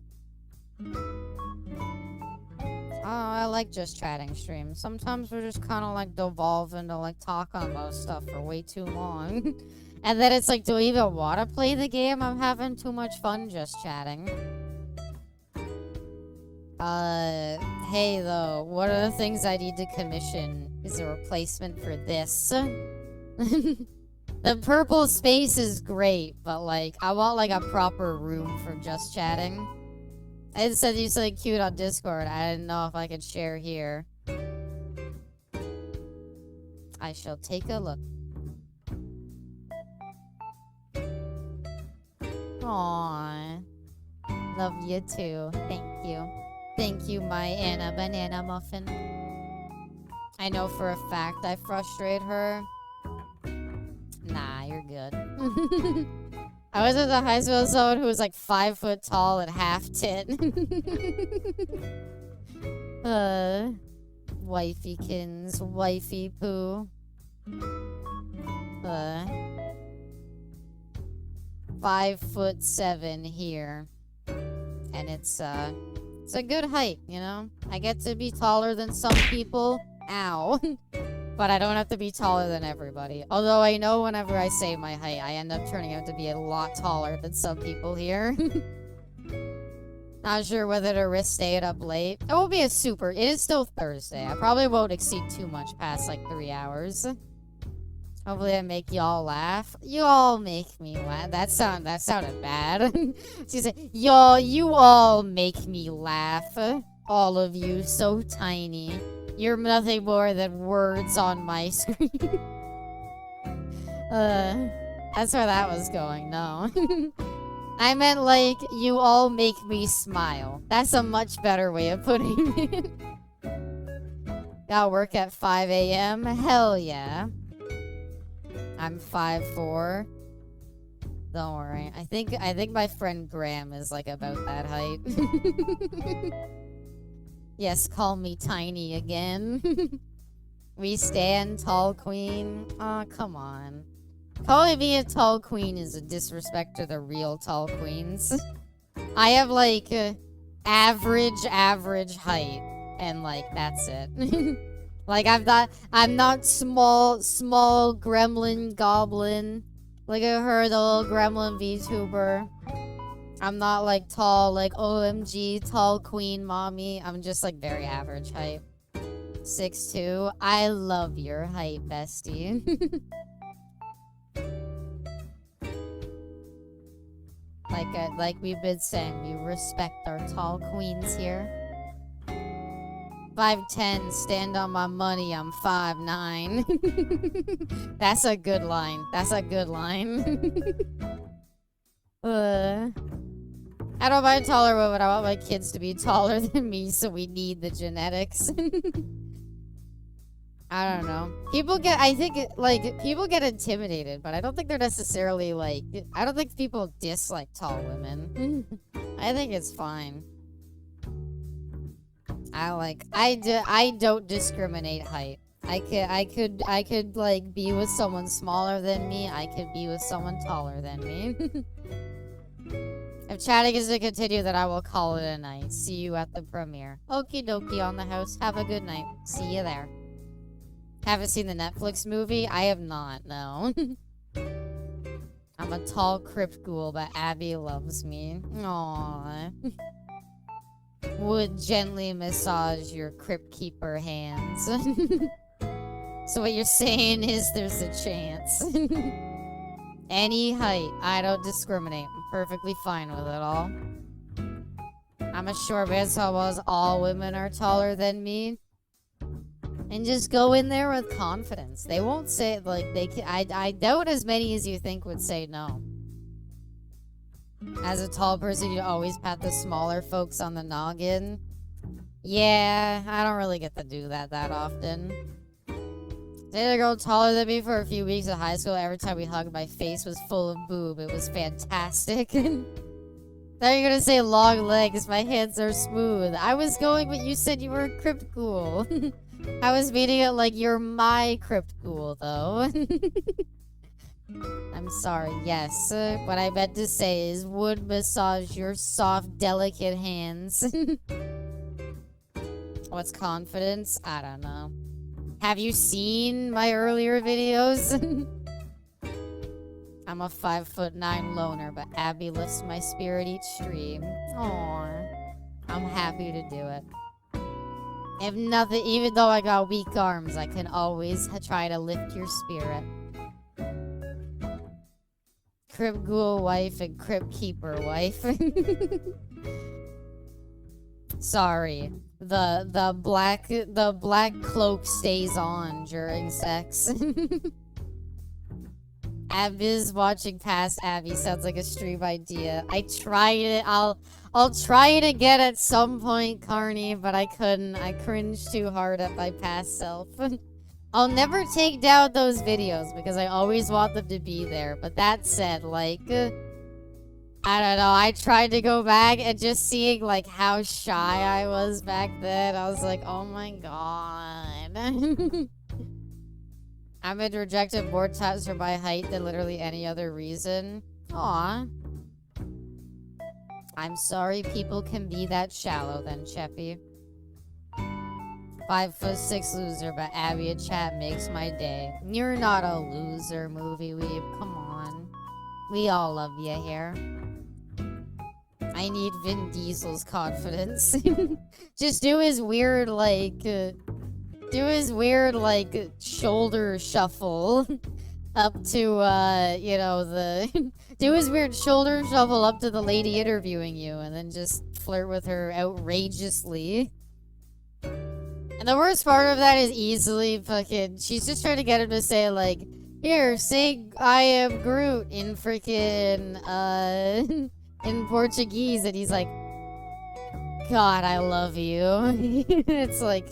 Oh, I like just chatting streams. Sometimes we're just kind of like devolve into like talk on most stuff for way too long. And then it's like, do I even want to play the game? I'm having too much fun just chatting. Hey though, what are the things I need to commission? Is a replacement for this? The purple space is great, but like, I want like a proper room for just chatting. I said you something cute on Discord. I didn't know if I could share here. I shall take a look. Aww. Love you too. Thank you. Thank you, my Anna Banana Muffin. I know for a fact I frustrate her. Nah, you're good. I was in the high school with someone who was like 5 foot tall and half tit. Wifeykins, wifey poo. 5'7" here. And it's a good height, you know? I get to be taller than some people. Ow. But I don't have to be taller than everybody. Although I know whenever I say my height, I end up turning out to be a lot taller than some people here. Not sure whether to risk staying up late. It won't be a super... It is still Thursday. I probably won't exceed too much past like 3 hours. Hopefully I make y'all laugh. You all make me laugh. That sounded bad. She said, y'all, you all make me laugh. All of you, so tiny. You're nothing more than words on my screen. That's where that was going, no. I meant like, you all make me smile. That's a much better way of putting it. Gotta work at 5 a.m. Hell yeah. I'm 5'4". Don't worry. I think my friend Graham is like about that height. Yes, call me tiny again. We stand tall queen. Aw, come on. Calling me a tall queen is a disrespect to the real tall queens. I have like average height, and like that's it. Like I'm not small gremlin goblin. Look at her, the little gremlin VTuber. I'm not like tall, like OMG, tall queen mommy. I'm just like very average height. 6'2". I love your height, bestie. Like we've been saying, we respect our tall queens here. 5'10", stand on my money, I'm 5'9". That's a good line. That's a good line. I don't mind taller women. I want my kids to be taller than me, so we need the genetics. I don't know. I think, people get intimidated, but I don't think they're necessarily, I don't think people dislike tall women. I think it's fine. I don't discriminate height. I could be with someone smaller than me. I could be with someone taller than me. If chatting is to continue, then I will call it a night. See you at the premiere. Okie dokie on the house. Have a good night. See you there. Haven't seen the Netflix movie? I have not, no. I'm a tall crypt ghoul, but Abby loves me. Aww. Would gently massage your crypt keeper hands. So what you're saying is there's a chance. Any height, I don't discriminate. I'm perfectly fine with it all. I'm a short man, so all women are taller than me. And just go in there with confidence. They won't say, I doubt as many as you think would say no. As a tall person, you always pat the smaller folks on the noggin. Yeah, I don't really get to do that often. Dated a girl taller than me for a few weeks in high school. Every time we hugged, my face was full of boob. It was fantastic. Thought you were gonna say long legs. My hands are smooth. I was going, but you said you were a crypt ghoul. I was meaning it like you're my crypt ghoul, though. I'm sorry, yes. What I meant to say is would massage your soft, delicate hands. What's confidence? I don't know. Have you seen my earlier videos? I'm a 5'9" loner, but Abby lifts my spirit each stream. Aww. I'm happy to do it. If nothing, even though I got weak arms, I can always try to lift your spirit. Crypt ghoul wife and crypt keeper wife. Sorry. The black cloak stays on during sex. Abby's watching past Abby sounds like a stream idea. I tried it. I'll try it again at some point, Carney, but I couldn't. I cringed too hard at my past self. I'll never take down those videos because I always want them to be there. But that said, I don't know. I tried to go back and just seeing how shy I was back then. I was like, oh my god. I've been rejected more times for my height than literally any other reason. Aw. I'm sorry people can be that shallow then, Cheppy. 5'6" loser, but Abby in chat makes my day. You're not a loser, movie weeb. Come on. We all love you here. I need Vin Diesel's confidence. Just do his weird, shoulder shuffle up to, do his weird shoulder shuffle up to the lady interviewing you and then just flirt with her outrageously. And the worst part of that is easily she's just trying to get him to say, here, say I am Groot in freaking, in Portuguese, and he's like, God, I love you. It's like,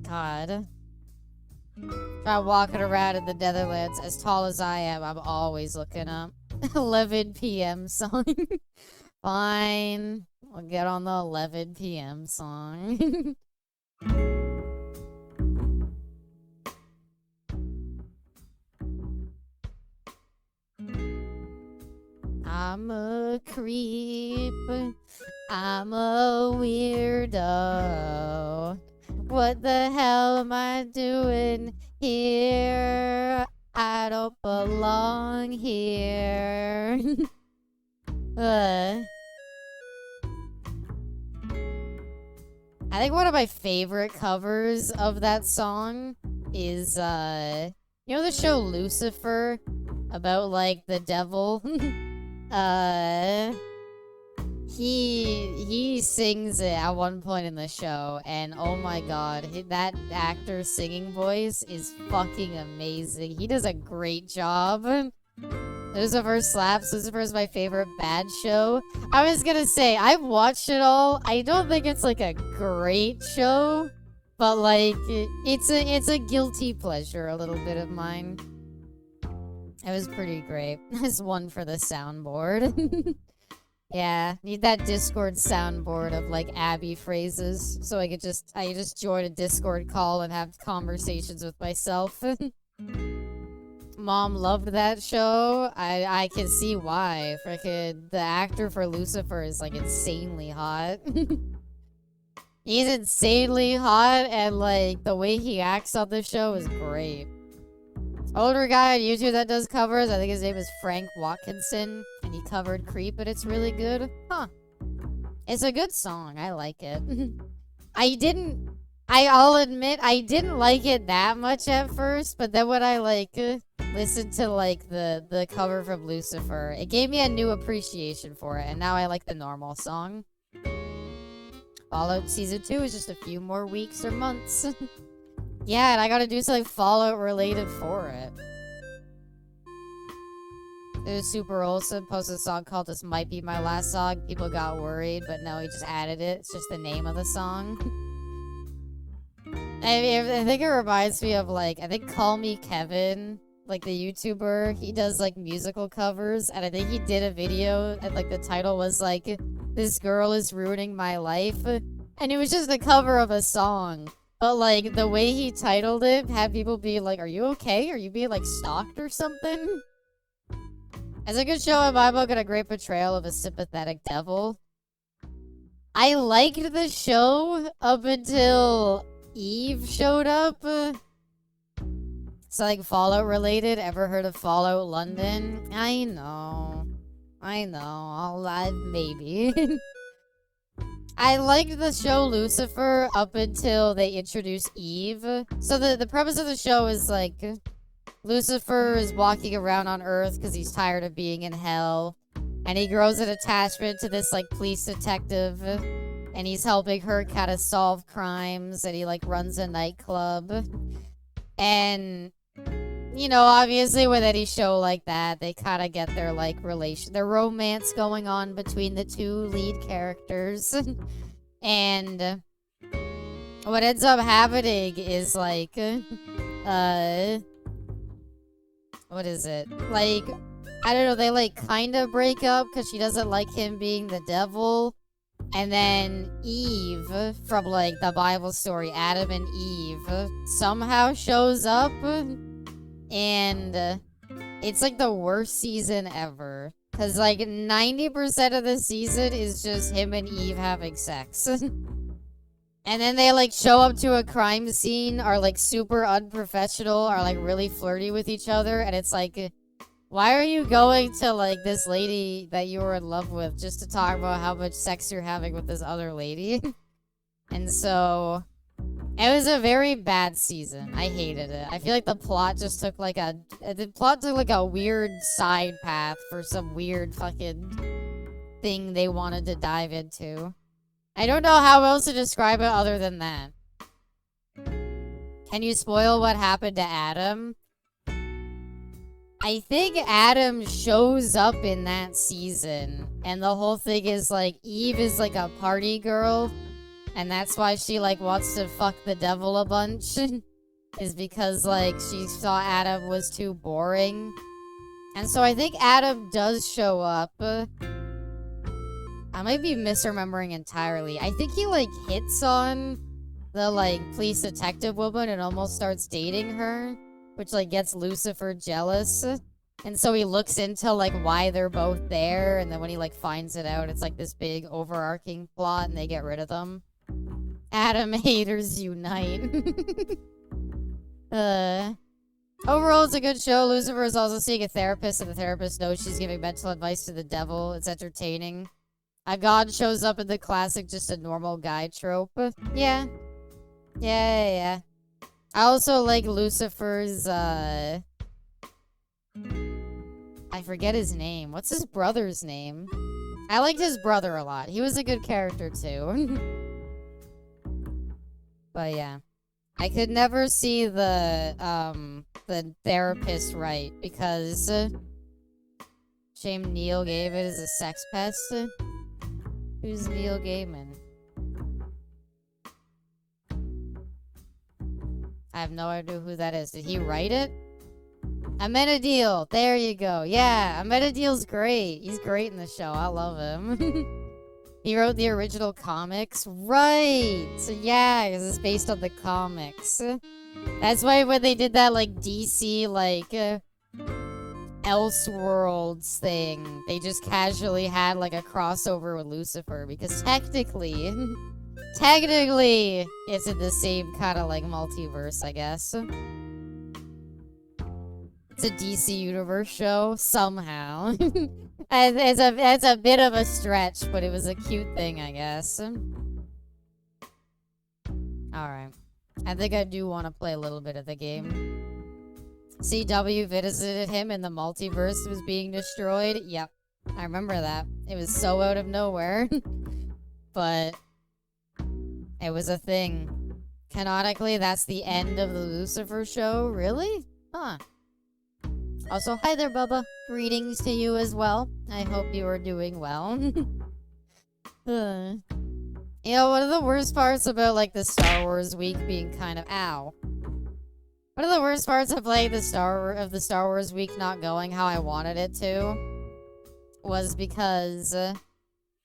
God. I'm walking around in the Netherlands as tall as I am. I'm always looking up. 11 p.m. song. Fine. We'll get on the 11 p.m. song. I'm a creep. I'm a weirdo. What the hell am I doing here? I don't belong here. I think one of my favorite covers of that song is, you know the show Lucifer? about like the devil. uh he sings it at one point in the show, and oh my god, that actor's singing voice is fucking amazing. He does a great job. Lucifer slaps. Lucifer is my favorite bad show. I was gonna say, I've watched it all. I don't think it's like a great show, but like it's a guilty pleasure, a little bit of mine. It was pretty great. There's one for the soundboard. Yeah, need that Discord soundboard of like Abby phrases, so I just join a Discord call and have conversations with myself. Mom loved that show. I can see why. Frickin' the actor for Lucifer is like insanely hot. He's insanely hot, and like the way he acts on the show is great. Older guy on YouTube that does covers, I think his name is Frank Watkinson, and he covered Creep, but it's really good. Huh. It's a good song. I like it. I'll admit, I didn't like it that much at first, but then when I listened to like the cover from Lucifer, it gave me a new appreciation for it, and now I like the normal song. Fallout Season 2 is just a few more weeks or months. Yeah, and I gotta do something Fallout related for it. It was super awesome. Posted a song called This Might Be My Last Song. People got worried, but no, he just added it. It's just the name of the song. I think it reminds me of like, I think Call Me Kevin, like the YouTuber. He does like musical covers, and I think he did a video, and like the title was like, This Girl Is Ruining My Life. And it was just a cover of a song. But, like, the way he titled it had people be like, are you okay? Are you being, like, stalked or something? It's a good show in my book and a great portrayal of a sympathetic devil. I liked the show up until Eve showed up. It's, like, Fallout related. Ever heard of Fallout London? I know. Maybe. I liked the show Lucifer up until they introduced Eve. So the premise of the show is like, Lucifer is walking around on Earth because he's tired of being in hell. And he grows an attachment to this like police detective. And he's helping her kind of solve crimes. And he like runs a nightclub. And, you know, obviously with any show like that, they kind of get their like their romance going on between the two lead characters. And what ends up happening is like, what is it? Like, I don't know, they like kind of break up because she doesn't like him being the devil. And then Eve, from like the Bible story, Adam and Eve, somehow shows up. And it's like the worst season ever. Because like 90% of the season is just him and Eve having sex. And then they like show up to a crime scene, are like super unprofessional, are like really flirty with each other. And it's like, why are you going to like this lady that you were in love with just to talk about how much sex you're having with this other lady? And so it was a very bad season. I hated it. I feel like the plot just took like a weird side path for some weird fucking thing they wanted to dive into. I don't know how else to describe it other than that. Can you spoil what happened to Adam? I think Adam shows up in that season, and the whole thing is like Eve is like a party girl, and that's why she like wants to fuck the devil a bunch. Is because like she saw Adam was too boring. And so I think Adam does show up. I might be misremembering entirely. I think he like hits on the like police detective woman and almost starts dating her, which like gets Lucifer jealous. And so he looks into like why they're both there, and then when he like finds it out, it's like this big overarching plot and they get rid of them. Adam haters unite. Overall, it's a good show. Lucifer is also seeing a therapist, and the therapist knows she's giving mental advice to the devil. It's entertaining. A god shows up in the classic, just a normal guy trope. Yeah. I also like Lucifer's, I forget his name. What's his brother's name? I liked his brother a lot. He was a good character too. But yeah. I could never see the therapist right because shame Neil Gaiman is a sex pest. Who's Neil Gaiman? I have no idea who that is. Did he write it? Amenadiel. There you go. Yeah, Amenadiel's great. He's great in the show. I love him. He wrote the original comics. Right. So yeah, because it's based on the comics. That's why when they did that, like, DC, like, Elseworlds thing, they just casually had, like, a crossover with Lucifer. Because technically, it's in the same kind of, like, multiverse, I guess. It's a DC Universe show, somehow. It's a bit of a stretch, but it was a cute thing, I guess. Alright. I think I do want to play a little bit of the game. CW visited him and the multiverse was being destroyed. Yep. I remember that. It was so out of nowhere. But it was a thing. Canonically, that's the end of the Lucifer show. Really? Huh. Also, hi there, Bubba. Greetings to you as well. I hope you are doing well. You know, one of the worst parts about, like, the Star Wars week being kind of... Ow. One of the worst parts of, like, the Star Wars week not going how I wanted it to was because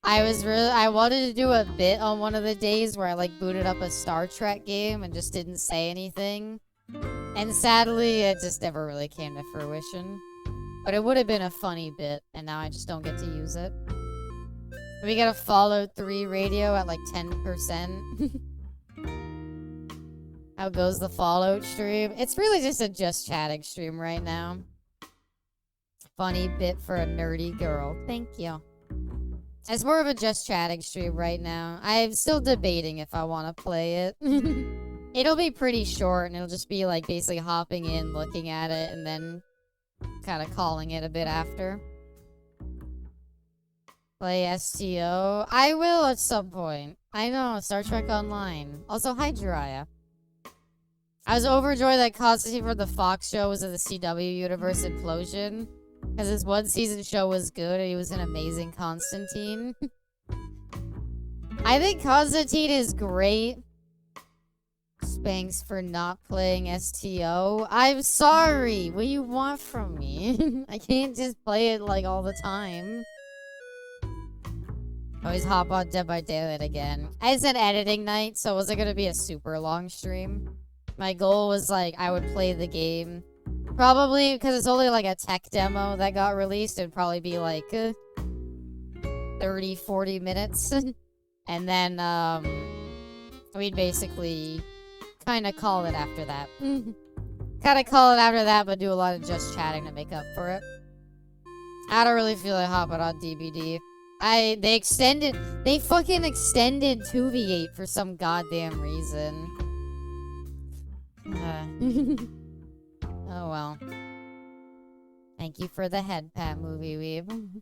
I wanted to do a bit on one of the days where I, like, booted up a Star Trek game and just didn't say anything. And sadly, it just never really came to fruition. But it would have been a funny bit, and now I just don't get to use it. We got a Fallout 3 radio at like 10%. How goes the Fallout stream? It's really just a just chatting stream right now. Funny bit for a nerdy girl. Thank you. It's more of a just chatting stream right now. I'm still debating if I want to play it. It'll be pretty short, and it'll just be, like, basically hopping in, looking at it, and then kind of calling it a bit after. Play STO. I will at some point. I know, Star Trek Online. Also, hi, Jiraiya. I was overjoyed that Constantine from the Fox show was in the CW universe implosion, because his one-season show was good, and he was an amazing Constantine. I think Constantine is great. Spanks for not playing STO. I'm sorry. What do you want from me? I can't just play it like all the time. Always hop on Dead by Daylight again. It's an editing night, so it wasn't gonna be a super long stream. My goal was like I would play the game. Probably because it's only like a tech demo that got released. It'd probably be like 30-40 minutes. And then we'd basically kind of call it after that. But do a lot of just chatting to make up for it. I don't really feel like hopping on DBD. They fucking extended 2v8 for some goddamn reason. Oh well. Thank you for the head pat, Movie Weeb.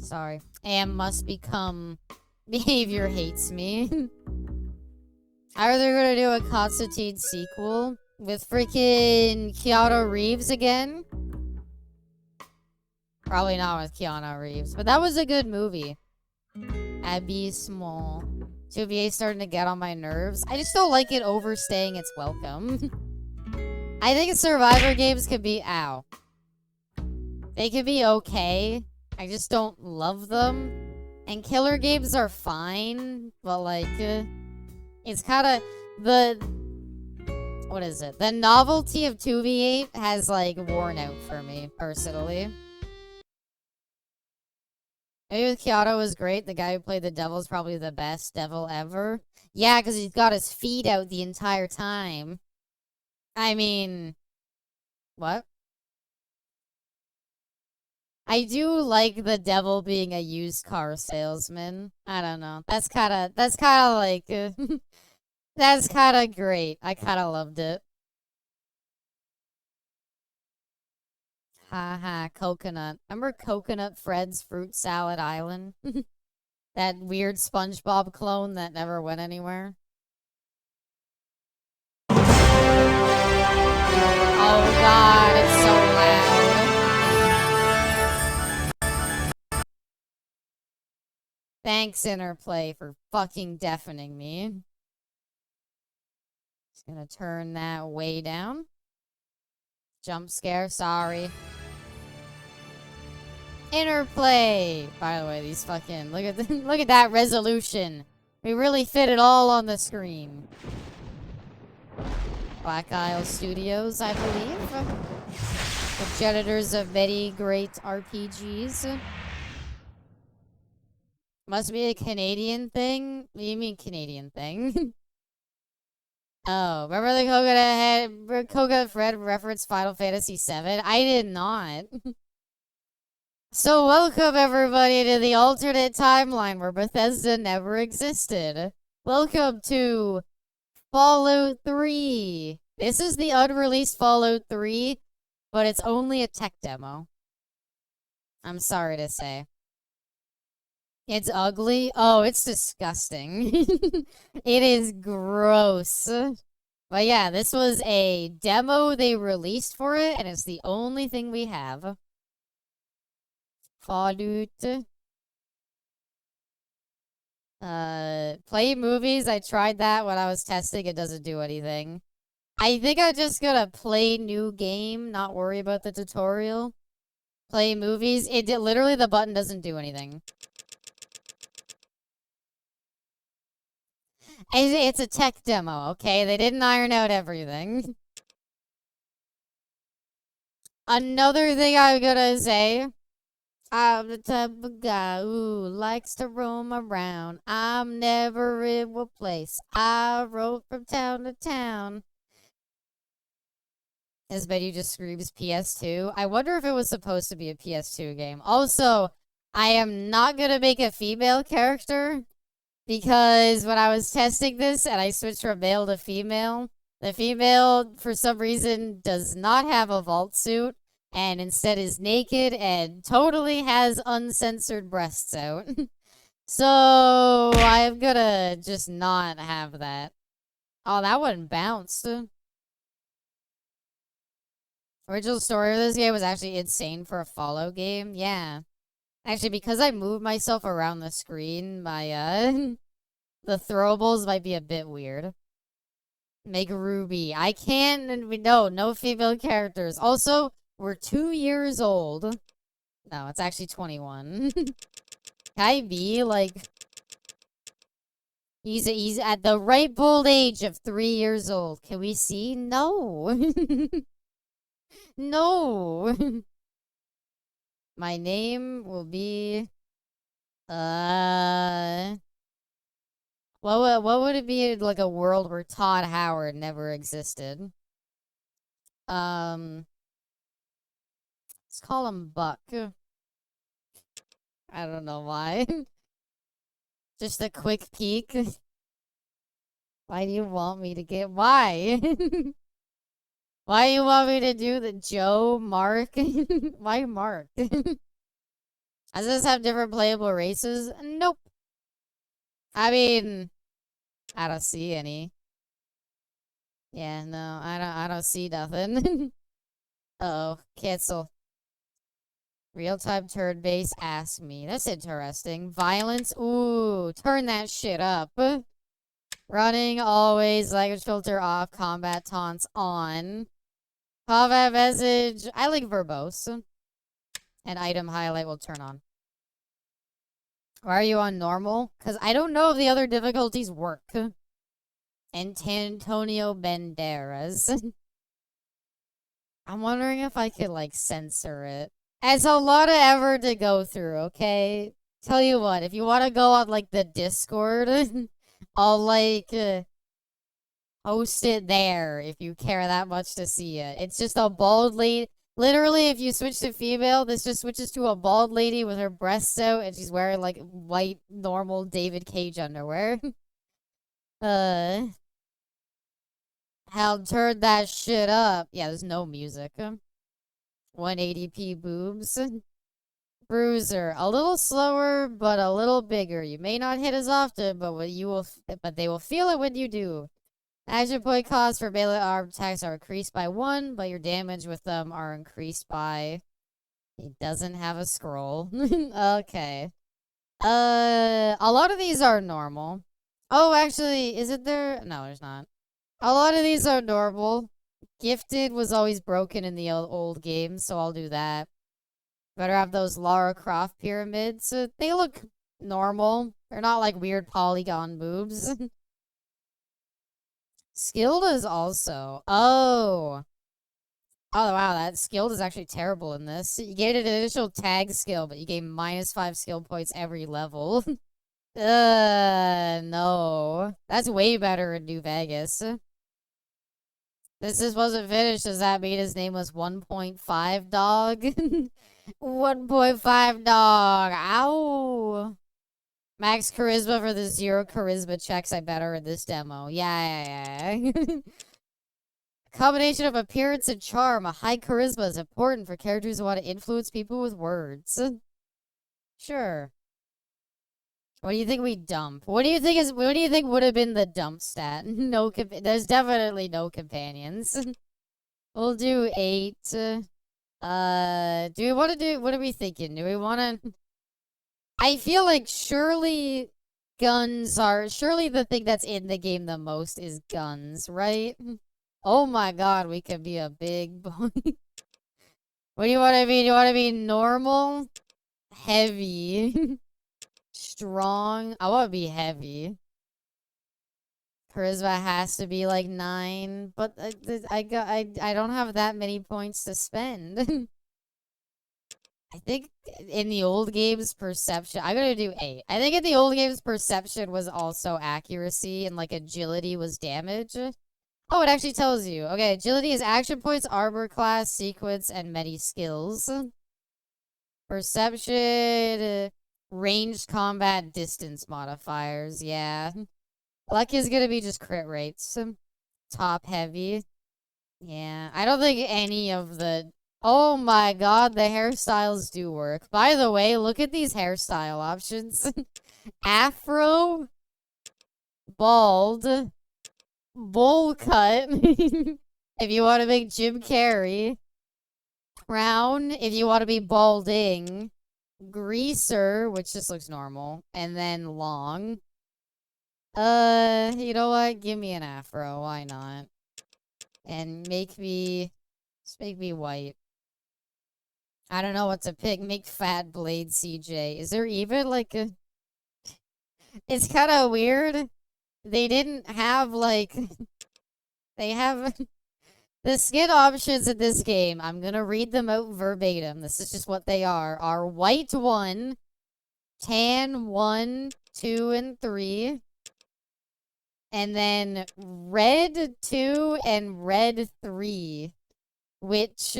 Sorry. Am must become behavior hates me. Are they gonna do a Constantine sequel with freaking Keanu Reeves again? Probably not with Keanu Reeves, but that was a good movie. Abysmal. 2VA starting to get on my nerves. I just don't like it overstaying its welcome. I think Survivor games could be ow. They could be okay. I just don't love them. And killer games are fine, but like, it's kind of what is it? The novelty of 2v8 has like worn out for me, personally. Maybe with Keanu was great. The guy who played the devil is probably the best devil ever. Yeah, because he's got his feet out the entire time. I mean, what? I do like the devil being a used car salesman. I don't know. That's kind of like That's kind of great. I kind of loved it. Haha, coconut. Remember Coconut Fred's Fruit Salad Island? That weird SpongeBob clone that never went anywhere. Oh god, it's so loud. Thanks, Interplay, for fucking deafening me. Just gonna turn that way down. Jump scare, sorry. Interplay! By the way, these fucking look at look at that resolution. We really fit it all on the screen. Black Isle Studios, I believe. The progenitors of many great RPGs. Must be a Canadian thing? What do you mean Canadian thing? Oh, remember the Coconut Fred referenced Final Fantasy VII? I did not. So welcome everybody to the alternate timeline where Bethesda never existed. Welcome to Fallout 3. This is the unreleased Fallout 3, but it's only a tech demo. I'm sorry to say. It's ugly? Oh, it's disgusting. It is gross. But yeah, this was a demo they released for it, and it's the only thing we have. Fallout. Play movies. I tried that when I was testing. It doesn't do anything. I think I'm just gonna play new game, not worry about the tutorial. Play movies. Literally the button doesn't do anything. It's a tech demo, okay? They didn't iron out everything. Another thing I'm gonna say. I'm the type of guy who likes to roam around. I'm never in one place. I rode from town to town. This video just screams PS2. I wonder if it was supposed to be a PS2 game. Also, I am not gonna make a female character because when I was testing this and I switched from male to female, the female, for some reason, does not have a vault suit and instead is naked and totally has uncensored breasts out. So I'm gonna just not have that. Oh, that one bounced. Original story of this game was actually insane for a Fallout game. Yeah. Actually, because I moved myself around the screen, my, the throwables might be a bit weird. Make Ruby. I can't, no female characters. Also, we're 2 years old. No, it's actually 21. Can I be, like... He's at the ripe old age of 3 years old. Can we see? No. No. My name will be... What would it be like a world where Todd Howard never existed? Let's call him Buck. I don't know why. Just a quick peek. Why do you want me to get... Why? Why do you want me to do the Joe, Mark? Why Mark? Does this have different playable races? Nope. I mean, I don't see any. Yeah, no, I don't see nothing. Uh-oh, cancel. Real-time turn-based ask me. That's interesting. Violence? Ooh, turn that shit up. Running, always. Language filter off. Combat taunts on. Combat message. I like verbose. And item highlight will turn on. Why are you on normal? Because I don't know if the other difficulties work. And Antonio Banderas. I'm wondering if I could, like, censor it. It's a lot of effort to go through, okay? Tell you what, if you want to go on, like, the Discord, I'll, like, post it there if you care that much to see it. It's just a bald lady. Literally, if you switch to female, this just switches to a bald lady with her breasts out, and she's wearing, like, white, normal David Cage underwear. Hell, turn that shit up. Yeah, there's no music. 180p boobs. Bruiser, a little slower, but a little bigger. You may not hit as often, but but they will feel it when you do. Action point costs for melee arm attacks are increased by 1, but your damage with them are increased by. He doesn't have a scroll. Okay. A lot of these are normal. Oh, actually, is it there? No, there's not. A lot of these are normal. Gifted was always broken in the old games, so I'll do that. Better have those Lara Croft pyramids. They look normal. They're not like weird polygon boobs. Skilled is also. Oh. Oh, wow. That skilled is actually terrible in this. You get an initial tag skill, but you gain -5 skill points every level. No. That's way better in New Vegas. This wasn't finished. Does that mean his name was 1.5 dog? 1.5 dog. Ow. Max charisma for the 0 charisma checks I bet are in this demo. Yeah. Combination of appearance and charm. A high charisma is important for characters who want to influence people with words. Sure. What do you think we dump? What do you think would have been the dump stat? No, there's definitely no companions. We'll do 8. Do we want to do, what are we thinking? Do we want to, I feel like surely surely the thing that's in the game the most is guns, right? Oh my god, we could be a big boy. What do you want to be? Do you want to be normal? Heavy? Strong? I want to be heavy. Charisma has to be like 9, but I don't have that many points to spend. I think in the old games, perception. I'm gonna do 8. I think in the old games, perception was also accuracy, and like agility was damage. Oh, it actually tells you. Okay, agility is action points, armor class, sequence, and many skills. Perception, ranged combat, distance modifiers. Yeah. Luck is gonna be just crit rates. Top heavy. Yeah, I don't think any of the. Oh my god, the hairstyles do work. By the way, look at these hairstyle options. Afro, bald, bowl cut. If you want to make Jim Carrey. Crown, if you want to be balding. Greaser, which just looks normal. And then long. You know what? Give me an afro. Why not? And just make me white. I don't know what to pick. Make fat blade CJ. Is there even like a... It's kind of weird. They didn't have like... They have... The skin options in this game, I'm gonna read them out verbatim. This is just what they are white 1, tan 1, 2, and 3. And then red 2 and red 3. Which...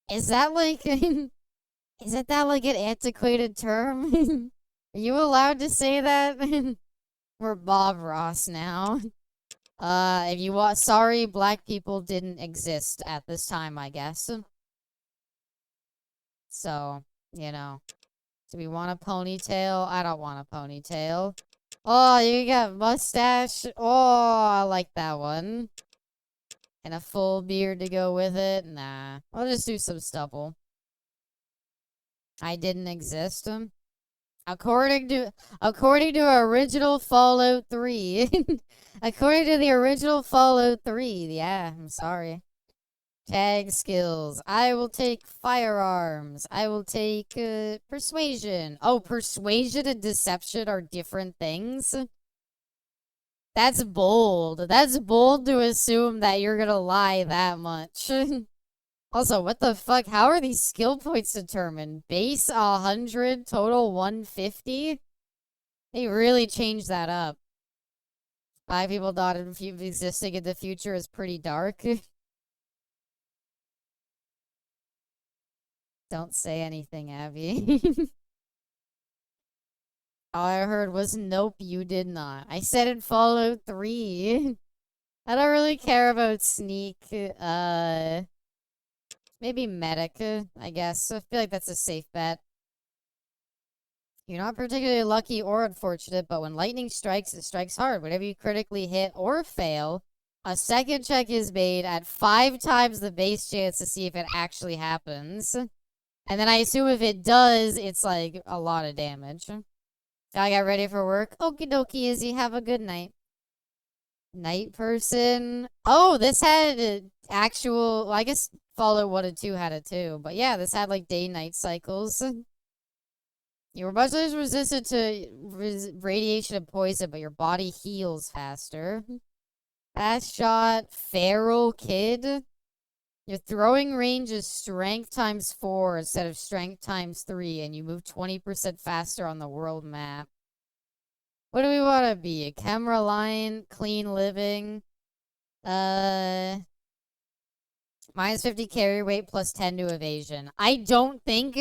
Is that like... Isn't that like an antiquated term? Are you allowed to say that? We're Bob Ross now. If you want, sorry, black people didn't exist at this time, I guess. So, you know. Do we want a ponytail? I don't want a ponytail. Oh, you got mustache. Oh, I like that one. And a full beard to go with it. Nah, I'll just do some stubble. I didn't exist. According to original Fallout 3. According to the original Fallout 3. Yeah, I'm sorry. Tag skills. I will take firearms. I will take persuasion. Oh, persuasion and deception are different things. That's bold. That's bold to assume that you're gonna lie that much. Also, what the fuck? How are these skill points determined? Base 100, total 150? They really changed that up. 5 people not existing in the future is pretty dark. Don't say anything, Abby. All I heard was, nope, you did not. I said in Fallout 3. I don't really care about sneak. Maybe medic, I guess. I feel like that's a safe bet. You're not particularly lucky or unfortunate, but when lightning strikes, it strikes hard. Whenever you critically hit or fail, a second check is made at 5 times the base chance to see if it actually happens. And then I assume if it does, it's like a lot of damage. I got ready for work. Okie dokie, Izzy. Have a good night. Night person. Oh, this had actual. Well, I guess Fallout 1 and 2 had it too. But yeah, this had like day-night cycles. You were much less resistant to radiation and poison, but your body heals faster. Fast shot, feral kid. Your throwing range is strength times 4 instead of strength times 3, and you move 20% faster on the world map. What do we want to be? A camera line, clean living. Minus 50 carry weight plus 10 to evasion. I don't think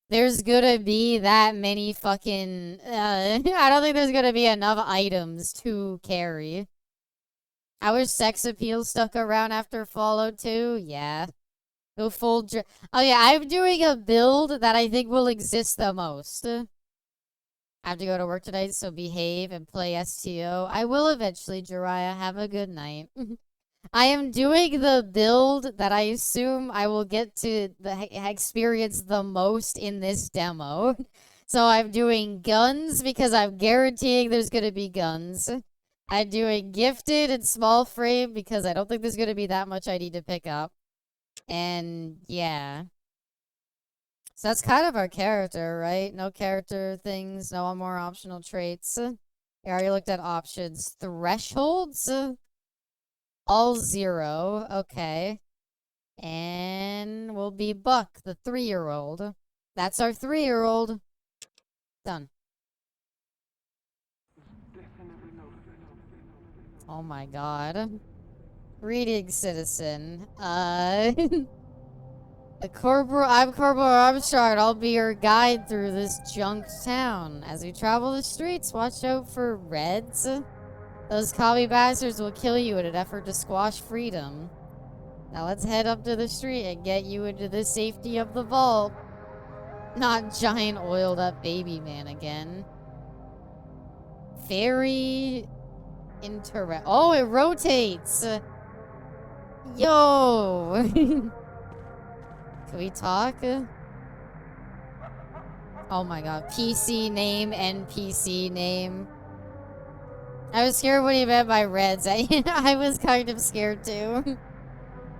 there's gonna be that many fucking, I don't think there's gonna be enough items to carry. I wish sex appeal stuck around after Fallout 2. Yeah. Go full oh yeah, I'm doing a build that I think will exist the most. I have to go to work tonight, so behave and play STO. I will eventually, Jiraiya. Have a good night. I am doing the build that I assume I will get to experience the most in this demo. So I'm doing guns because I'm guaranteeing there's going to be guns. I'm doing gifted and small frame because I don't think there's going to be that much I need to pick up. And yeah. So that's kind of our character, right? No character things, no more optional traits. I already looked at options. Thresholds? All 0. Okay. And we'll be Buck, the 3-year-old. That's our 3-year-old. Done. Oh my god. Greetings, citizen. I'm Corporal Armstrong. I'll be your guide through this junk town. As we travel the streets, watch out for reds. Those commie bastards will kill you in an effort to squash freedom. Now let's head up to the street and get you into the safety of the vault. Not giant oiled up baby man again. Very interesting. Oh, it rotates. Yo. Can we talk? Oh my god. PC name, NPC name. I was scared when he meant by reds. I was kind of scared too.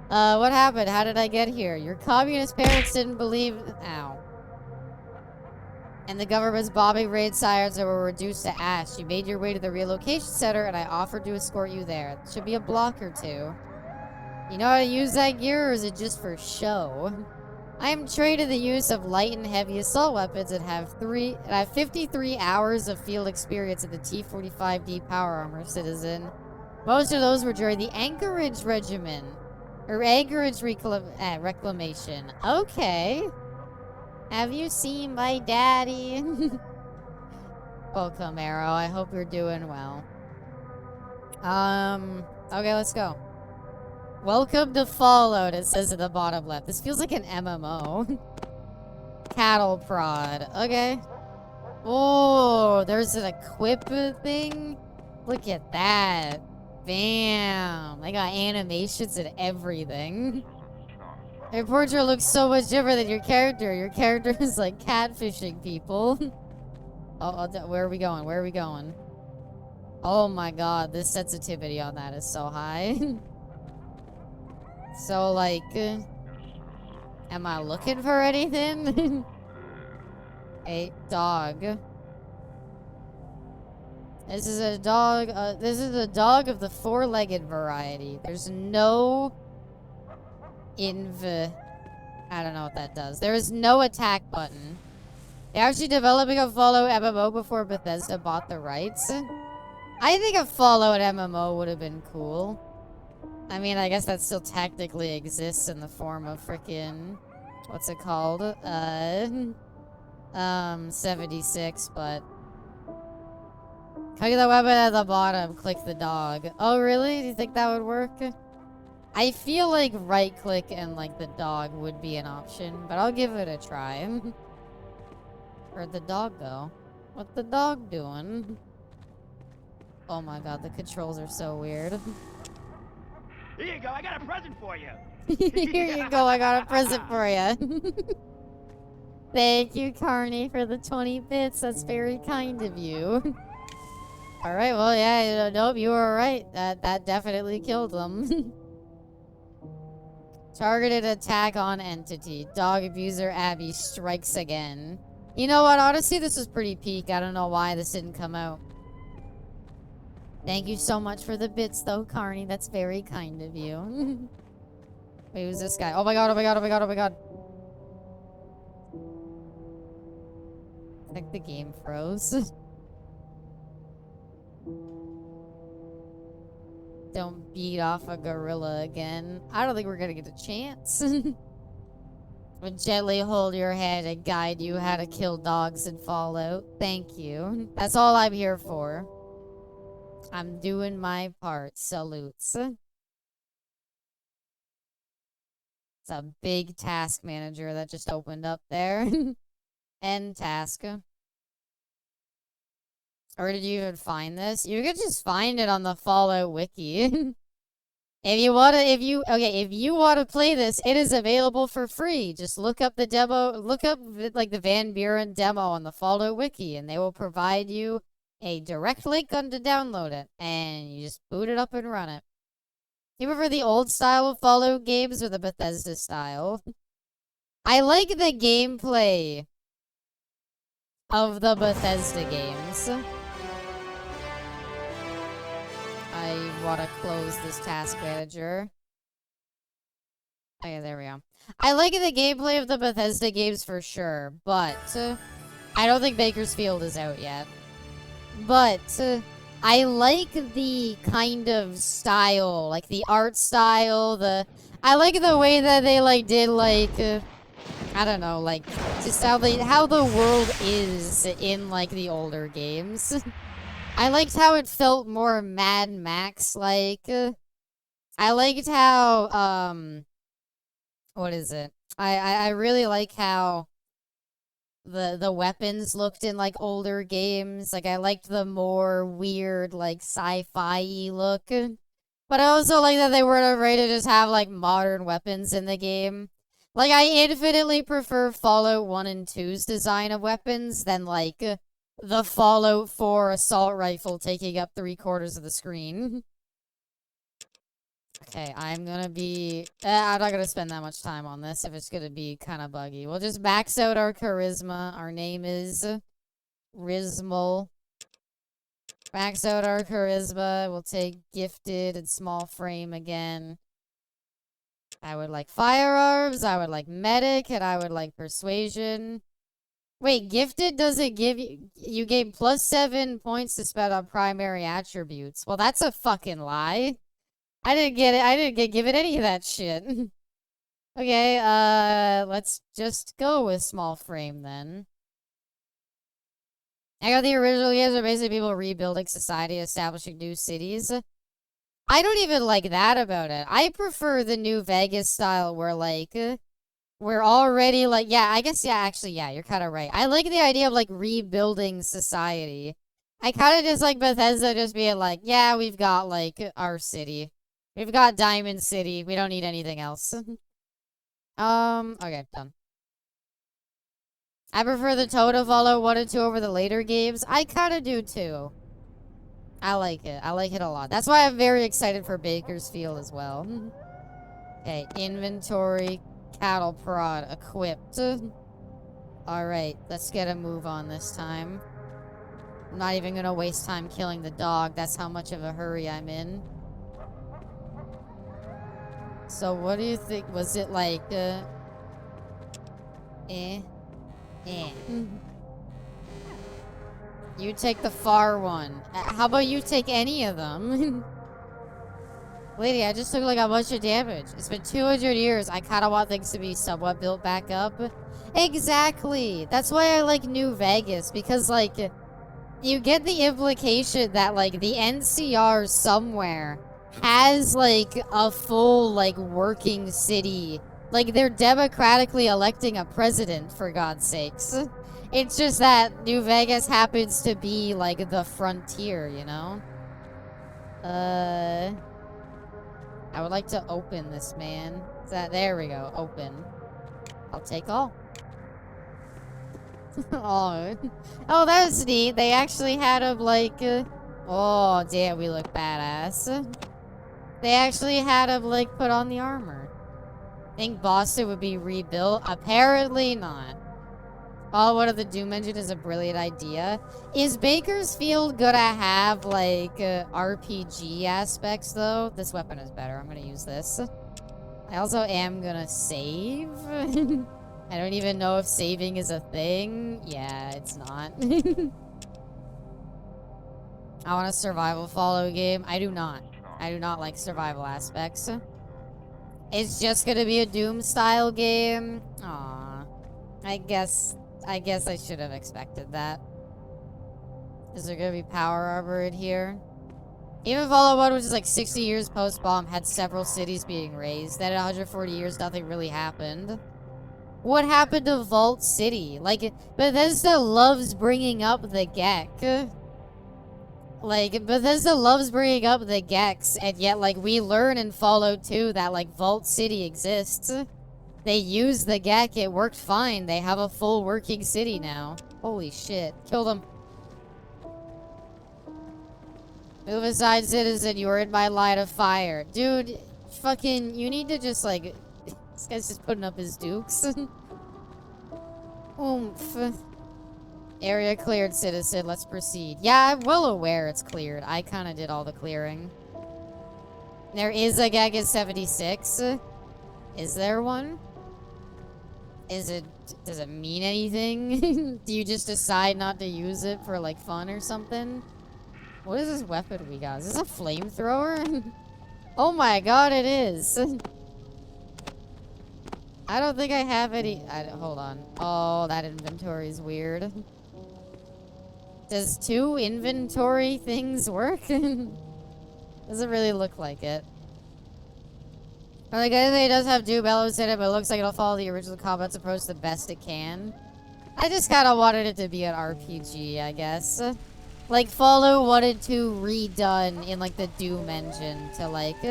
What happened? How did I get here? Your communist parents didn't believe... Ow. And the government's bombing raid sirens were reduced to ash. You made your way to the relocation center, and I offered to escort you there. It should be a block or two. You know how to use that gear, or is it just for show? I am trained in the use of light and heavy assault weapons and have 53 hours of field experience in the T-45D power armor, citizen. Most of those were during the Anchorage Regiment. Or Anchorage Reclamation. Okay. Have you seen my daddy? Welcome, Arrow. I hope you're doing well. Okay, let's go. Welcome to Fallout, it says at the bottom left. This feels like an MMO. Cattle prod. Okay. Oh, there's an equip thing. Look at that. Bam. They got animations and everything. Your portrait looks so much different than your character. Your character is like catfishing people. Where are we going? Where are we going? Oh my god, this sensitivity on that is so high. So, like, am I looking for anything? A dog. This is a dog, this is a dog of the 4-legged variety. There's no I don't know what that does. There is no attack button. They're actually developing a Fallout MMO before Bethesda bought the rights. I think a Fallout MMO would have been cool. I mean, I guess that still technically exists in the form of frickin'... What's it called? 76, but... Click the weapon at the bottom, click the dog. Oh, really? Do you think that would work? I feel like right click and like the dog would be an option, but I'll give it a try. Where'd the dog go? What's the dog doing? Oh my god, the controls are so weird. Here you go, I got a present for you. Here you go, I got a present for you. Thank you, Carney, for the 20 bits. That's very kind of you. Alright, well, yeah, nope, you were right. That definitely killed them. Targeted attack on entity. Dog abuser Abby strikes again. You know what? Honestly, this was pretty peak. I don't know why this didn't come out. Thank you so much for the bits, though, Carney. That's very kind of you. Wait, who's this guy? Oh my god, oh my god, oh my god, oh my god. I think the game froze. Don't beat off a gorilla again. I don't think we're gonna get a chance. Would gently hold your hand and guide you how to kill dogs in Fallout. Thank you. That's all I'm here for. I'm doing my part. Salutes. It's a big task manager that just opened up there. End task. Or did you even find this? You could just find it on the Fallout wiki. If you want to play this, it is available for free. Just look up the demo, look up like the Van Buren demo on the Fallout wiki, and they will provide you a direct link on to download it, and you just boot it up and run it. You prefer the old style of Fallout games or the Bethesda style? I like the gameplay of the Bethesda games. I want to close this task manager. Okay, there we go. I like the gameplay of the Bethesda games for sure, but I don't think Bakersfield is out yet. But I like the kind of style, like the art style, I like the way that they like did like I don't know, like just how the world is in like the older games. I liked how it felt more Mad Max like. I liked how what is it? I really like how the weapons looked in like older games. Like I liked the more weird like sci-fi look. But I also like that they weren't afraid to just have like modern weapons in the game. Like I infinitely prefer Fallout 1 and 2's design of weapons than like the Fallout 4 assault rifle taking up 3/4 of the screen. Okay, I'm gonna be... I'm not gonna spend that much time on this if it's gonna be kind of buggy. We'll just max out our charisma. Our name is Rismal. Max out our charisma. We'll take gifted and small frame again. I would like firearms. I would like medic. And I would like persuasion. Wait, gifted doesn't give you... You gain +7 points to spend on primary attributes. Well, that's a fucking lie. I didn't get it. I didn't get given any of that shit. Okay, let's just go with small frame then. I got the original games are basically people rebuilding society, establishing new cities. I don't even like that about it. I prefer the New Vegas style where, like, we're already, like, yeah, I guess, yeah, actually, yeah, you're kind of right. I like the idea of, like, rebuilding society. I kind of just like Bethesda just being like, yeah, we've got, like, our city. We've got Diamond City. We don't need anything else. Okay, done. I prefer the tone of Fallout 1 and 2 over the later games. I kind of do, too. I like it. I like it a lot. That's why I'm very excited for Bakersfield as well. Okay, inventory, cattle prod, equipped. Alright, let's get a move on this time. I'm not even gonna waste time killing the dog. That's how much of a hurry I'm in. So what do you think? Was it like, You take the far one. How about you take any of them? Lady, I just took like a bunch of damage. It's been 200 years. I kind of want things to be somewhat built back up. Exactly. That's why I like New Vegas. Because like, you get the implication that, like, the NCR somewhere has, like, a full, like, working city. Like, they're democratically electing a president, for God's sakes. It's just that New Vegas happens to be, like, the frontier, you know? I would like to open this, man. There we go, open. I'll take all. Oh, oh, that was neat. They actually had him like, oh, damn, we look badass. They actually had him like put on the armor. Think Boston would be rebuilt? Apparently not. Oh, one of the Doom engine is a brilliant idea. Is Bakersfield gonna have like RPG aspects though? This weapon is better. I'm gonna use this. I also am gonna save. I don't even know if saving is a thing. Yeah, it's not. I want a survival follow game. I do not. I do not like survival aspects. It's just gonna be a Doom style game. Aw. I guess I should have expected that. Is there gonna be power armor in here? Even Fallout 1, which is like 60 years post-bomb, had several cities being razed. Then in 140 years, nothing really happened. What happened to Vault City? Like, Bethesda loves bringing up the Gek. Like, Bethesda loves bringing up the Geks, and yet, like, we learn in Fallout 2 that, like, Vault City exists. They use the Gek, it worked fine. They have a full working city now. Holy shit. Killed him. Move aside, citizen, you are in my line of fire. Dude, fucking, you need to just, like... This guy's just putting up his dukes. Oomph. Area cleared, citizen. Let's proceed. Yeah, I'm well aware it's cleared. I kind of did all the clearing. There is a Gaga 76. Is there one? Does it mean anything? Do you just decide not to use it for, like, fun or something? What is this weapon we got? Is this a flamethrower? Oh my god, it is. I don't think I have any... hold on. Oh, that inventory is weird. Does 2 inventory things work? Doesn't really look like it. Well, like, I think it does have Doom elements in it, but it looks like it'll follow the original combat's approach the best it can. I just kind of wanted it to be an RPG, I guess. Like, Fallout 1 and 2 redone in, like, the Doom engine to, like...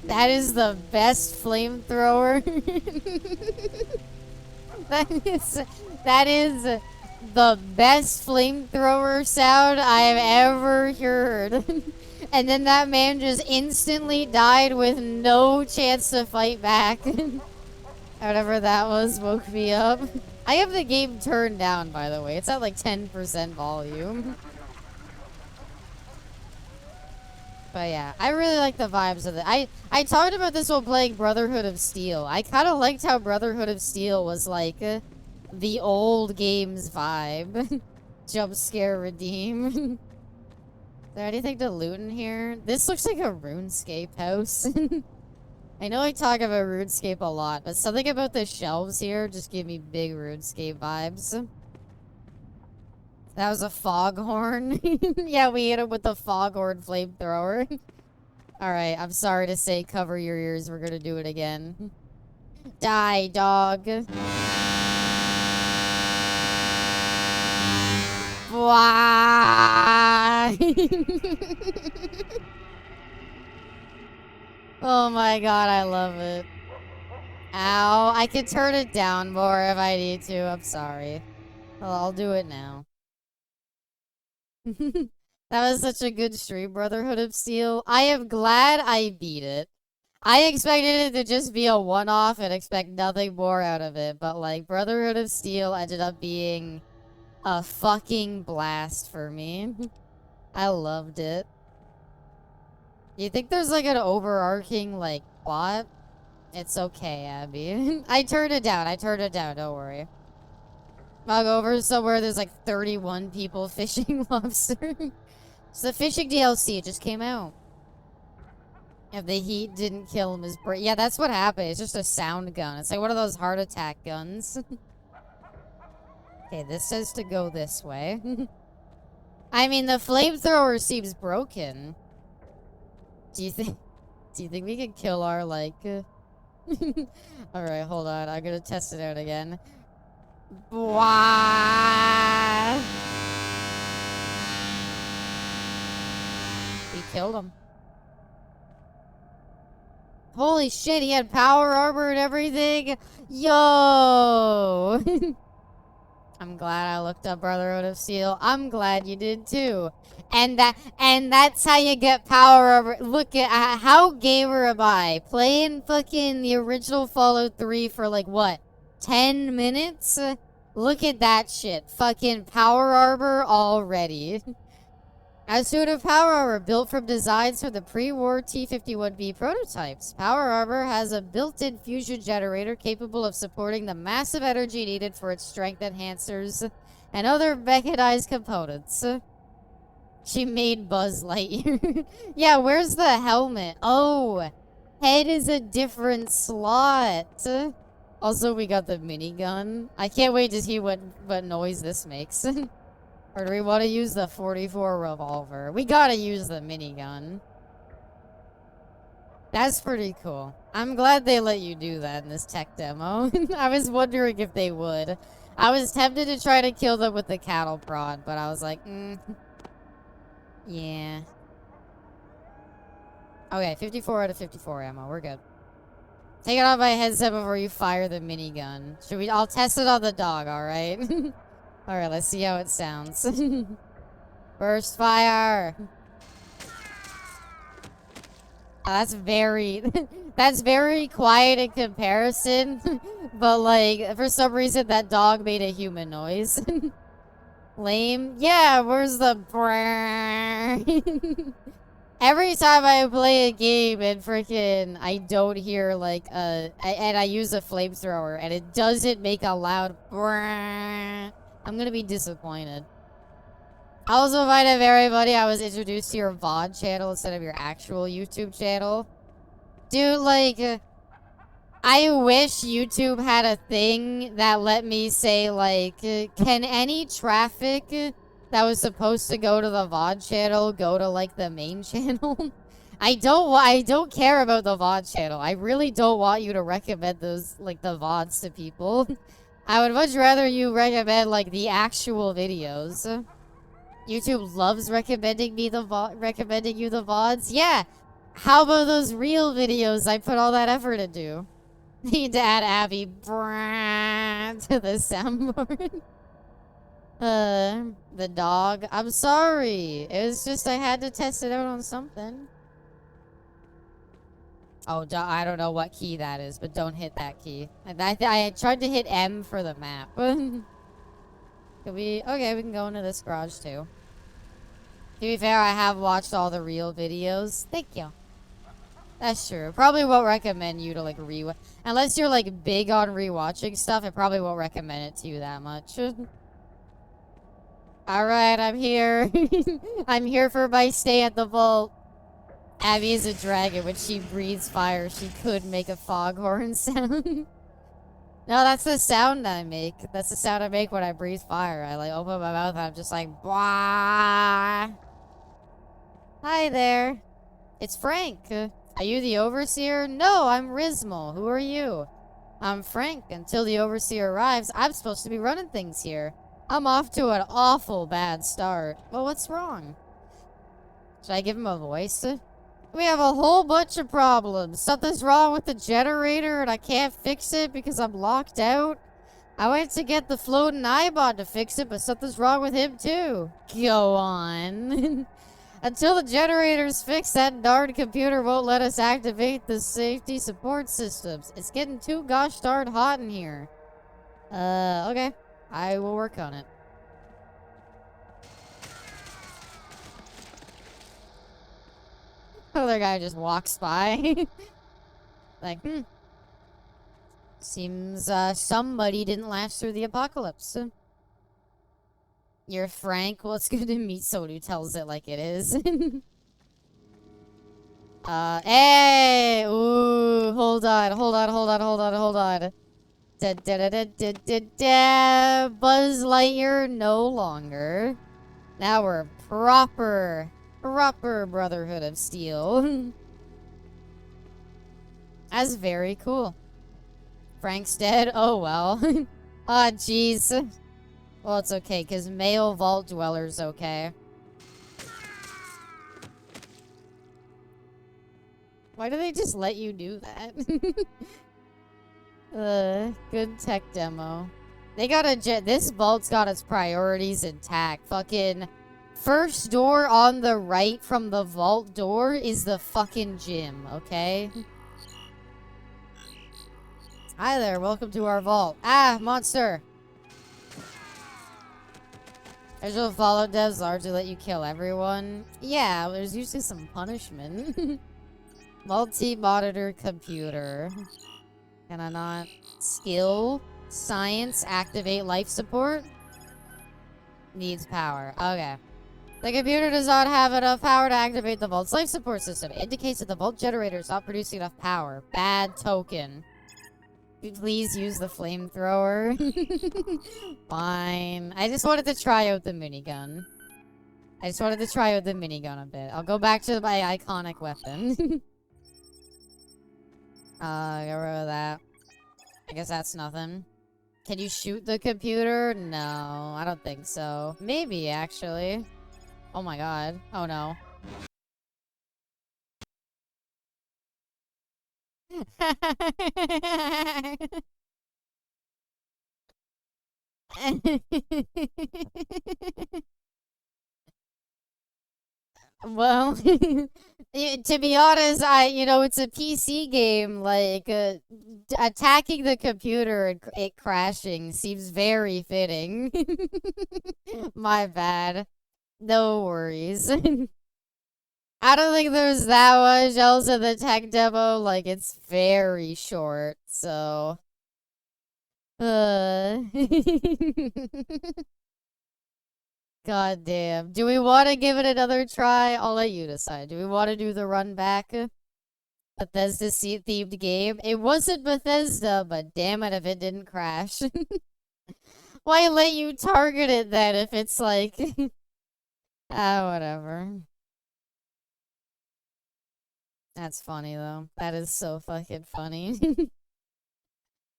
That is the best flamethrower. That is the best flamethrower sound I have ever heard. And then that man just instantly died with no chance to fight back. Whatever that was woke me up. I have the game turned down, by the way. It's at like 10% volume. But yeah, I really like the vibes of it. I talked about this while playing Brotherhood of Steel. I kind of liked how Brotherhood of Steel was like the old game's vibe. Jump scare redeem. Is there anything to loot in here? This looks like a RuneScape house. I know I talk about RuneScape a lot, but something about the shelves here just give me big RuneScape vibes. That was a foghorn. Yeah, we hit him with the foghorn flamethrower. Alright, I'm sorry to say, cover your ears. We're gonna do it again. Die, dog. Why? Oh my god, I love it. Ow, I can turn it down more if I need to. I'm sorry. Well, I'll do it now. That was such a good stream, Brotherhood of Steel. I am glad I beat it. I expected it to just be a one-off and expect nothing more out of it, but like, Brotherhood of Steel ended up being a fucking blast for me. I loved it. You think there's like an overarching like plot? It's okay, Abby. I turned it down, don't worry. I'll go over somewhere there's like 31 people fishing lobster. It's the fishing DLC, it just came out. If the heat didn't kill him, his brain. Yeah, that's what happened. It's just a sound gun. It's like one of those heart attack guns. Okay, this says to go this way. I mean, the flamethrower seems broken. Do you think? Do you think we could kill our like? All right, hold on. I'm gonna test it out again. Wah! We killed him. Holy shit! He had power armor and everything. Yo! I'm glad I looked up Brotherhood of Steel. I'm glad you did too. And that's how you get power over. Look at how gamer am I? Playing fucking the original Fallout 3 for like what? 10 minutes? Look at that shit. Fucking power armor already. A suit of power armor built from designs from the pre-war T-51B prototypes. Power armor has a built-in fusion generator capable of supporting the massive energy needed for its strength enhancers and other mechanized components. She made Buzz Lightyear. Yeah, where's the helmet? Oh, head is a different slot. Also, we got the minigun. I can't wait to see what noise this makes. Or do we want to use the 44 revolver? We gotta use the minigun. That's pretty cool. I'm glad they let you do that in this tech demo. I was wondering if they would. I was tempted to try to kill them with the cattle prod, but I was like, yeah. Okay, 54 out of 54 ammo. We're good. Take it off my headset before you fire the minigun. Should we? I'll test it on the dog, alright? Alright, let's see how it sounds. Burst fire! That's very... that's very quiet in comparison. But, like, for some reason, that dog made a human noise. Lame? Yeah, where's the... Every time I play a game and freaking I don't hear, like, and I use a flamethrower, and it doesn't make a loud... I'm gonna be disappointed. Also, if I have everybody, I was introduced to your VOD channel instead of your actual YouTube channel. Dude, like, I wish YouTube had a thing that let me say, like, can any traffic that was supposed to go to the VOD channel go to, like, the main channel? I don't care about the VOD channel. I really don't want you to recommend those, like, the VODs to people. I would much rather you recommend, like, the actual videos. YouTube loves recommending me recommending you the VODs. Yeah. How about those real videos I put all that effort into? Need to add Abby to the soundboard. The dog. I'm sorry. It was just I had to test it out on something. Oh, I don't know what key that is, but don't hit that key. I tried to hit M for the map. Okay, we can go into this garage too. To be fair, I have watched all the real videos. Thank you. That's true. Probably won't recommend you to like rewatch. Unless you're like big on rewatching stuff, it probably won't recommend it to you that much. Alright, I'm here. I'm here for my stay at the vault. Abby is a dragon. When she breathes fire, she could make a foghorn sound. No, that's the sound I make. That's the sound I make when I breathe fire. I like open my mouth and I'm just like, blah. Hi there. It's Frank. Are you the overseer? No, I'm Rismal. Who are you? I'm Frank. Until the overseer arrives, I'm supposed to be running things here. I'm off to an awful bad start. Well, what's wrong? Should I give him a voice? We have a whole bunch of problems. Something's wrong with the generator and I can't fix it because I'm locked out. I went to get the floating iBot to fix it, but something's wrong with him too. Go on. Until the generator's fixed, that darn computer won't let us activate the safety support systems. It's getting too gosh darn hot in here. Okay. I will work on it. Other guy just walks by. Like, seems somebody didn't last through the apocalypse. You're Frank? Well, it's good to meet someone who tells it like it is. Hey! Ooh, hold on. Da, da, da, da, da, da, da. Buzz Lightyear no longer. Now we're proper Brotherhood of Steel. That's very cool. Frank's dead? Oh, well. Ah, jeez. Well, it's okay, because male vault dweller's okay. Why do they just let you do that? Good tech demo. They got this vault's got its priorities intact. Fucking first door on the right from the vault door is the fucking gym, okay? Hi there, welcome to our vault. Ah, monster! Casual follow devs largely let you kill everyone. Yeah, there's usually some punishment. Multi-monitor computer. Can I not? Skill, science, activate life support. Needs power. Okay. The computer does not have enough power to activate the vault's life support system. It indicates that the vault generator is not producing enough power. Bad token. Please use the flamethrower. Fine. I just wanted to try out the minigun. Get rid a bit. I'll go back to my iconic weapon. Get rid of that. I guess that's nothing. Can you shoot the computer? No, I don't think so. Maybe, actually. Oh my god. Oh no. Well, to be honest, it's a PC game. Like, attacking the computer and it crashing seems very fitting. My bad. No worries. I don't think there's that much else in the tech demo. Like, it's very short, so. God damn. Do we want to give it another try? I'll let you decide. Do we want to do the run back? Bethesda themed game? It wasn't Bethesda, but damn it if it didn't crash. Why let you target it then if it's like... whatever. That's funny though. That is so fucking funny.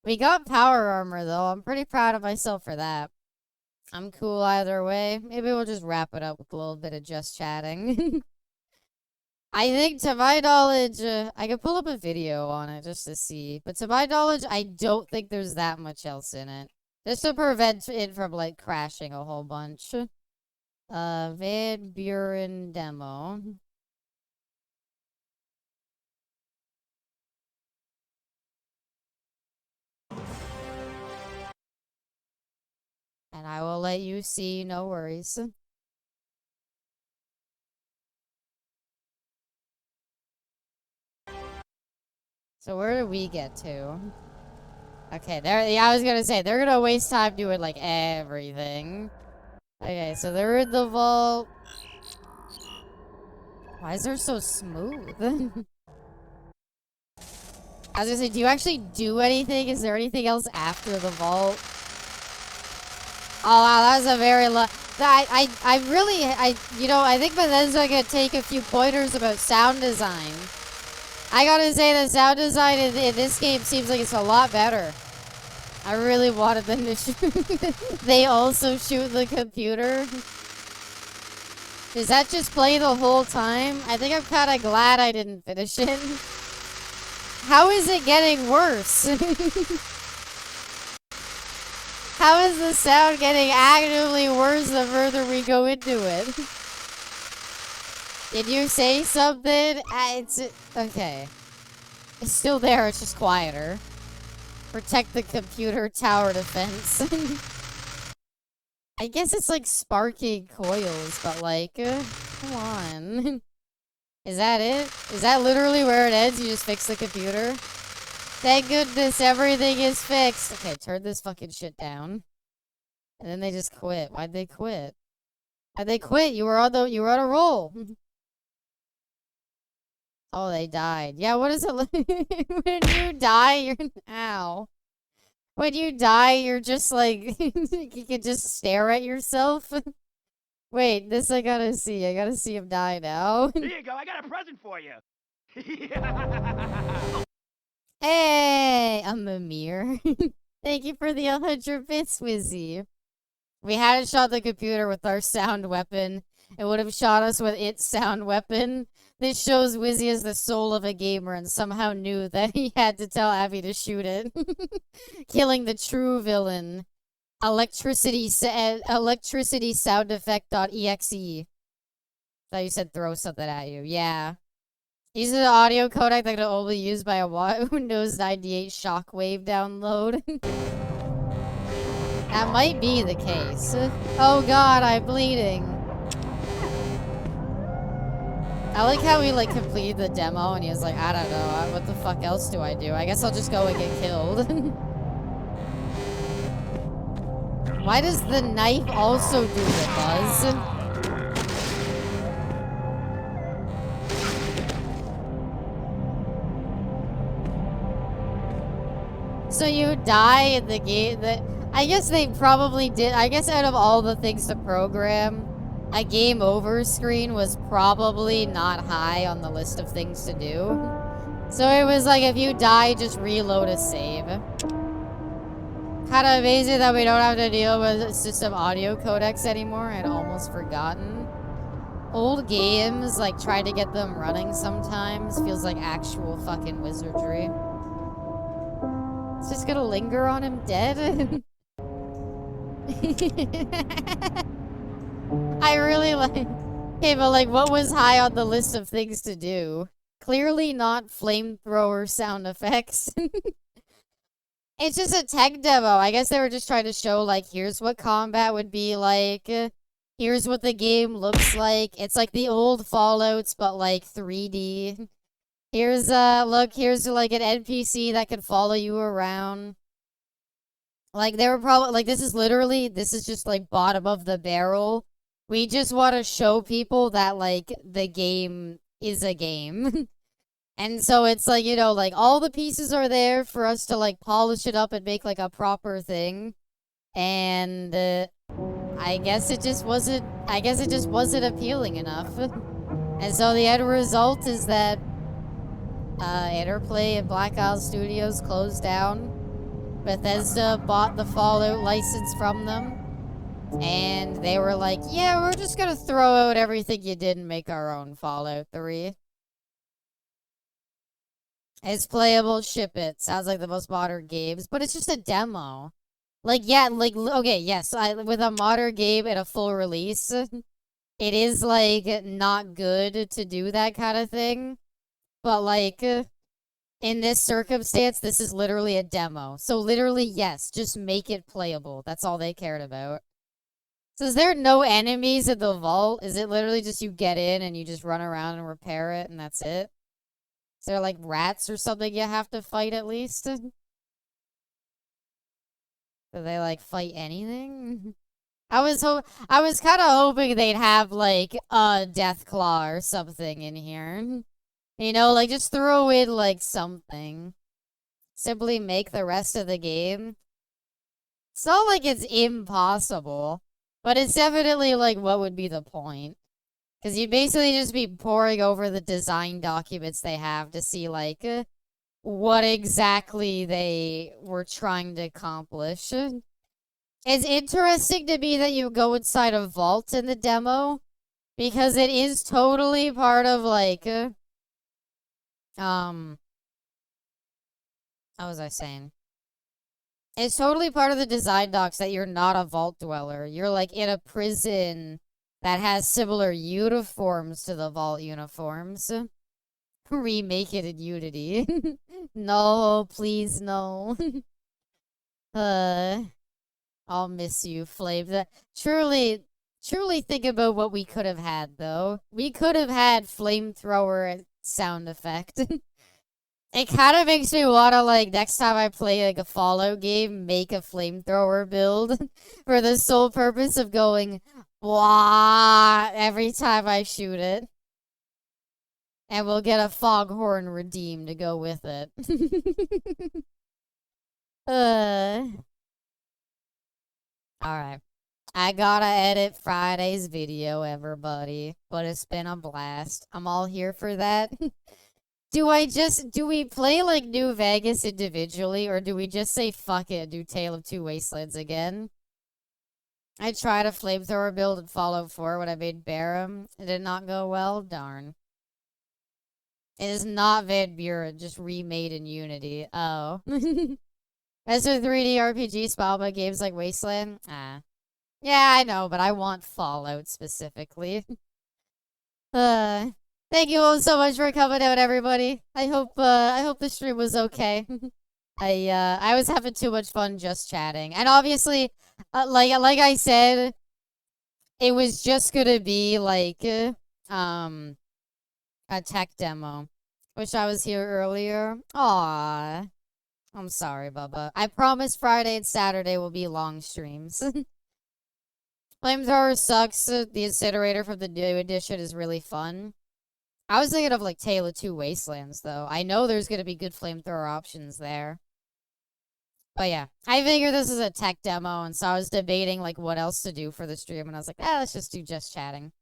We got power armor though. I'm pretty proud of myself for that. I'm cool either way. Maybe we'll just wrap it up with a little bit of just chatting. I think, to my knowledge, I could pull up a video on it just to see. But to my knowledge, I don't think there's that much else in it. Just to prevent it from, like, crashing a whole bunch. Van Buren demo. And I will let you see, no worries. So where do we get to? Okay, yeah, I was gonna say, they're gonna waste time doing, like, everything. Okay, so they're in the vault. Why is there so smooth? I was gonna say, do you actually do anything? Is there anything else after the vault? Oh wow, that was a very I think Bethesda could take a few pointers about sound design. I gotta say, the sound design in this game seems like it's a lot better. I really wanted them to shoot. They also shoot the computer. Does that just play the whole time? I think I'm kind of glad I didn't finish it. How is it getting worse? How is the sound getting actively worse the further we go into it? Did you say something? It's okay. It's still there, it's just quieter. Protect the computer tower defense. I guess it's like sparking coils, but like, come on. Is that it? Is that literally where it ends? You just fix the computer? Thank goodness everything is fixed. Okay, turn this fucking shit down. And then they just quit. Why'd they quit? Why'd they quit? You were on a roll. Oh, they died. Yeah, what is it like? When you die, you're... Ow. When you die, you're just like... you can just stare at yourself. Wait, this I gotta see. I gotta see him die now. Here you go. I got a present for you. Hey, I'm a mirror. Thank you for the 100 bits, Wizzy. We hadn't shot the computer with our sound weapon. It would have shot us with its sound weapon. This shows Wizzy as the soul of a gamer and somehow knew that he had to tell Abby to shoot it. Killing the true villain. Electricity sound effect.exe. Thought you said throw something at you. Yeah. These are the audio codec that can only used by a Windows 98 shockwave download. That might be the case. Oh god, I'm bleeding. I like how he like completed the demo and he was like, I don't know, what the fuck else do I do? I guess I'll just go and get killed. Why does the knife also do the buzz? So you die in the game that... I guess they probably did... I guess out of all the things to program, a game over screen was probably not high on the list of things to do. So it was like, if you die, just reload a save. Kind of amazing that we don't have to deal with system audio codecs anymore. I'd almost forgotten. Old games, like, try to get them running sometimes. Feels like actual fucking wizardry. It's just gonna linger on him dead? I really like... Okay, but like, what was high on the list of things to do? Clearly not flamethrower sound effects. It's just a tech demo. I guess they were just trying to show, like, here's what combat would be like. Here's what the game looks like. It's like the old Fallouts, but like 3D. Here's, look, here's like an NPC that can follow you around. Like, they were probably, like, this is just like bottom of the barrel. We just want to show people that, like, the game is a game. And so it's like, you know, like, all the pieces are there for us to, like, polish it up and make, like, a proper thing. And, I guess it just wasn't appealing enough. And so the end result is that, Interplay and Black Isle Studios closed down. Bethesda bought the Fallout license from them. And they were like, yeah, we're just gonna throw out everything you did and make our own Fallout 3. It's playable, ship it. Sounds like the most modern games, but it's just a demo. Like, yeah, like, okay, yes, with a modern game and a full release, it is, like, not good to do that kind of thing. But, like, in this circumstance, this is literally a demo. So, literally, yes, just make it playable. That's all they cared about. So, is there no enemies in the vault? Is it literally just you get in and you just run around and repair it and that's it? Is there, like, rats or something you have to fight at least? Do they, like, fight anything? I was kind of hoping they'd have, like, a death claw or something in here. You know, like, just throw in, like, something. Simply make the rest of the game. It's not like it's impossible, but it's definitely, like, what would be the point? Because you'd basically just be poring over the design documents they have to see, like, what exactly they were trying to accomplish. It's interesting to me that you go inside a vault in the demo, because it is totally part of, like, how was I saying? It's totally part of the design docs that you're not a vault dweller. You're, like, in a prison that has similar uniforms to the vault uniforms. Remake it in Unity. No, please, no. I'll miss you, Flame. Truly think about what we could have had, though. We could have had flamethrower sound effect. It kind of makes me want to, like, next time I play, like, a Fallout game, make a flamethrower build for the sole purpose of going, blah, every time I shoot it. And we'll get a foghorn redeemed to go with it. Alright. I gotta edit Friday's video, everybody. But it's been a blast. I'm all here for that. Do we play like New Vegas individually, or do we just say fuck it and do Tale of Two Wastelands again? I tried a flamethrower build in Fallout 4 when I made Buren. It did not go well. Darn. It is not Van Buren, just remade in Unity. Oh. As for 3D RPG style by games like Wasteland? Ah. Yeah, I know, but I want Fallout specifically. Thank you all so much for coming out, everybody. I hope the stream was okay. I was having too much fun just chatting. And obviously, like I said, it was just gonna be like a tech demo. Wish I was here earlier. Aww. I'm sorry, Bubba. I promise Friday and Saturday will be long streams. Flamethrower sucks. The incinerator from the new edition is really fun. I was thinking of like Tale of Two Wastelands, though. I know there's gonna be good flamethrower options there. But yeah, I figured this is a tech demo, and so I was debating like what else to do for the stream, and I was like, let's just do just chatting.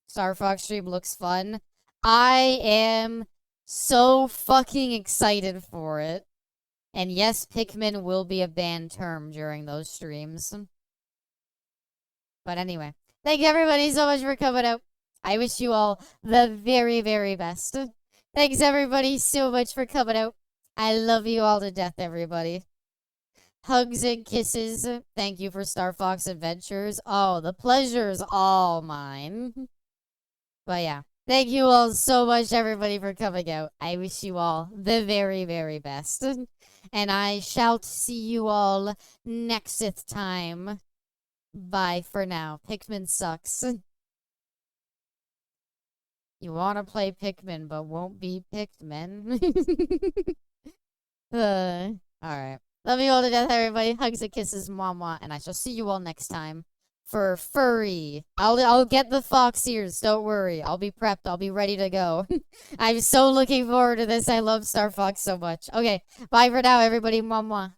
Star Fox stream looks fun. I am so fucking excited for it. And yes, Pikmin will be a banned term during those streams. But anyway, thank you everybody so much for coming out. I wish you all the very, very best. Thanks everybody so much for coming out. I love you all to death, everybody. Hugs and kisses. Thank you for Star Fox Adventures. Oh, the pleasure's all mine. But yeah, thank you all so much, everybody, for coming out. I wish you all the very, very best. And I shall see you all next time. Bye for now. Pikmin sucks. You want to play Pikmin, but won't be Pikmin. Alright. Love you all to death, everybody. Hugs and kisses, mwah, and I shall see you all next time for furry. I'll get the fox ears. Don't worry. I'll be prepped. I'll be ready to go. I'm so looking forward to this. I love Star Fox so much. Okay. Bye for now, everybody. Mwah.